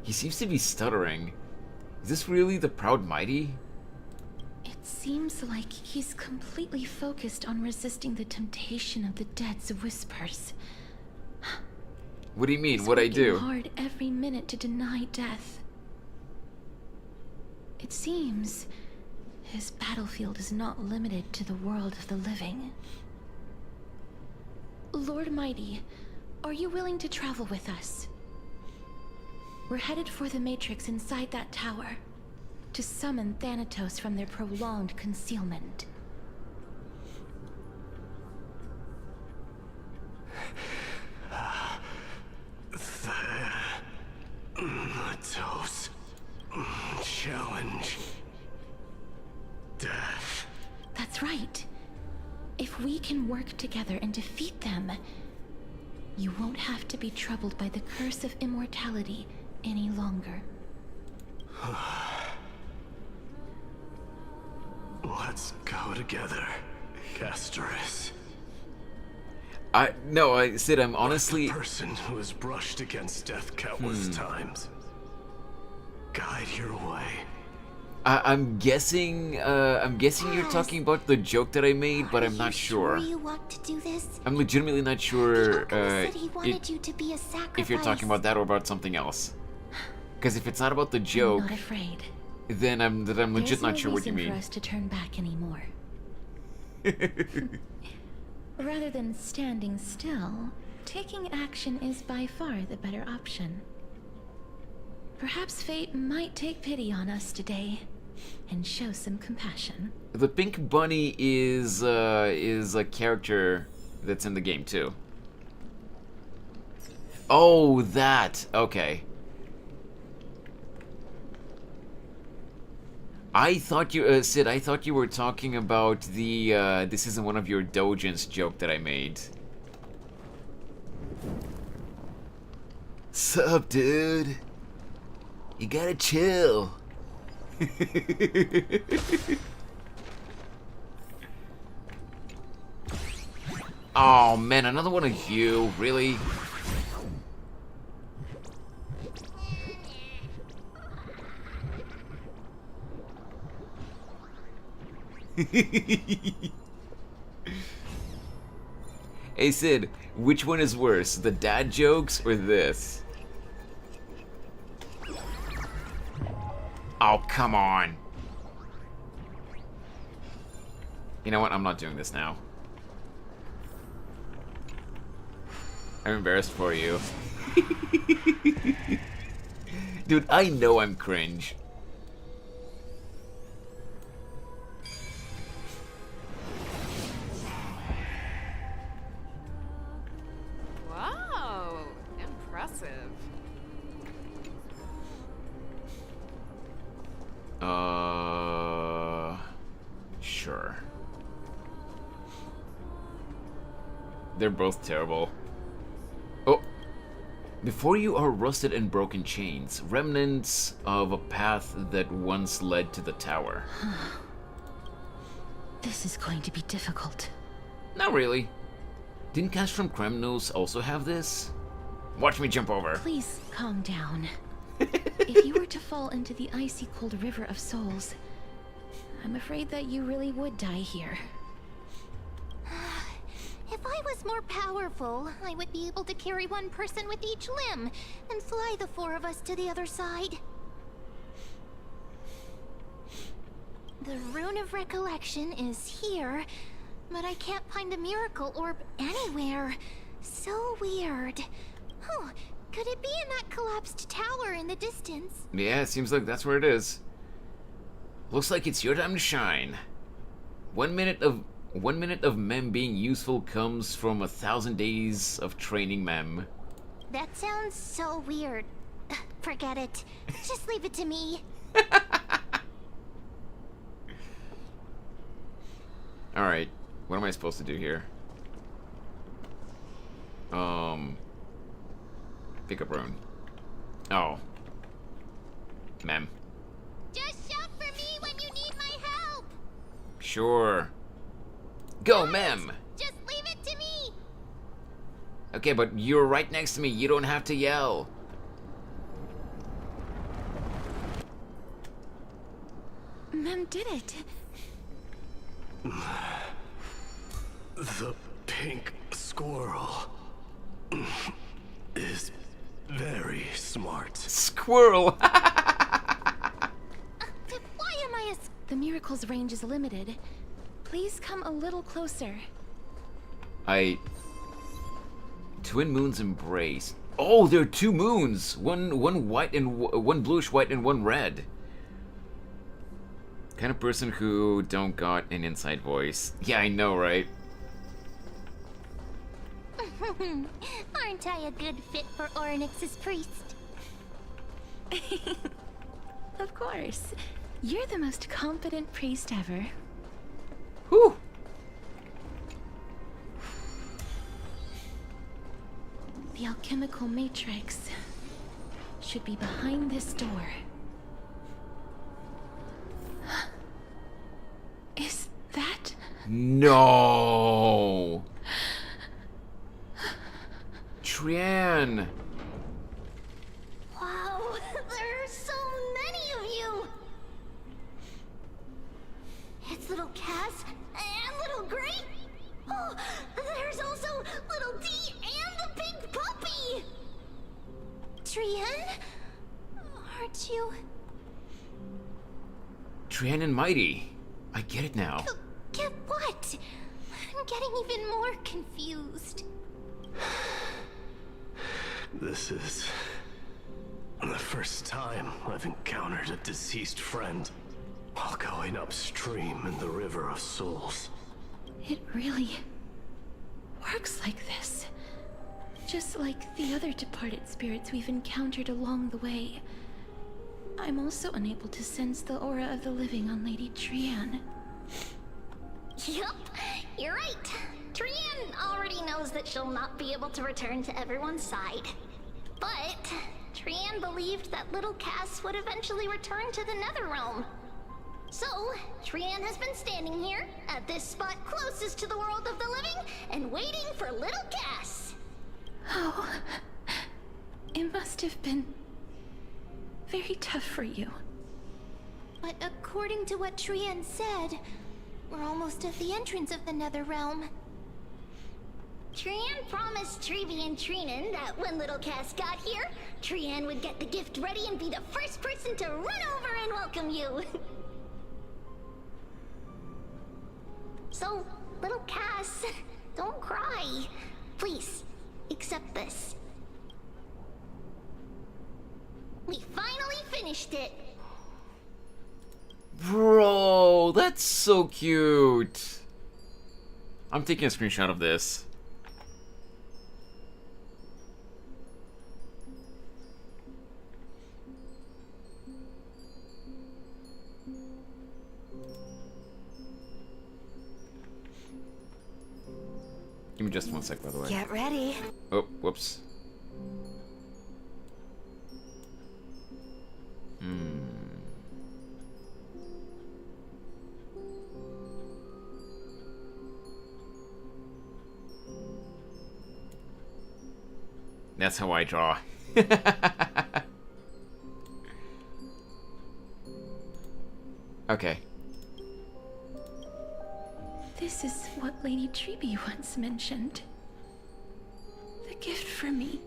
seems to be stuttering. Is this really the Proud Mighty? It seems like he's completely focused on resisting the temptation of the dead's whispers. What do you mean? He's What'd I working do? hard every minute to deny death. It seems his battlefield is not limited to the world of the living. Lord Mighty, are you willing to travel with us? We're headed for the Matrix inside that tower, to summon Thanatos from their prolonged concealment. Thanatos challenge. Death. That's right. If we can work together and defeat them, you won't have to be troubled by the curse of immortality any longer. Let's go together, Castorus. Sid, I'm honestly... The person who has brushed against death countless times. Guide your way. I'm guessing you're talking about the joke that I made, but I'm not sure. You want to do this? I'm legitimately not sure Said he wanted you to be a sacrifice. if you're talking about that or about something else. Because if it's not about the joke, I'm not afraid. then I'm legit not sure what you There's no reason mean. for us to turn back anymore. Rather than standing still, taking action is by far the better option. Perhaps fate might take pity on us today and show some compassion. The pink bunny is a character that's in the game too. Oh, that. Okay. I thought you, Sid, I thought you were talking about the, this isn't one of your dojins joke that I made. Sup, dude? You gotta chill. Oh man, another one of you, really? Hey Sid, which one is worse, the dad jokes or this? Oh, come on. You know what? I'm not doing this now. I'm embarrassed for you. Dude, I know I'm cringe. Wow, impressive. Sure. They're both terrible. Oh. Before you are rusted and broken chains, remnants of a path that once led to the tower. This is going to be difficult. Not really. Didn't Cash from Kremnos also have this? Watch me jump over. Please calm down. If you were to fall into the icy cold river of souls, I'm afraid that you really would die here. If I was more powerful, I would be able to carry one person with each limb and fly the four of us to the other side. The Rune of Recollection is here, but I can't find a miracle orb anywhere. So weird. Oh, could it be in that collapsed tower in the distance? Yeah, it seems like that's where it is. Looks like it's your time to shine. 1 minute of Mem being useful comes from 1,000 days of training Mem. That sounds so weird. Forget it. Just leave it to me. Alright, what am I supposed to do here? Pick up rune. Oh. Mem. Just shout for me when you need my help. Sure. Go, Mem! Just leave it to me. Okay, but you're right next to me. You don't have to yell. Mem did it. The pink squirrel is very smart. Squirrel! Why am I The miracle's range is limited. Please come a little closer. Twin moons embrace. Oh, there are 2 moons. One white and one bluish white and one red. Kind of person who don't got an inside voice. Yeah, I know, right? Aren't I a good fit for Ornyx's priest? Of course. You're the most competent priest ever. Whew. The alchemical matrix should be behind this door. Is that... No! Trian! Wow, there are so many of you! It's little Cass and little Grape. Oh, there's also little D and the pink puppy! Trian? Aren't you... Trian and Mighty. I get it now. Get what? I'm getting even more confused. This is the first time I've encountered a deceased friend while going upstream in the River of Souls. It really works like this. Just like the other departed spirits we've encountered along the way. I'm also unable to sense the aura of the living on Lady Trian. Yup, you're right. Trian already knows that she'll not be able to return to everyone's side. But Trian believed that little Cass would eventually return to the Netherrealm. So, Trian has been standing here, at this spot closest to the world of the living, and waiting for little Cass. Oh, it must have been very tough for you. But according to what Trian said, we're almost at the entrance of the Netherrealm. Trian promised Treevy and Treenan that when little Cass got here, Trian would get the gift ready and be the first person to run over and welcome you. So, little Cass, don't cry. Please, accept this. We finally finished it. Bro, that's so cute. I'm taking a screenshot of this. Give me just one sec, by the way. Get ready. Oh, whoops. That's how I draw. Okay. This is what Lady Treeby once mentioned. The gift for me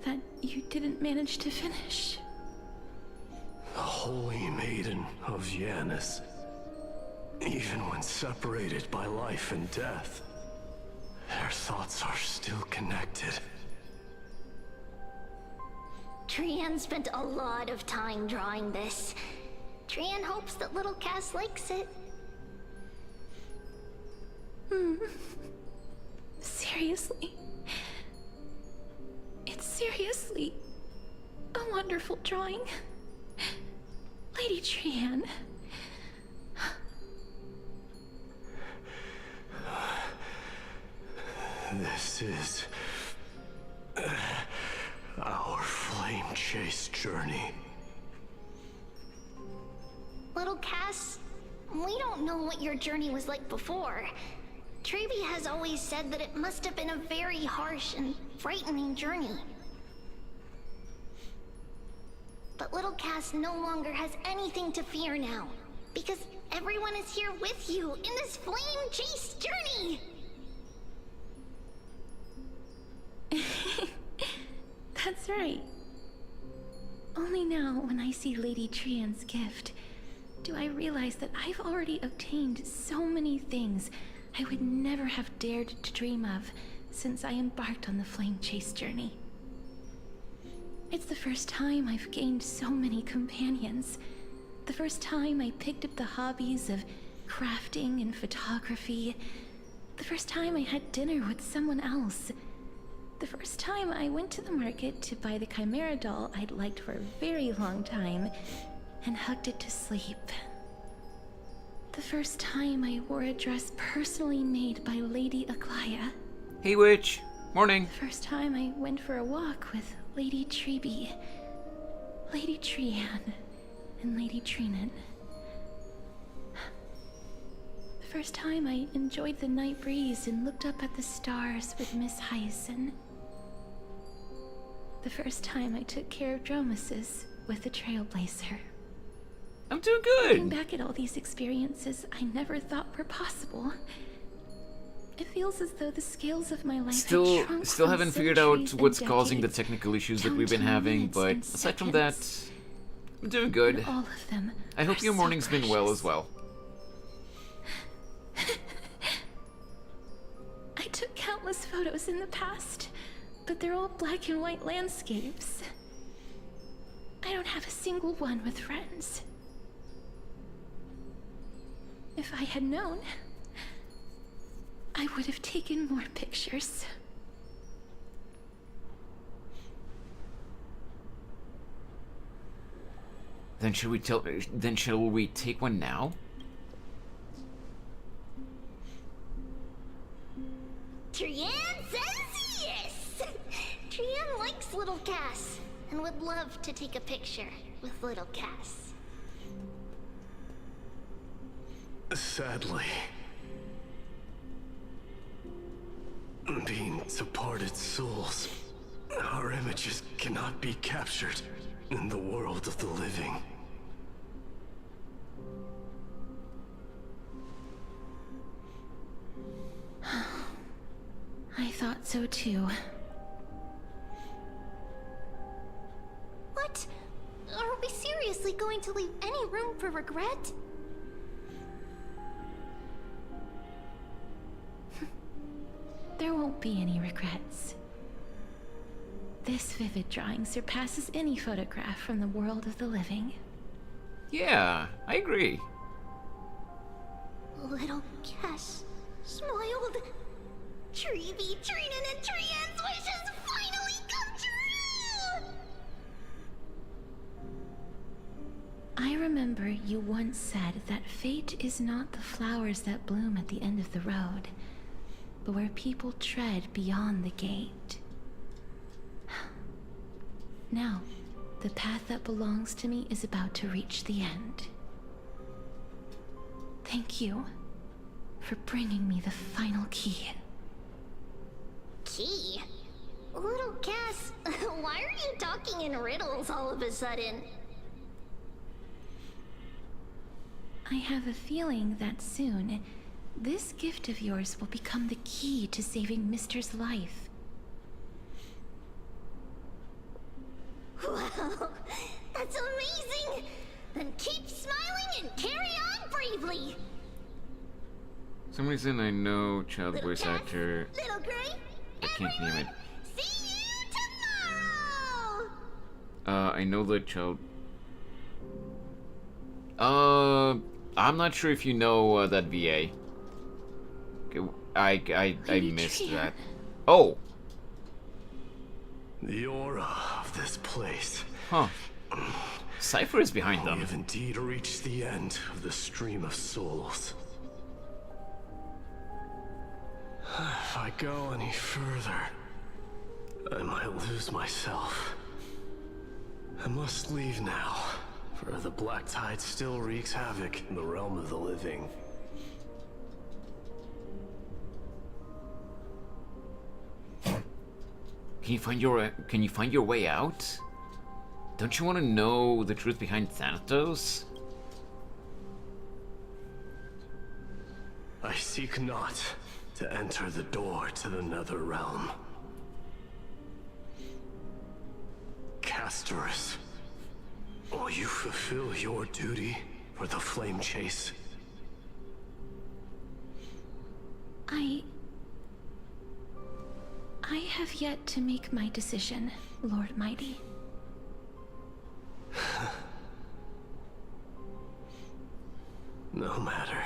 that you didn't manage to finish. The Holy Maiden of Janus. Even when separated by life and death, their thoughts are still connected. Trian spent a lot of time drawing this. Trian hopes that little Cass likes it. Seriously? It's seriously a wonderful drawing. Lady Trian. This is our flame chase journey. Little Cass, we don't know what your journey was like before. Treeby has always said that it must have been a very harsh and frightening journey. But little Cass no longer has anything to fear now, because everyone is here with you in this flame chase journey! That's right. Only now, when I see Lady Trian's gift, do I realize that I've already obtained so many things I would never have dared to dream of since I embarked on the flame chase journey. It's the first time I've gained so many companions. The first time I picked up the hobbies of crafting and photography. The first time I had dinner with someone else. The first time I went to the market to buy the Chimera doll I'd liked for a very long time and hugged it to sleep. The first time I wore a dress personally made by Lady Aglaya. Hey, witch. Morning. The first time I went for a walk with Lady Treeby, Lady Trian, and Lady Treenan. The first time I enjoyed the night breeze and looked up at the stars with Miss Hyacinth. The first time I took care of Dromesis with the Trailblazer. I'm doing good. Looking back at all these experiences I never thought were possible. It feels as though the scales of my life Still haven't figured out what's causing the decades, technical issues that down we've been to having, minutes but and aside from that, seconds. I'm doing good. And all of them I hope are your so morning's been well precious. as well. I took countless photos in the past, but they're all black and white landscapes. I don't have a single one with friends. If I had known, I would have taken more pictures. Then should we tell? Then shall we take one now? Trian says yes! Trian likes little Cass, and would love to take a picture with little Cass. Sadly, being departed souls, our images cannot be captured in the world of the living. I thought so too. What? Are we seriously going to leave any room for regret? There won't be any regrets. This vivid drawing surpasses any photograph from the world of the living. Yeah, I agree. Little Cass smiled. Treevee, Trinin, and Trian's wishes finally come true! I remember you once said that fate is not the flowers that bloom at the end of the road, but where people tread beyond the gate. Now, the path that belongs to me is about to reach the end. Thank you for bringing me the final key. Key? Little Cass, why are you talking in riddles all of a sudden? I have a feeling that soon, this gift of yours will become the key to saving Mister's life. Wow, that's amazing! Then keep smiling and carry on bravely! For some reason I know child Little voice Cass, actor. Little Gray, I can't name it. see you tomorrow! I know the child. I'm not sure if you know that VA. Okay, I missed that. Oh. The aura of this place. Huh. Cipher is behind them. We have indeed reached the end of the stream of souls. If I go any further, I might lose myself. I must leave now, for the black tide still wreaks havoc in the realm of the living. Can you find your way out? Don't you want to know the truth behind Thanatos? I seek not to enter the door to the nether realm. Castorus, will you fulfill your duty for the flame chase? I have yet to make my decision, Lord Mighty. No matter.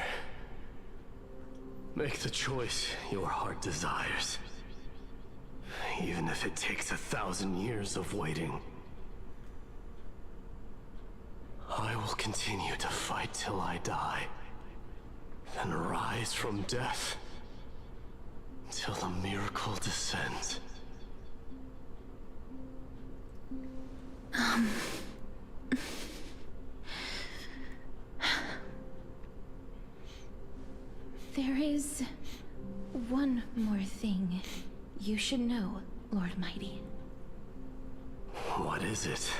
Make the choice your heart desires. Even if it takes 1,000 years of waiting. I will continue to fight till I die. Then rise from death. Till the miracle descends. There is one more thing you should know, Lord Mighty. What is it?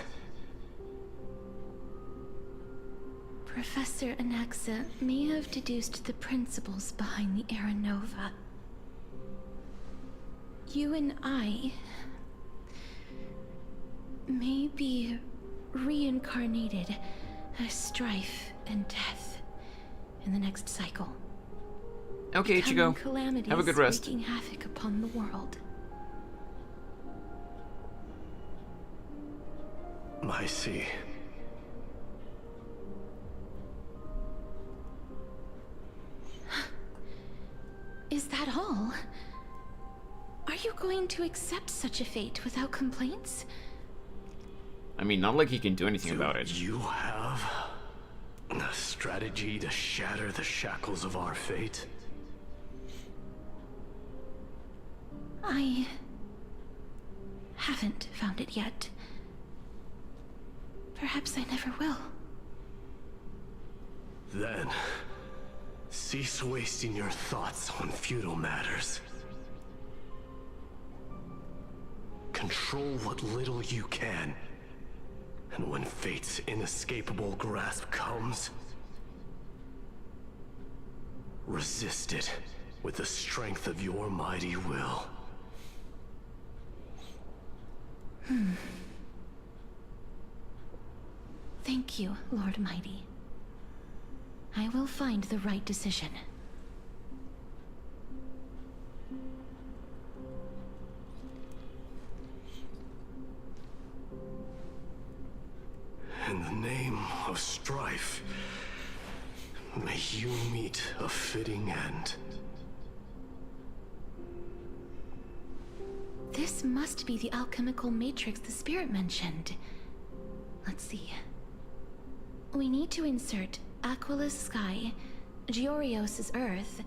Professor Anaxa may have deduced the principles behind the Era Nova. You and I may be reincarnated as strife and death in the next cycle. Okay, Ichigo. Have a good rest. Wreaking havoc upon the world. I see. Is that all? Are you going to accept such a fate without complaints? I mean, not like he can do anything about it. You have a strategy to shatter the shackles of our fate? I haven't found it yet. Perhaps I never will. Then, cease wasting your thoughts on futile matters. Control what little you can. And when fate's inescapable grasp comes, resist it with the strength of your mighty will. Thank you, Lord Mighty. I will find the right decision. In the name of strife, may you meet a fitting end. This must be the alchemical matrix the spirit mentioned. Let's see. We need to insert Aquila's sky, Georios' earth,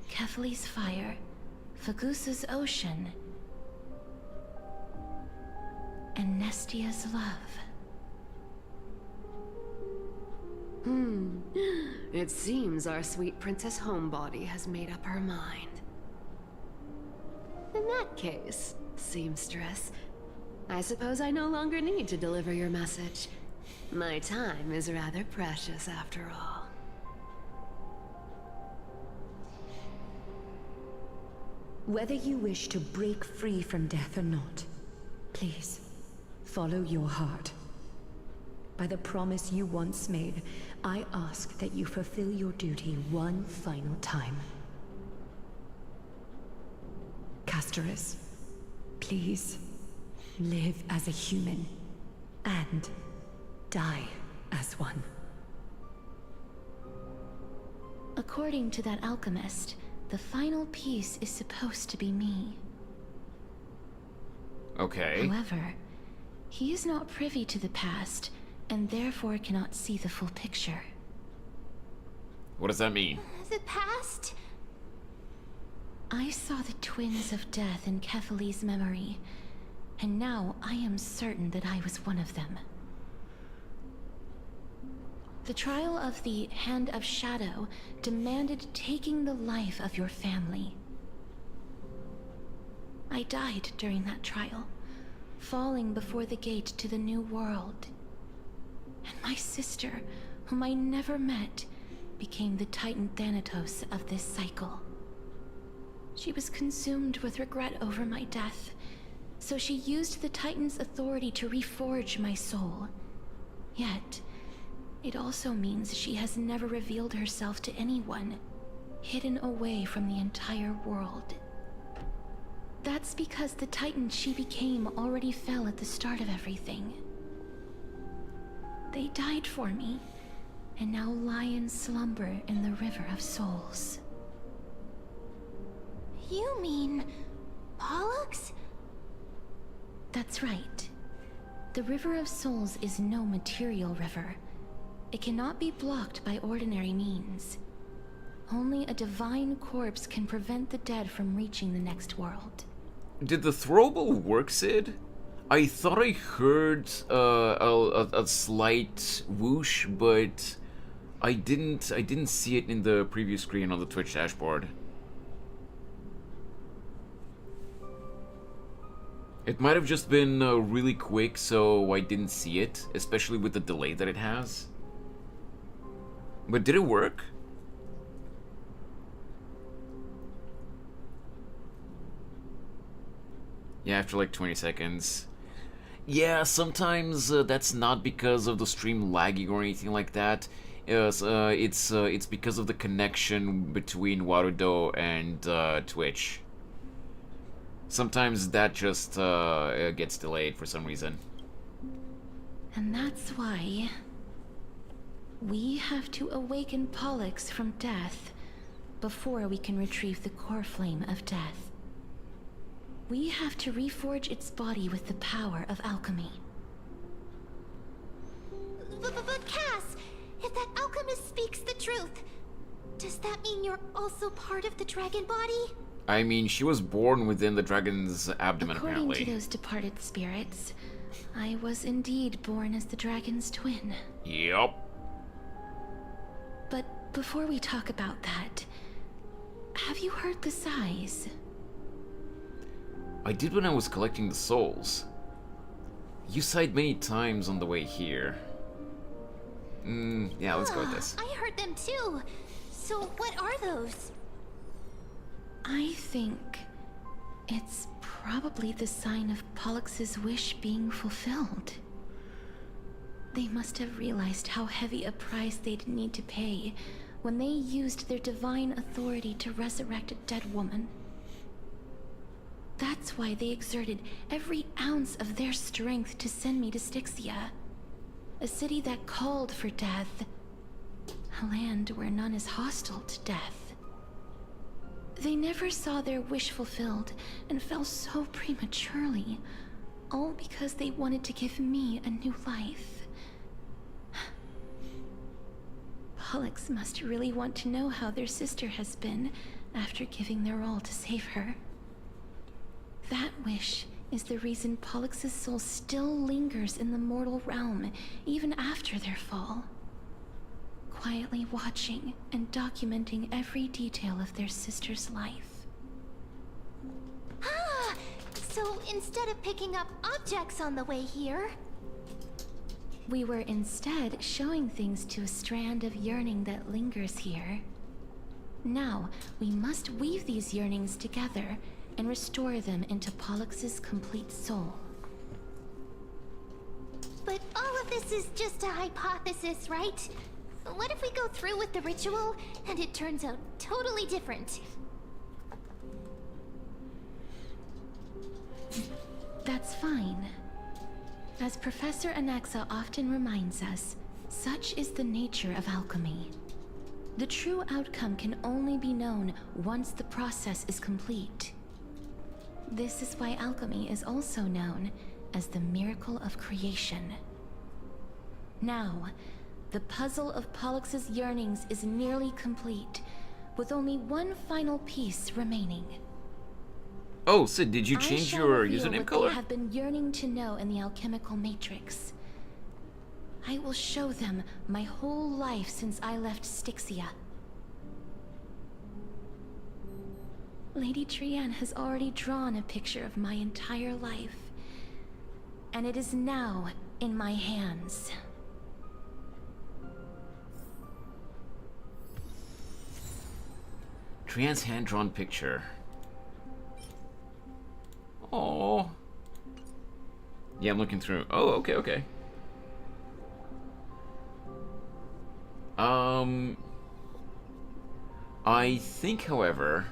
Kethali's fire, Fagusa's ocean, and Nestia's love. It seems our sweet Princess Homebody has made up her mind. In that case, seamstress, I suppose I no longer need to deliver your message. My time is rather precious after all. Whether you wish to break free from death or not, please, follow your heart. By the promise you once made, I ask that you fulfill your duty one final time. Castorus, please, live as a human, and die as one. According to that alchemist, the final piece is supposed to be me. Okay. However, he is not privy to the past, and therefore cannot see the full picture. What does that mean? The past? I saw the twins of death in Kethali's memory, and now I am certain that I was one of them. The trial of the Hand of Shadow demanded taking the life of your family. I died during that trial, falling before the gate to the new world. And my sister, whom I never met, became the Titan Thanatos of this cycle. She was consumed with regret over my death, so she used the Titan's authority to reforge my soul. Yet, it also means she has never revealed herself to anyone, hidden away from the entire world. That's because the Titan she became already fell at the start of everything. They died for me, and now lie in slumber in the River of Souls. You mean Pollux? That's right. The River of Souls is no material river. It cannot be blocked by ordinary means. Only a divine corpse can prevent the dead from reaching the next world. Did the throwable work, Sid? I thought I heard a slight whoosh, but I didn't see it in the preview screen on the Twitch dashboard. It might have just been really quick, so I didn't see it, especially with the delay that it has. But did it work? Yeah, after like 20 seconds. Yeah, sometimes that's not because of the stream lagging or anything like that. It's because of the connection between Warudo and Twitch. Sometimes that just gets delayed for some reason. And that's why we have to awaken Pollux from death before we can retrieve the core flame of death. We have to reforge its body with the power of alchemy. But Cass, if that alchemist speaks the truth, does that mean you're also part of the dragon body? I mean, she was born within the dragon's abdomen, According apparently. to those departed spirits, I was indeed born as the dragon's twin. Yup. But before we talk about that, have you heard the sighs? I did when I was collecting the souls. You sighed many times on the way here. Yeah, let's go with this. I heard them too. So what are those? I think it's probably the sign of Pollux's wish being fulfilled. They must have realized how heavy a price they'd need to pay when they used their divine authority to resurrect a dead woman. That's why they exerted every ounce of their strength to send me to Styxia, a city that called for death, a land where none is hostile to death. They never saw their wish fulfilled and fell so prematurely, all because they wanted to give me a new life. Pollux must really want to know how their sister has been after giving their all to save her. That wish is the reason Pollux's soul still lingers in the mortal realm even after their fall, quietly watching and documenting every detail of their sister's life. Ah! So instead of picking up objects on the way here, we were instead showing things to a strand of yearning that lingers here. Now, we must weave these yearnings together and restore them into Pollux's complete soul. but all of this is just a hypothesis, right? What if we go through with the ritual and it turns out totally different? That's fine. As Professor Anaxa often reminds us, such is the nature of alchemy. The true outcome can only be known once the process is complete. This is why alchemy is also known as the miracle of creation. Now, the puzzle of Pollux's yearnings is nearly complete, with only one final piece remaining. Oh, Sid, did you change your username color? They have been yearning to know in the alchemical matrix. I will show them my whole life since I left Styxia. Lady Trianne has already drawn a picture of my entire life, and it is now in my hands. Trianne's hand-drawn picture. Oh. Yeah, I'm looking through. Oh, okay. I think, however,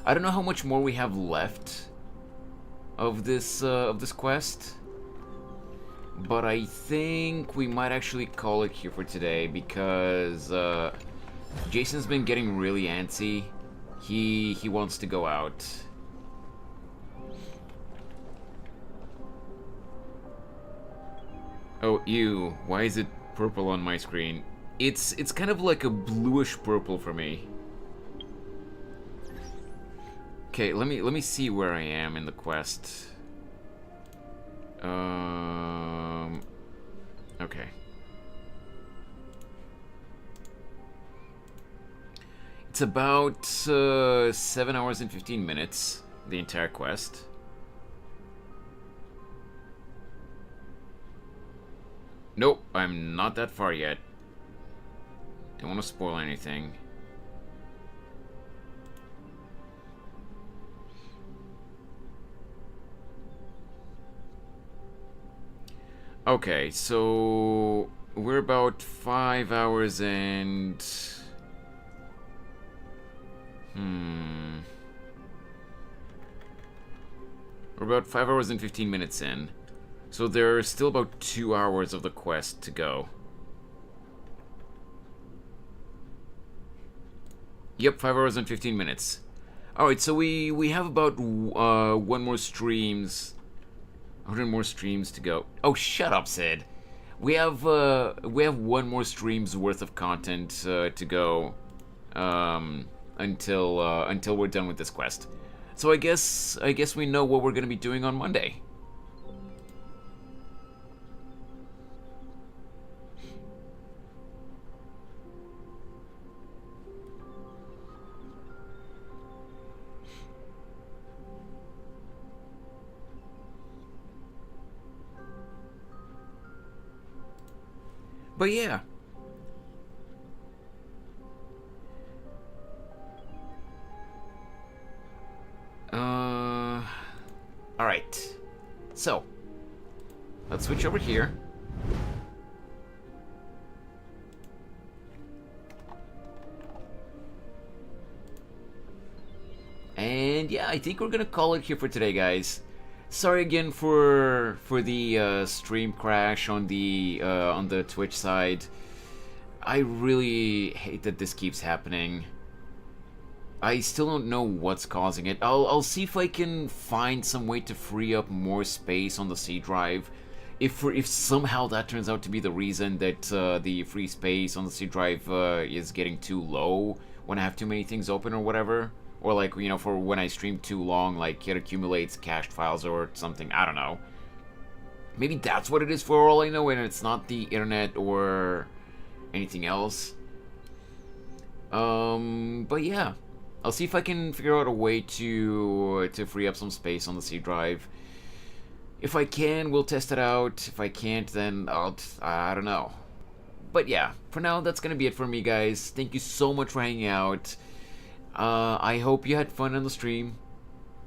I don't know how much more we have left of this quest, but I think we might actually call it here for today because Jason's been getting really antsy. He wants to go out. Oh, ew. Why is it purple on my screen? It's kind of like a bluish purple for me. Okay, let me see where I am in the quest. Okay. It's about 7 hours and 15 minutes, the entire quest. Nope, I'm not that far yet. Don't want to spoil anything. Okay, so we're about 5 hours and... We're about 5 hours and 15 minutes in. So there's still about 2 hours of the quest to go. Yep, 5 hours and 15 minutes. Alright, so we have about 100 more streams to go. Oh, shut up, Sid. we have one more stream's worth of content to go until we're done with this quest. So I guess we know what we're gonna be doing on Monday. But yeah. Alright. So, let's switch over here. And yeah, I think we're gonna call it here for today, guys. Sorry again for the stream crash on the Twitch side. I really hate that this keeps happening. I still don't know what's causing it. I'll see if I can find some way to free up more space on the C drive. If somehow that turns out to be the reason that the free space on the C drive is getting too low when I have too many things open or whatever. Or like, you know, for when I stream too long, like it accumulates cached files or something, I don't know. Maybe that's what it is for all I know, and it's not the internet or anything else. But yeah. I'll see if I can figure out a way to free up some space on the C drive. If I can, we'll test it out. If I can't, then I don't know. But yeah, for now, that's gonna be it for me, guys. Thank you so much for hanging out. I hope you had fun on the stream.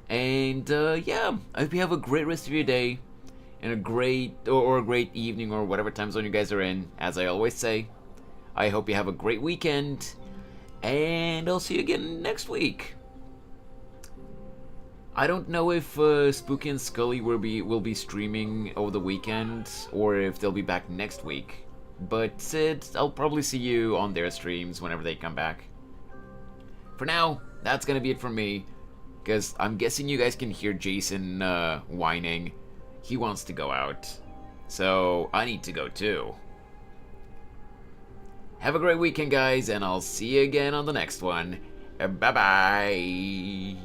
And yeah, I hope you have a great rest of your day. And a great, or a great evening, or whatever time zone you guys are in. As I always say, I hope you have a great weekend. And I'll see you again next week. I don't know if Spooky and Scully will be streaming over the weekend, or if they'll be back next week. But I'll probably see you on their streams whenever they come back. For now, that's gonna be it from me, because I'm guessing you guys can hear Jason whining. He wants to go out, so I need to go too. Have a great weekend, guys, and I'll see you again on the next one. Bye-bye.